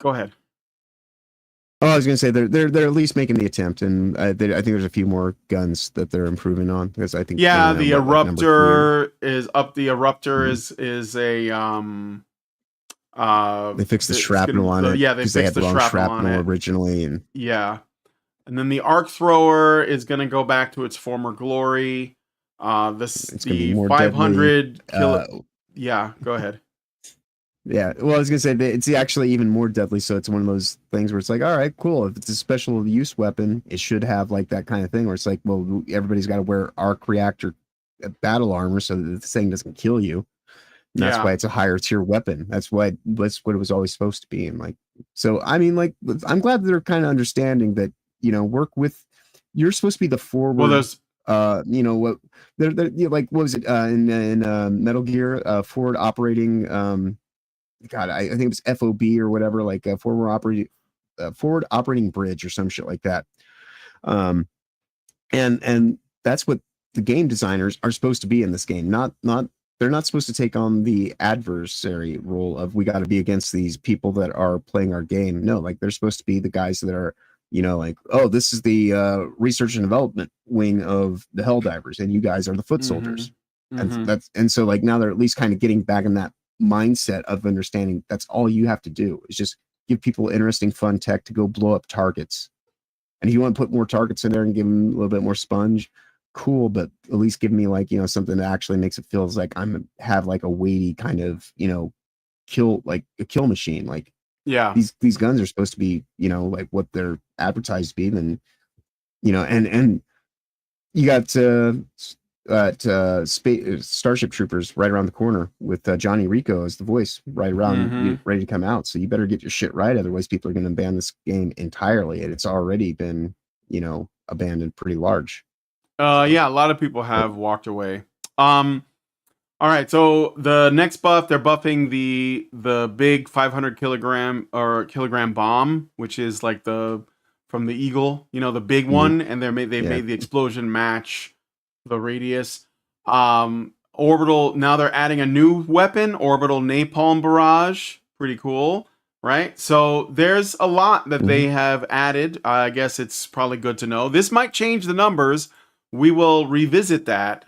Speaker 5: go ahead.
Speaker 6: Oh, I was going to say they're at least making the attempt, and I think there's a few more guns that they're improving on because I think
Speaker 5: the
Speaker 6: like
Speaker 5: Eruptor is up. The Eruptor
Speaker 6: Mhm.
Speaker 5: is a
Speaker 6: they fixed the shrapnel on it.
Speaker 5: Yeah, they
Speaker 6: because they had
Speaker 5: fixed
Speaker 6: the
Speaker 5: the
Speaker 6: wrong
Speaker 5: shrapnel on it
Speaker 6: originally, and
Speaker 5: yeah. And then the Arc Thrower is going to go back to its former glory.
Speaker 6: it's going to be
Speaker 5: The
Speaker 6: more
Speaker 5: 500
Speaker 6: deadly.
Speaker 5: kilo. Yeah, go ahead.
Speaker 6: Yeah, well, I was gonna say that it's actually even more deadly. So it's one of those things where it's like, all right, cool. If it's a special use weapon, it should have like that kind of thing where it's like, well, everybody's got to wear arc reactor battle armor so that this thing doesn't kill you. And that's why it's a higher tier weapon. That's what it was always supposed to be. And like, so I mean, like, I'm glad they're kind of understanding that work with. You're supposed to be the forward.
Speaker 5: Well, there's
Speaker 6: what they're like, what was it in Metal Gear forward operating God, I think it was FOB or whatever, like a forward operating bridge or some shit like that. And that's what the game designers are supposed to be in this game. They're not supposed to take on the adversary role of we got to be against these people that are playing our game. No, like they're supposed to be the guys that are, like, oh, this is the research and development wing of the Helldivers, and you guys are the foot soldiers. And so like now they're at least kind of getting back in that mindset of understanding that's all you have to do is just give people interesting fun tech to go blow up targets. And if you want to put more targets in there and give them a little bit more sponge, cool, but at least give me like something that actually makes it feels like have like a weighty kind of kill, like a kill machine. Like these guns are supposed to be like what they're advertised to be. Then and you got Starship Troopers right around the corner with Johnny Rico as the voice right around ready to come out. So you better get your shit right, otherwise people are going to ban this game entirely, and it's already been abandoned pretty large.
Speaker 5: Yeah, a lot of people have walked away. All right, so the next buff, they're buffing the big 500 kilogram bomb, which is like from the Eagle, the big one, and they've made the explosion match the radius. Orbital, now they're adding a new weapon, orbital napalm barrage. Pretty cool, right? So there's a lot that they have added. I guess it's probably good to know. This might change the numbers. We will revisit that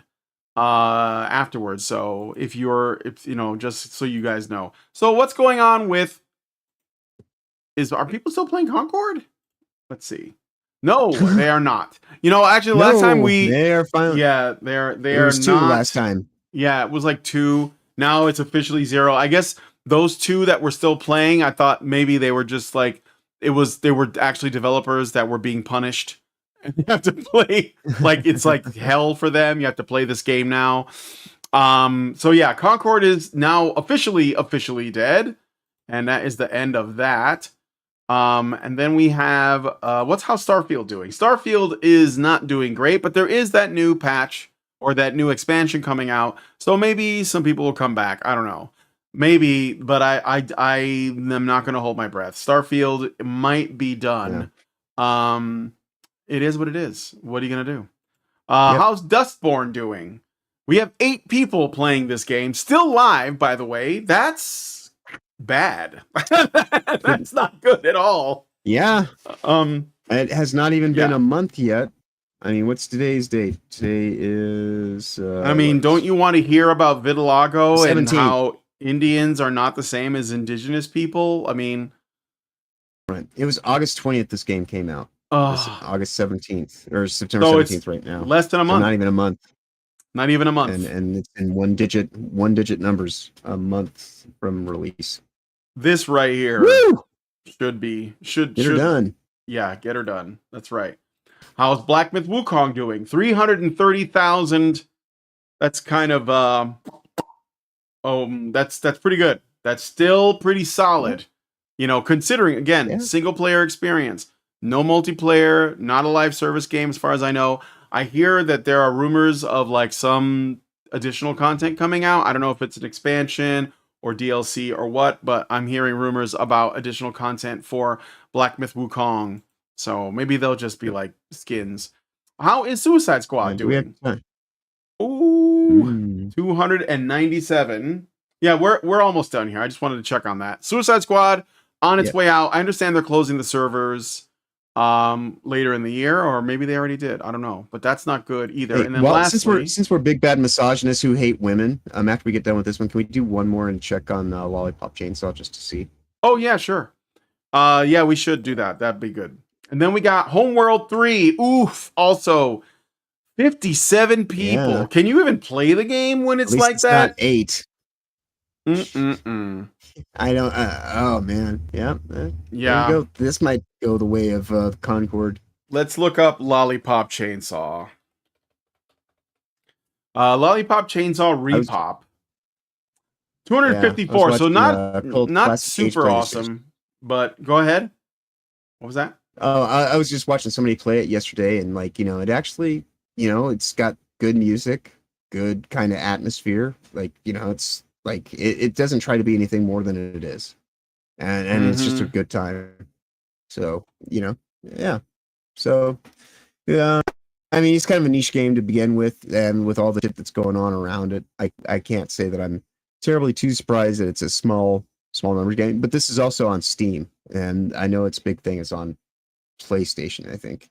Speaker 5: afterwards. So if just so you guys know. So what's going on with are people still playing Concord? Let's see. No, they are not. Actually, last time
Speaker 6: they are finally.
Speaker 5: Yeah, they are
Speaker 6: was
Speaker 5: not.
Speaker 6: 2 last time.
Speaker 5: Yeah, it was like 2. Now it's officially 0. I guess those 2 that were still playing, I thought maybe they were just like they were actually developers that were being punished. And you have to play like it's like hell for them. You have to play this game now. So yeah, Concord is now officially dead, and that is the end of that. And then we have how's Starfield doing? Starfield is not doing great, but there is that new patch or that new expansion coming out, so maybe some people will come back. I don't know, maybe, but I am not going to hold my breath. Starfield might be done. It is what it is. What are you gonna do? How's Dustborn doing? We have 8 people playing this game, still live, by the way. That's bad. That's not good at all.
Speaker 6: Yeah. It has not even been a month yet. I mean, what's today's date? Today is
Speaker 5: don't you want to hear about vitiligo
Speaker 6: 17th.
Speaker 5: And how Indians are not the same as indigenous people? I mean,
Speaker 6: right. It was August 20th this game came out. August 17th or September 17th right now.
Speaker 5: Less than a month.
Speaker 6: So not even a month.
Speaker 5: Not even a month.
Speaker 6: And it's in one digit numbers a month from release.
Speaker 5: This right here should
Speaker 6: get her done.
Speaker 5: Yeah, get her done. That's right. How's Black Myth Wukong doing? 330,000. That's kind of that's pretty good. That's still pretty solid. Considering again, single player experience, no multiplayer, not a live service game as far as I know. I hear that there are rumors of like some additional content coming out. I don't know if it's an expansion or DLC or what, but I'm hearing rumors about additional content for Black Myth Wukong. So maybe they'll just be like skins. How is Suicide Squad
Speaker 6: Do we have
Speaker 5: doing?
Speaker 6: time?
Speaker 5: Ooh, 297. Yeah, we're almost done here. I just wanted to check on that. Suicide Squad on its way out. I understand they're closing the servers later in the year, or maybe they already did. I don't know, but that's not good either.
Speaker 6: Hey,
Speaker 5: and then
Speaker 6: well,
Speaker 5: lastly,
Speaker 6: since we're big bad misogynists who hate women, after we get done with this one, can we do one more and check on Lollipop Chainsaw just to see?
Speaker 5: oh yeah, sure. Yeah, we should do that. That'd be good. And then we got Homeworld 3. Oof. Also, 57 people.
Speaker 6: Yeah.
Speaker 5: Can you even play the game when it's
Speaker 6: At least
Speaker 5: like
Speaker 6: it's
Speaker 5: that?
Speaker 6: not 8.
Speaker 5: Mm-mm-mm.
Speaker 6: I don't. Oh man. Yeah.
Speaker 5: Yeah.
Speaker 6: There you go. This might go the way of Concord.
Speaker 5: Let's look up Lollipop Chainsaw. Lollipop Chainsaw Repop. 254.
Speaker 6: Yeah,
Speaker 5: so not
Speaker 6: Classic
Speaker 5: super
Speaker 6: Age
Speaker 5: awesome, but go ahead. What was that?
Speaker 6: Oh, I was just watching somebody play it yesterday, and like, it actually, it's got good music, good kind of atmosphere. Like, it's like it doesn't try to be anything more than it is, and it's just a good time. So, yeah. So, yeah. I mean, it's kind of a niche game to begin with, and with all the shit that's going on around it, I can't say that I'm terribly too surprised that it's a small numbers game. But this is also on Steam, and I know its big thing is on PlayStation, I think.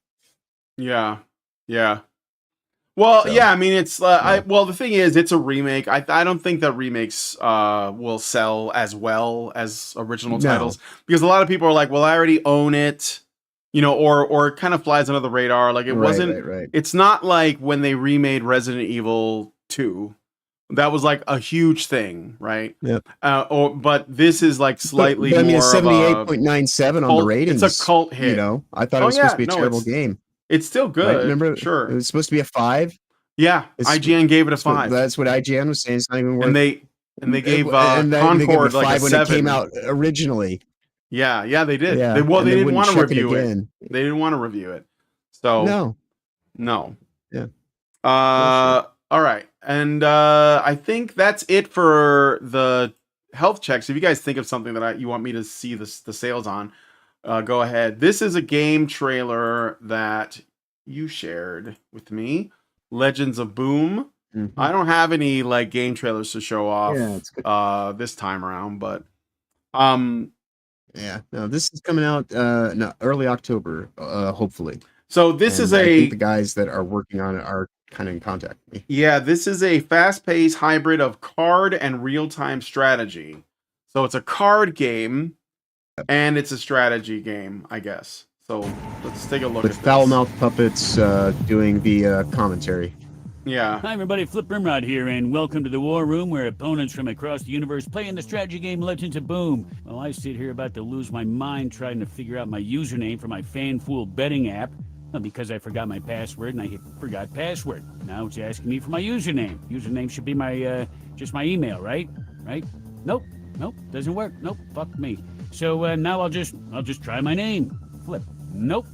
Speaker 5: Yeah. Well,
Speaker 6: So,
Speaker 5: yeah. I mean, it's well, the thing is, it's a remake. I don't think that remakes will sell as well as original titles, because a lot of people are like, well, I already own it. Or it kind of flies under the radar. Like it wasn't.
Speaker 6: Right.
Speaker 5: It's not like when they remade Resident Evil 2. That was like a huge thing, right?
Speaker 6: Yep.
Speaker 5: But this is like slightly
Speaker 6: but I mean,
Speaker 5: more
Speaker 6: 78.97 on the ratings.
Speaker 5: It's a cult hit.
Speaker 6: I thought it was supposed to be a terrible game.
Speaker 5: It's still good.
Speaker 6: Right? Remember,
Speaker 5: sure.
Speaker 6: It was supposed to be a 5.
Speaker 5: Yeah, IGN gave it a 5.
Speaker 6: That's what IGN was saying. It's not even worth.
Speaker 5: And they gave
Speaker 6: and they gave it
Speaker 5: Concord
Speaker 6: a 5
Speaker 5: like a
Speaker 6: when
Speaker 5: 7.
Speaker 6: it came out originally.
Speaker 5: Yeah, they did.
Speaker 6: Yeah,
Speaker 5: they didn't
Speaker 6: wouldn't
Speaker 5: want to
Speaker 6: check
Speaker 5: review it.
Speaker 6: again.
Speaker 5: They didn't want to review it. So no.
Speaker 6: Yeah.
Speaker 5: All right, and I think that's it for the health checks. If you guys think of something that you want me to see the sales on, go ahead. This is a game trailer that you shared with me. Legends of Boom.
Speaker 6: Mm-hmm.
Speaker 5: I don't have any like game trailers to show off
Speaker 6: it's good.
Speaker 5: this time around, but
Speaker 6: yeah, no, this is coming out early October, hopefully.
Speaker 5: So this is
Speaker 6: I think the guys that are working on it are kind of in contact with me.
Speaker 5: Yeah, this is a fast-paced hybrid of card and real-time strategy. So it's a card game and it's a strategy game, I guess. So let's take a look
Speaker 6: With
Speaker 5: at
Speaker 6: foul-mouthed puppets doing the commentary.
Speaker 5: Yeah.
Speaker 12: Hi everybody, Flip Rimrod here, and welcome to the War Room, where opponents from across the universe play in the strategy game Legends of Boom. Well, I sit here about to lose my mind trying to figure out my username for my FanFool betting app. Well, because I forgot my password, and I hit forgot password. Now it's asking me for my username. Username should be my, just my email, right? Right? Nope, doesn't work. Nope, fuck me. So, now I'll just try my name. Flip. Nope,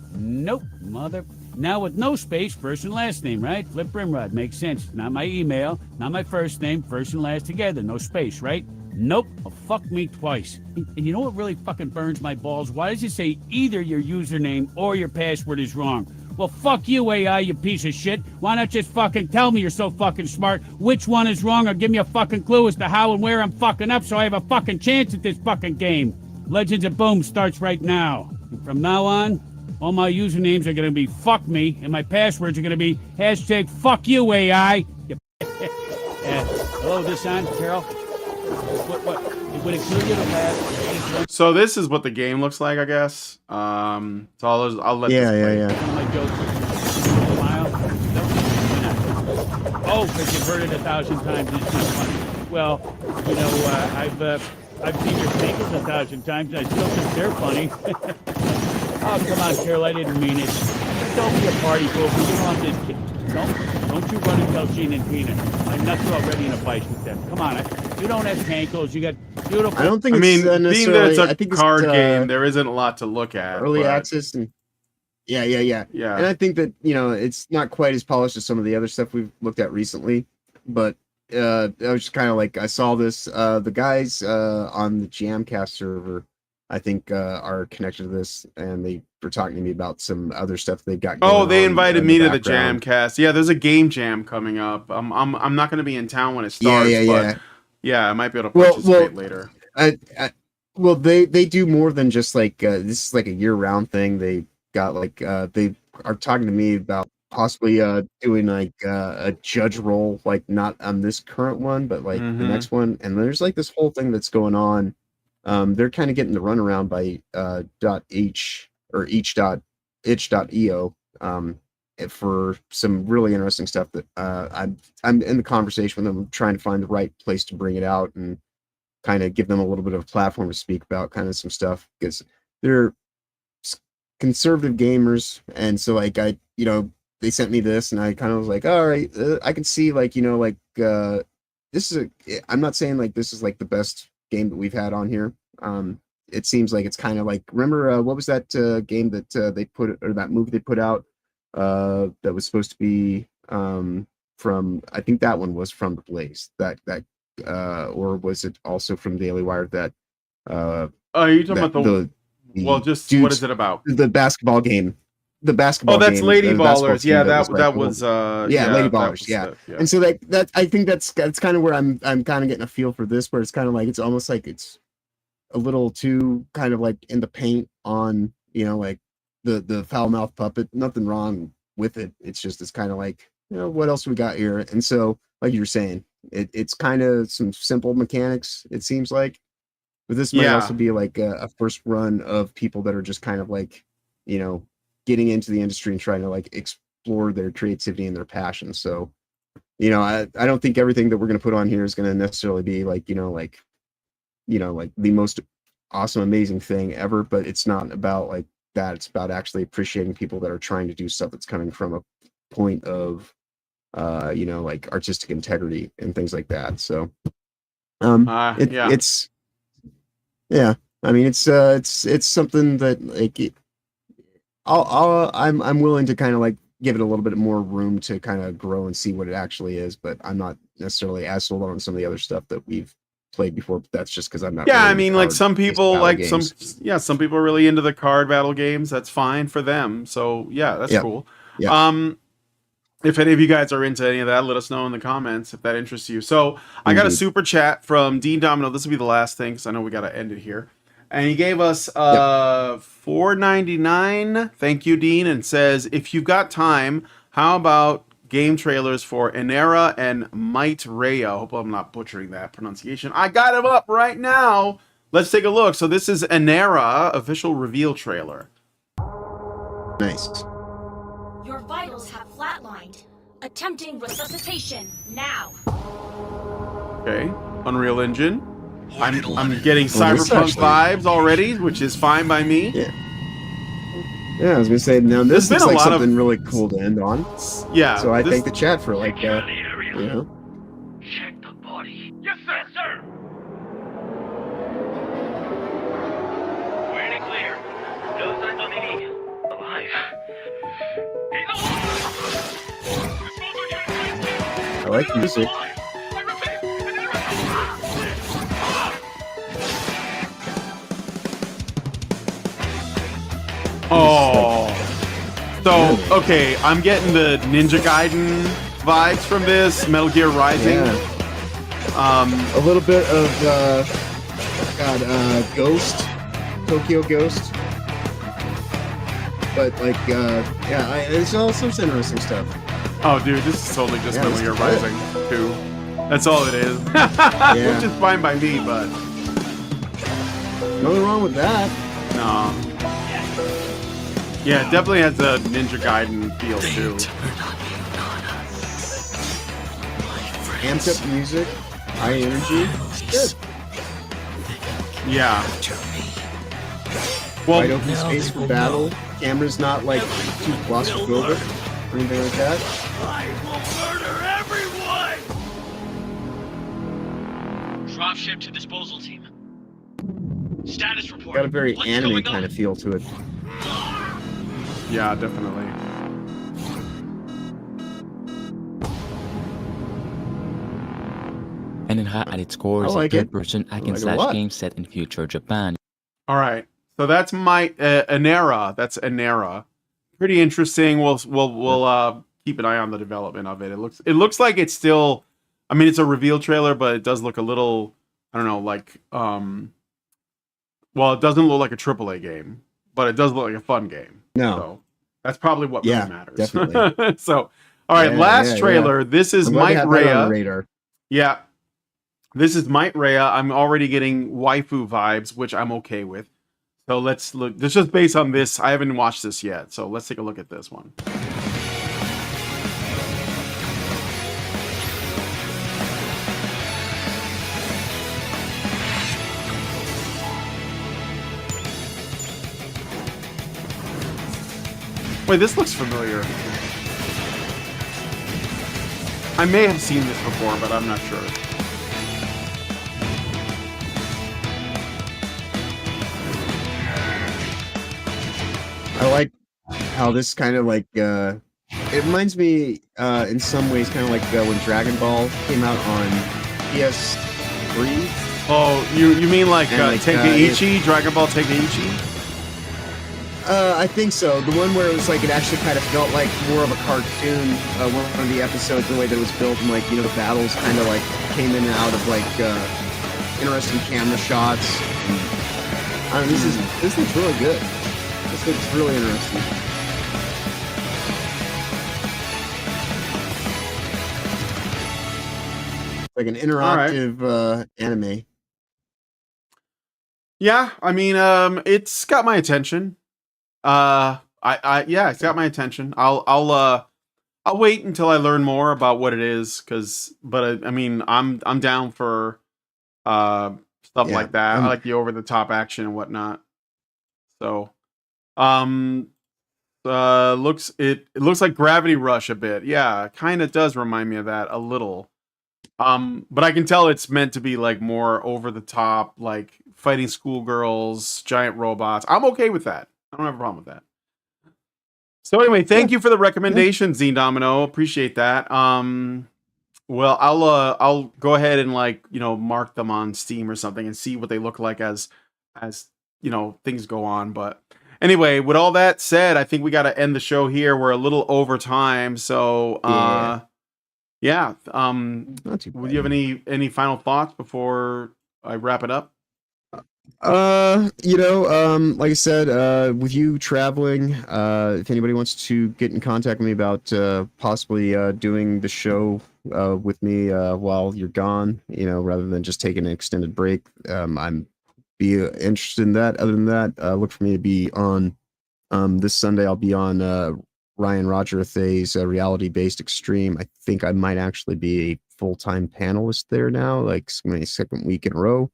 Speaker 12: mother... Now with no space, first and last name, right? Flip Rimrod, makes sense. Not my email, not my first name, first and last together, no space, right? Nope, well, fuck me twice. And you know what really fucking burns my balls? Why does it say either your username or your password is wrong? Well, fuck you, AI, you piece of shit. Why not just fucking tell me you're so fucking smart which one is wrong, or give me a fucking clue as to how and where I'm fucking up so I have a fucking chance at this fucking game. Legends of Boom starts right now. And from now on, all my usernames are going to be fuck me, and my passwords are going to be hashtag fuck you, AI. Hello, this on, Carol? What? Would it kill you to laugh?
Speaker 5: So this is what the game looks like, I guess. So I'll let this play.
Speaker 12: Oh, because you've heard it 1,000 times. It's not funny. Well, I've seen your sneakers 1,000 times, and I still think they're funny. Oh, come on, Carol, I didn't mean it. Don't be a party fool. We don't want this kid. Don't you run and tell Gene and Tina. My nuts are already in a fight with them. Come on, you don't have ankles. You got beautiful...
Speaker 6: I don't think it's
Speaker 5: being that it's a card
Speaker 6: it's,
Speaker 5: game, there isn't a lot to look at.
Speaker 6: Early access and... Yeah. And I think that, it's not quite as polished as some of the other stuff we've looked at recently. But I was just kind of like, I saw this, the guys on the Jamcast server I think are connected to this, and they were talking to me about some other stuff they've got going
Speaker 5: Oh, they
Speaker 6: on
Speaker 5: invited
Speaker 6: in
Speaker 5: me to the
Speaker 6: background.
Speaker 5: Jamcast. Yeah, there's a game jam coming up. I'm not going to be in town when it starts, but yeah, I might be able to participate later.
Speaker 6: Well, they do more than just like this is like a year-round thing. They got like they are talking to me about possibly doing like a judge role, like not on this current one, but like the next one. And there's like this whole thing that's going on. They're kind of getting the runaround by .h or itch.io for some really interesting stuff that I'm in the conversation with them, trying to find the right place to bring it out and kind of give them a little bit of a platform to speak about kind of some stuff, because they're conservative gamers. And so like they sent me this and I kind of was like, all right, I can see like, this is I'm not saying like this is like the best game that we've had on here. It seems like it's kind of like, remember what was that game that they put, or that movie they put out that was supposed to be from, I think that one was from The Blaze, that or was it also from Daily Wire that
Speaker 5: are you talking about the well, just
Speaker 6: dudes,
Speaker 5: what is it about?
Speaker 6: The basketball game. The basketball
Speaker 5: game. Oh, that's
Speaker 6: game,
Speaker 5: Lady Ballers. Yeah, that
Speaker 6: like,
Speaker 5: was
Speaker 6: Lady Ballers. Yeah. And so that I think that's kind of where I'm kind of getting a feel for this, where it's kind of like, it's almost like it's a little too kind of like in the paint on, like the foul mouth puppet. Nothing wrong with it. It's just, it's kind of like, what else we got here? And so, like you were saying, it's kind of some simple mechanics, it seems like. But this might also be like a first run of people that are just kind of like, getting into the industry and trying to like explore their creativity and their passion. So, I don't think everything that we're going to put on here is going to necessarily be like, like the most awesome, amazing thing ever, but it's not about like that. It's about actually appreciating people that are trying to do stuff that's coming from a point of, like artistic integrity and things like that. So, it's, I mean, it's something that like, I'm willing to kind of like give it a little bit more room to kind of grow and see what it actually is, but I'm not necessarily as sold on some of the other stuff that we've played before. But that's just because I'm not.
Speaker 5: Yeah,
Speaker 6: really
Speaker 5: I mean, like some people like
Speaker 6: games.
Speaker 5: some people are really into the card battle games. That's fine for them. So yeah, that's cool. Yeah. If any of you guys are into any of that, let us know in the comments if that interests you. So I got a super chat from Dean Domino. This will be the last thing, because I know we got to end it here. And he gave us $4.99. Thank you, Dean. And says, if you've got time, how about game trailers for Enera and Might Reo? Hope I'm not butchering that pronunciation. I got him up right now. Let's take a look. So this is Enera official reveal trailer.
Speaker 6: Nice.
Speaker 9: Your vitals have flatlined. Attempting resuscitation now.
Speaker 5: Okay. Unreal Engine. I'm getting cyberpunk vibes already, which is fine by me.
Speaker 6: Yeah, I was gonna say, now this looks like something really cool to end on.
Speaker 5: Yeah.
Speaker 6: So I thank the chat for like,
Speaker 12: Check the body. Yes, sir. Yes, sir. We're in the clear. No signs on any. Alive. He's alive.
Speaker 6: I like music.
Speaker 5: Oh, so okay, I'm getting the Ninja Gaiden vibes from this, Metal Gear Rising.
Speaker 6: A little bit of Ghost, Tokyo Ghost, but like it's all sorts of interesting stuff.
Speaker 5: Oh, dude, this is totally just Metal Gear Rising 2. That's all it is, which is fine by me, but
Speaker 6: nothing wrong with that.
Speaker 5: No. Yeah, it definitely has a Ninja Gaiden feel too.
Speaker 6: Amped up music, high energy, good.
Speaker 5: Yeah. Well,
Speaker 6: wide open space for battle. Camera's not like too claustrophobic or anything like that.
Speaker 12: I will murder everyone. Drop ship to disposal team. Status report.
Speaker 6: Got a very anime kind of feel to it.
Speaker 5: Yeah, definitely.
Speaker 13: And at its core is a third-person hack-and-slash game set in future Japan.
Speaker 5: All right. So that's my Anera. That's Anera. Pretty interesting. We'll keep an eye on the development of it. It looks like it's still. I mean, it's a reveal trailer, but it does look a little. I don't know, like Well, it doesn't look like a AAA game, but it does look like a fun game.
Speaker 6: No.
Speaker 5: So that's probably what really matters.
Speaker 6: Definitely.
Speaker 5: So, all right, last trailer. This is Might Rhea. Yeah. This is Might Rhea. I'm already getting waifu vibes, which I'm okay with. So let's look. This is just based on this. I haven't watched this yet. So let's take a look at this one. Wait, this looks familiar. I may have seen this before, but I'm not sure.
Speaker 6: I like how this kind of like it reminds me in some ways kind of like when Dragon Ball came out on PS3.
Speaker 5: Oh, you mean like Tenkaichi, Dragon Ball Tenkaichi?
Speaker 6: I think so. The one where it was like it actually kind of felt like more of a cartoon. One of the episodes, the way that it was built, and like the battles kind of like came in and out of like interesting camera shots. And, this looks really good. This looks really interesting. Like an interactive anime.
Speaker 5: Yeah, I mean, it's got my attention. Yeah, it's got my attention. I'll wait until I learn more about what it is, but I mean, I'm down for stuff like that. I like the over the top action and whatnot. So, it looks like Gravity Rush a bit. Yeah, kind of does remind me of that a little. But I can tell it's meant to be like more over the top, like fighting schoolgirls, giant robots. I'm okay with that. I don't have a problem with that. So anyway, thank you for the recommendation, Zine Domino. Appreciate that. Well, I'll go ahead and mark them on Steam or something and see what they look like as things go on. But anyway, with all that said, I think we got to end the show here. We're a little over time, so yeah. Would you have any final thoughts before I wrap it up?
Speaker 6: Like I said, with you traveling, if anybody wants to get in contact with me about possibly doing the show with me while you're gone, rather than just taking an extended break, I'm be interested in that. Other than that, look for me to be on this Sunday. I'll be on Ryan Roger Thay's reality-based extreme. I think I might actually be a full-time panelist there now, like my second week in a row.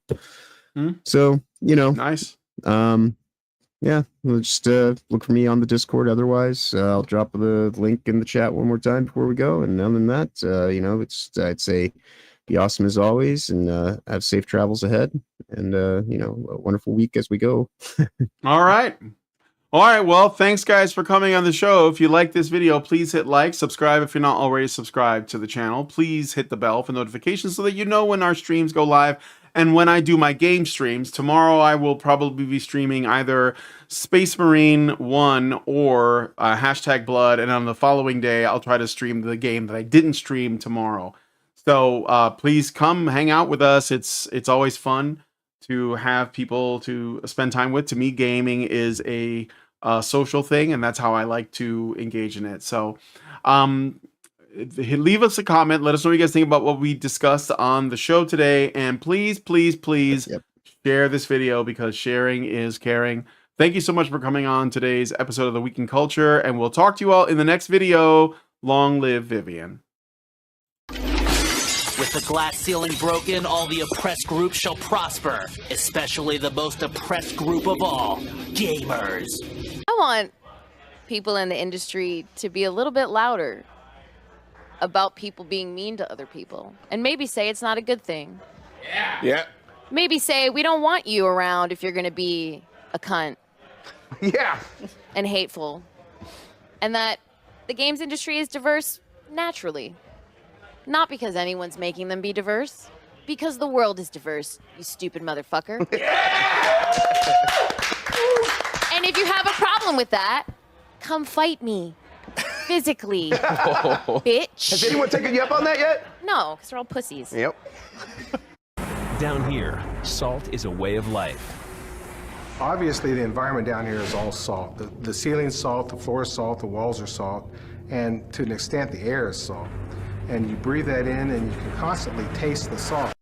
Speaker 6: So,
Speaker 5: nice.
Speaker 6: Yeah, we'll just look for me on the Discord. Otherwise, I'll drop the link in the chat one more time before we go. And other than that, I'd say be awesome as always, and have safe travels ahead, and a wonderful week as we go.
Speaker 5: All right. Well, thanks guys for coming on the show. If you like this video, please hit like, subscribe if you're not already subscribed to the channel. Please hit the bell for notifications so that you know when our streams go live. And when I do my game streams, tomorrow I will probably be streaming either Space Marine 1 or #Blood. And on the following day, I'll try to stream the game that I didn't stream tomorrow. So please come hang out with us. It's always fun to have people to spend time with. To me, gaming is a social thing, and that's how I like to engage in it. So leave us a comment. Let us know what you guys think about what we discussed on the show today. And please share this video, because sharing is caring. Thank you so much for coming on today's episode of The Week in Culture, and we'll talk to you all in the next video. Long live Vivian.
Speaker 13: With the glass ceiling broken, all the oppressed groups shall prosper, especially the most oppressed group of all, gamers.
Speaker 14: I want people in the industry to be a little bit louder about people being mean to other people, and maybe say it's not a good thing.
Speaker 1: Yeah.
Speaker 14: Maybe say we don't want you around if you're going to be a cunt.
Speaker 1: Yeah.
Speaker 14: And hateful. And that the games industry is diverse naturally. Not because anyone's making them be diverse. Because the world is diverse, you stupid motherfucker.
Speaker 1: Yeah!
Speaker 14: And if you have a problem with that, come fight me. Physically. Bitch.
Speaker 15: Has anyone taken you up on that yet?
Speaker 14: No, because they're all pussies.
Speaker 15: Yep.
Speaker 16: Down here, salt is a way of life.
Speaker 17: Obviously, the environment down here is all salt. The ceiling's salt, the floor is salt, the walls are salt, and to an extent, the air is salt. And you breathe that in, and you can constantly taste the salt.